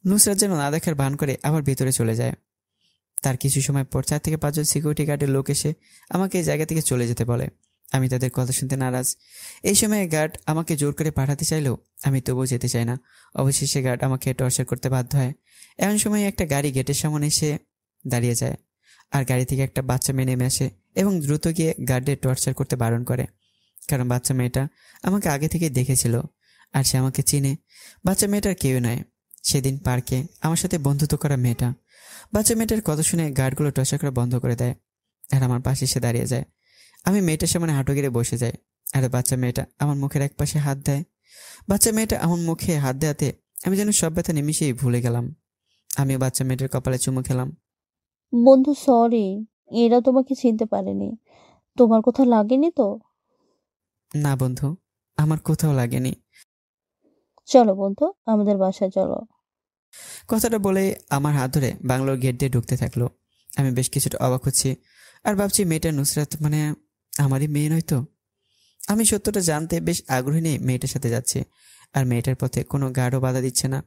নুসরাত যেন না দেখার ভান করে আবার ভেতরে চলে যায়। তার কিছু সময় পর 4 থেকে 5 জন সিকিউরিটি গার্ডের লোক এসে আমাকে এই জায়গা থেকে চলে যেতে বলে। আমি তাদের কথা শুনতে নারাজ। এই সময় গার্ড আমাকে জোর করে পাঠাতে চাইলেও আমি তবুও যেতে চাই না। অবশেষে গার্ড আমাকে টর্চার করতে বাধ্য হয়। এমন সময় একটা গাড়ি গেটের সামনে এসে দাঁড়িয়ে যায়, আর গাড়ি থেকে একটা বাচ্চা মেয়ে নেমে আসে এবং দ্রুত গিয়ে গার্ডের টর্চার করতে বারণ করে, কারণ বাচ্চা মেয়েটা আমাকে আগে থেকে দেখেছিল আর সে আমাকে চিনে। বাচ্চা মেয়েটার কেউ নয়, সেদিন পার্কে আমার সাথে বন্ধুত্ব করা মেয়েটা। বাচ্চা মেয়েটার কথা শুনে গার্ডগুলো টর্চার করা বন্ধ করে দেয় আর আমার পাশে এসে দাঁড়িয়ে যায়। আমি মেয়েটার সামনে হাঁটু গেড়ে বসে যাই, আর বাচ্চা মেয়েটা আমার মুখের এক পাশে হাত দেয়। বাচ্চা মেয়েটা আমার মুখে হাত দেওয়াতে আমি যেন সব ব্যথা নিমিশেই ভুলে গেলাম। আমি বাচ্চা মেয়েটার কপালে চুমু খেলাম। বন্ধু সরি, এরা তোমাকে চিনতে পারেনি। তোমার কোথাও লাগেনি তো? না বন্ধু, আমার কোথাও লাগেনি। চলো বন্ধু, আমাদের বাসায় চলো। কথাটা বলে আমার হাত ধরে বাংলোর গেট দিয়ে ঢুকতে থাকলো। আমি বেশ কিছুটা অবাক হচ্ছি আর ভাবছি মেয়েটা নুসরাত মানে আমারই মেয়ে নয়তো। আমি সত্যটা জানতে বেশ আগ্রহী নিয়ে মেয়েটার সাথে যাচ্ছি, আর মেয়েটার পথে কোনো গার্ডও বাধা দিচ্ছে না।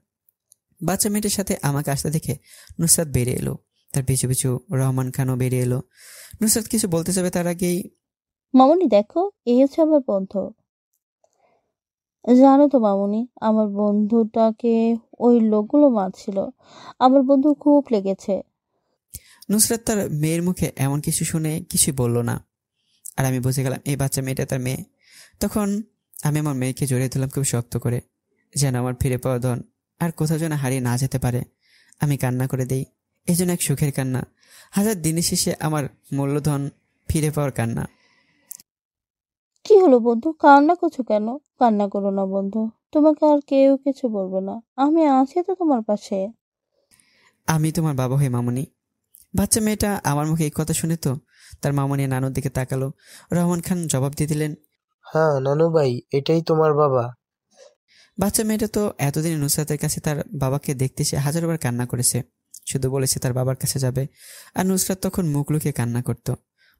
বাচ্চা মেয়েটার সাথে আমাকে আসতে দেখে নুসরাত বেরিয়ে এলো, তার পিছু পিছু রহমান খানও বেরিয়ে এলো। নুসরাত কিছু বলতে যাবে তার আগেই, মামুনি দেখো, এই হচ্ছে আমার বন্ধু। জানো তো মামুনি, আমার বন্ধুটাকে ওই লোকগুলো মারছিল। আমার বন্ধু খুব লেগেছে। নুসরাত তার মেয়ের মুখে এমন কিছু শুনে কিছুই বলল না, আর আমি বুঝে গেলাম এই বাচ্চা মেয়েটা তার মেয়ে। তখন আমি আমার মেয়েকে জড়িয়ে দিলাম খুব শক্ত করে, যেন আমার ফিরে পাওয়া ধন আর কোথাও যেন হারিয়ে না যেতে পারে। আমি কান্না করে দেই, এই জন্য এক সুখের কান্না, 1000 দিনের শেষে আমার মূল্যধন ফিরে পাওয়ার কান্না। কি হলো বন্ধু, কান্না করছো কেন? কান্না করো না বন্ধু, তোমাকে আর কেউ কিছু বলবে না। আমি আছি তো তোমার পাশে। আমি তোমার বাবা হই মামুনি। বাচ্চা মেয়েটা আমার মুখে এই কথা শুনে তো তার মামুনি নানুর দিকে তাকালো। রহমান খান জবাব দিয়ে দিলেন, হ্যাঁ নানু ভাই, এটাই তোমার বাবা। বাচ্চা মেয়েটা তো এতদিন নুসরাতের কাছে তার বাবাকে দেখতে সে 1000বার কান্না করেছে, শুধু বলেছে তার বাবার কাছে যাবে, আর নুসরাত তখন মুখ লুকিয়ে কান্না করত।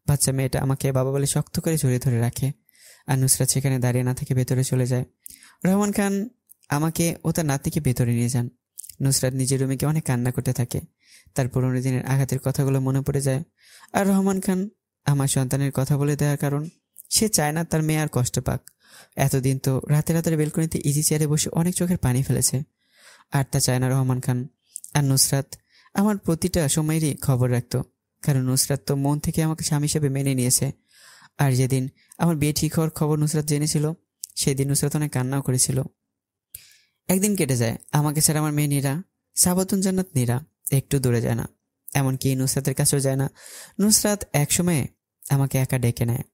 বাচ্চা মেয়েটা আমাকে বাবা বলে শক্ত করে জড়িয়ে ধরে রাখে, আর নুসরাত সেখানে দাঁড়িয়ে না থেকে ভেতরে চলে যায়। রহমান খান আমাকে ও তার নাতিকে ভেতরে নিয়ে যান। নুসরাত নিজের রুমে গিয়ে অনেক কান্না করতে থাকে, তার পুরনো দিনের আঘাতের কথাগুলো মনে পড়ে যায়। আর রহমান খান আমার সন্তানের কথা বলে দেওয়ার কারণ, সে চায় না তার মেয়ে আর কষ্ট পাক। এতদিন তো রাতে রাতের বেলকনিতে ইজি চেয়ারে বসে অনেক চোখের পানি ফেলেছে, আর তা চায় না রহমান খান। আর নুসরাত আমার প্রতিটা সময়েরই খবর রাখতো, কারণ নুসরাত তো মন থেকে আমাকে স্বামী হিসেবে মেনে নিয়েছে। আর যেদিন আমার বিয়ে ঠিক হওয়ার খবর নুসরাত জেনেছিল, সেদিন নুসরাত অনেক কান্নাও করেছিল। একদিন কেটে যায়, আমাকে ছাড়া আমার মেয়ে নীরা, সাবাতুন জান্নাত নীরা একটু দূরে যায় না, এমনকি নুসরাতের কাছেও যায় না। নুসরাত একসময় আমাকে একা ডেকে নেয়।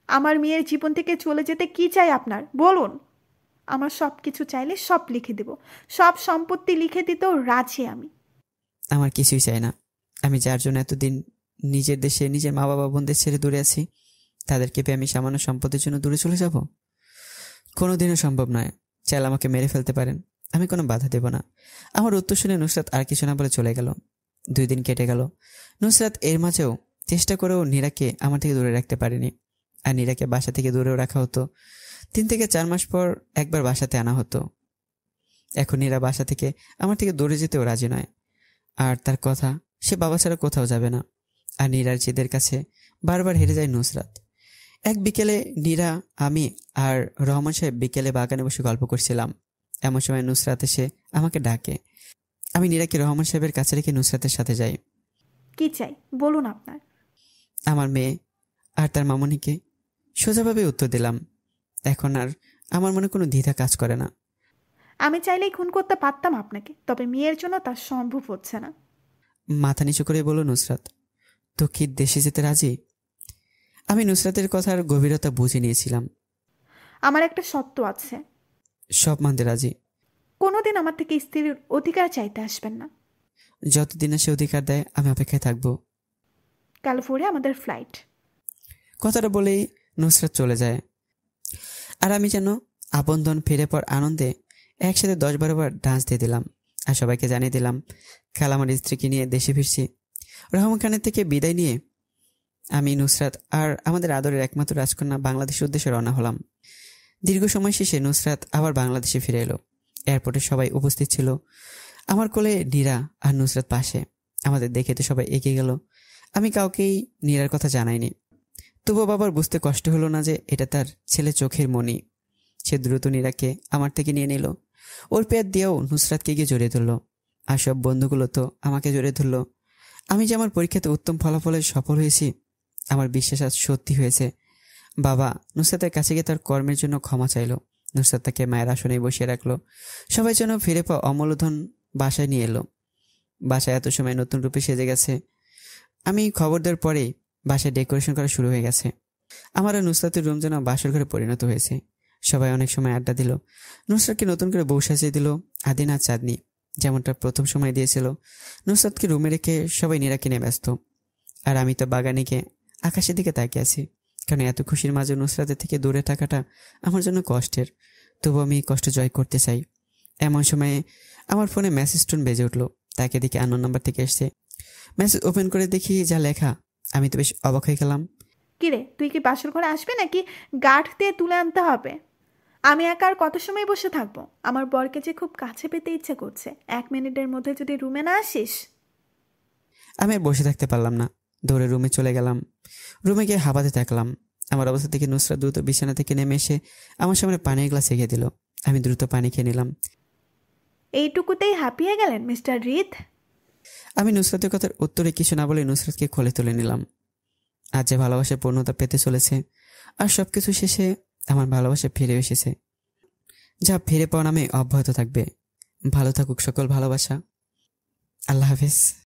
আমার মেয়ের জীবন থেকে চলে যেতে কি চাই আপনার বলুন। আমার সব কিছু চাইলে সব লিখে দেব, সব সম্পত্তি লিখে দিতেও রাজি আমি। আমার কিছুই চাই না। আমি যার জন্য এতদিন নিজের দেশে নিজের মা বাবা বোনদের ছেড়ে দূরে আছি, তাদেরকে পেয়ে আমি সামান্য সম্পদের জন্য দূরে চলে যাব? কোনোদিনও সম্ভব নয়। চাইলে আমাকে মেরে ফেলতে পারেন, আমি কোনো বাধা দেব না। আমার উত্তর শুনে নুসরাত আর কিছু না বলে চলে গেল। 2 দিন কেটে গেল। নুসরাত এর মাঝেও চেষ্টা করেও নীরাকে আমার থেকে দূরে রাখতে পারেনি, আর নীরাকে বাসা থেকে দূরেও রাখা হতো। 3 থেকে 4 মাস পর একবার বাসাতে আনা হতো। এখন নীরা বাসা থেকে আমার থেকে দূরে যেতেও রাজি নয়, আর তার কথা সে বাবা ছাড়া কোথাও যাবে না। আর নীরার জেদের কাছে বারবার হেরে যায় নুসরাত। এক বিকেলে নীরা, আমি আর রহমান সাহেব বিকেলে বাগানে বসে গল্প করছিলাম। এমন সময় নুসরাত এসে আমাকে ডাকে। আমি নীরাকে রহমান সাহেবের কাছে রেখে নুসরাতের সাথে যাই। কি চাই বলুন আপনার। আমার মেয়ে আর তার মামনিকে। সোজাভাবে উত্তর দিলাম। এখন আর আমার মনে কোনো দ্বিধা কাজ করে না। আমি চাইলেই খুন করতে পারতাম আপনাকে, তবে মেয়ের জন্য তা সম্ভব হচ্ছে না। মাথা নিচু করে বলো নুসরাত, তো কি দেশে যেতে রাজি? আমি নুসরাতের কথার গভীরতা বুঝে নিয়েছিলাম। আমার একটা সত্য আছে, সব মানতে রাজি। কোনোদিন আমার থেকে স্ত্রীর অধিকার চাইতে আসবেন না। যতদিন না সে অধিকার দেয় আমি অপেক্ষায় থাকবো। কাল ভোরে আমাদের ফ্লাইট। কথাটা বলেই নুসরাত চলে যায়। আর আমি যেন আপনজন ফিরে পর আনন্দে একসাথে 10-12 বার ডান্স দিয়ে দিলাম আর সবাইকে জানিয়ে দিলাম কাল আমার স্ত্রীকে নিয়ে দেশে ফিরছি। রহমান খানের থেকে বিদায় নিয়ে আমি, নুসরাত আর আমাদের আদরের একমাত্র রাজকন্যা বাংলাদেশের উদ্দেশ্যে রওনা হলাম। দীর্ঘ সময় শেষে নুসরাত আবার বাংলাদেশে ফিরে এলো। এয়ারপোর্টে সবাই উপস্থিত ছিল। আমার কোলে নীরা আর নুসরাত পাশে। আমাদের দেখে তো সবাই এগিয়ে গেল। আমি কাউকেই নীরার কথা জানাইনি। তবুও বাবার বুঝতে কষ্ট হলো না যে এটা তার ছেলে চোখের মণি। সে দ্রুত নীরাকে আমার থেকে নিয়ে নিল। ওর পেট দিয়েও নুসরাতকে গিয়ে জড়িয়ে ধরলো। আর সব বন্ধুগুলো তো আমাকে জড়িয়ে ধরলো। আমি যে আমার পরীক্ষাতে উত্তম ফলাফলে সফল হয়েছি, আমার বিশ্বাস আজ সত্যি হয়েছে। বাবা নুসরাতের কাছে গিয়ে তার কর্মের জন্য ক্ষমা চাইল। নুসরাত তাকে মায়ের আসনে বসিয়ে রাখলো। সবাই যেন ফিরে পাওয়া অমূল্যধন বাসায় নিয়ে এলো। বাসায় এত সময় নতুন রূপে সেজে গেছে। আমি খবর দেওয়ার পরেই বাসায় ডেকোরেশন করা শুরু হয়ে গেছে। আমার আর নুসরাতের রুম যেন বাসর ঘরে পরিণত হয়েছে। সবাই অনেক সময় আড্ডা দিল। নুসরাতকে নতুন করে বউ সাজিয়ে দিল আদিন আর চাঁদনি, যেমনটা প্রথম সময় দিয়েছিল। নুসরাতকে রুমে রেখে সবাই নীরাকে নিয়ে ব্যস্ত। আর আমি তো বাগানে গিয়ে আকাশের দিকে তাকিয়ে আছি, কারণ এত খুশির মাঝে নুসরাতের থেকে দূরে থাকাটা আমার জন্য কষ্টের। তবু আমি কষ্ট জয় করতে চাই। এমন সময়ে আমার ফোনে মেসেজ টোন বেজে উঠলো। তাকে দেখে আননোন নাম্বার থেকে এসছে। মেসেজ ওপেন করে দেখি যা লেখা, আমি তো বেশ অবাক হয়ে গেলাম। কিরে, তুই কি বাসর ঘরে আসবি নাকি গার্ড দিয়ে তুলে আনতে হবে? আমি একা আর কত সময় বসে থাকবো? আমার বরকে যে খুব কাছে পেতে ইচ্ছে করছে। 1 মিনিটের মধ্যে যদি রুমে না আসিস। আমি আর বসে থাকতে পারলাম না, দৌড়ে রুমে চলে গেলাম। রুমে গিয়ে হাঁপাতে থাকলাম। আমার অবস্থা থেকে নুসরাত দ্রুত বিছানা থেকে নেমে এসে আমার সামনে পানির গ্লাস এগিয়ে দিল। আমি দ্রুত পানি খেয়ে নিলাম। এইটুকুতেই হাঁপিয়ে গেলেন মিস্টার রিদ? আমি নুসরাতের কথার উত্তরে কিছু না বলে নুসরাতকে কোলে তুলে নিলাম। আজ যে ভালোবাসার পূর্ণতা পেতে চলেছে, আর সবকিছু শেষে আমার ভালোবাসা ফিরে এসেছে। যা ফিরে পাওয়া নামে অব্যাহত থাকবে। ভালো থাকুক সকল ভালোবাসা। আল্লাহ হাফেজ।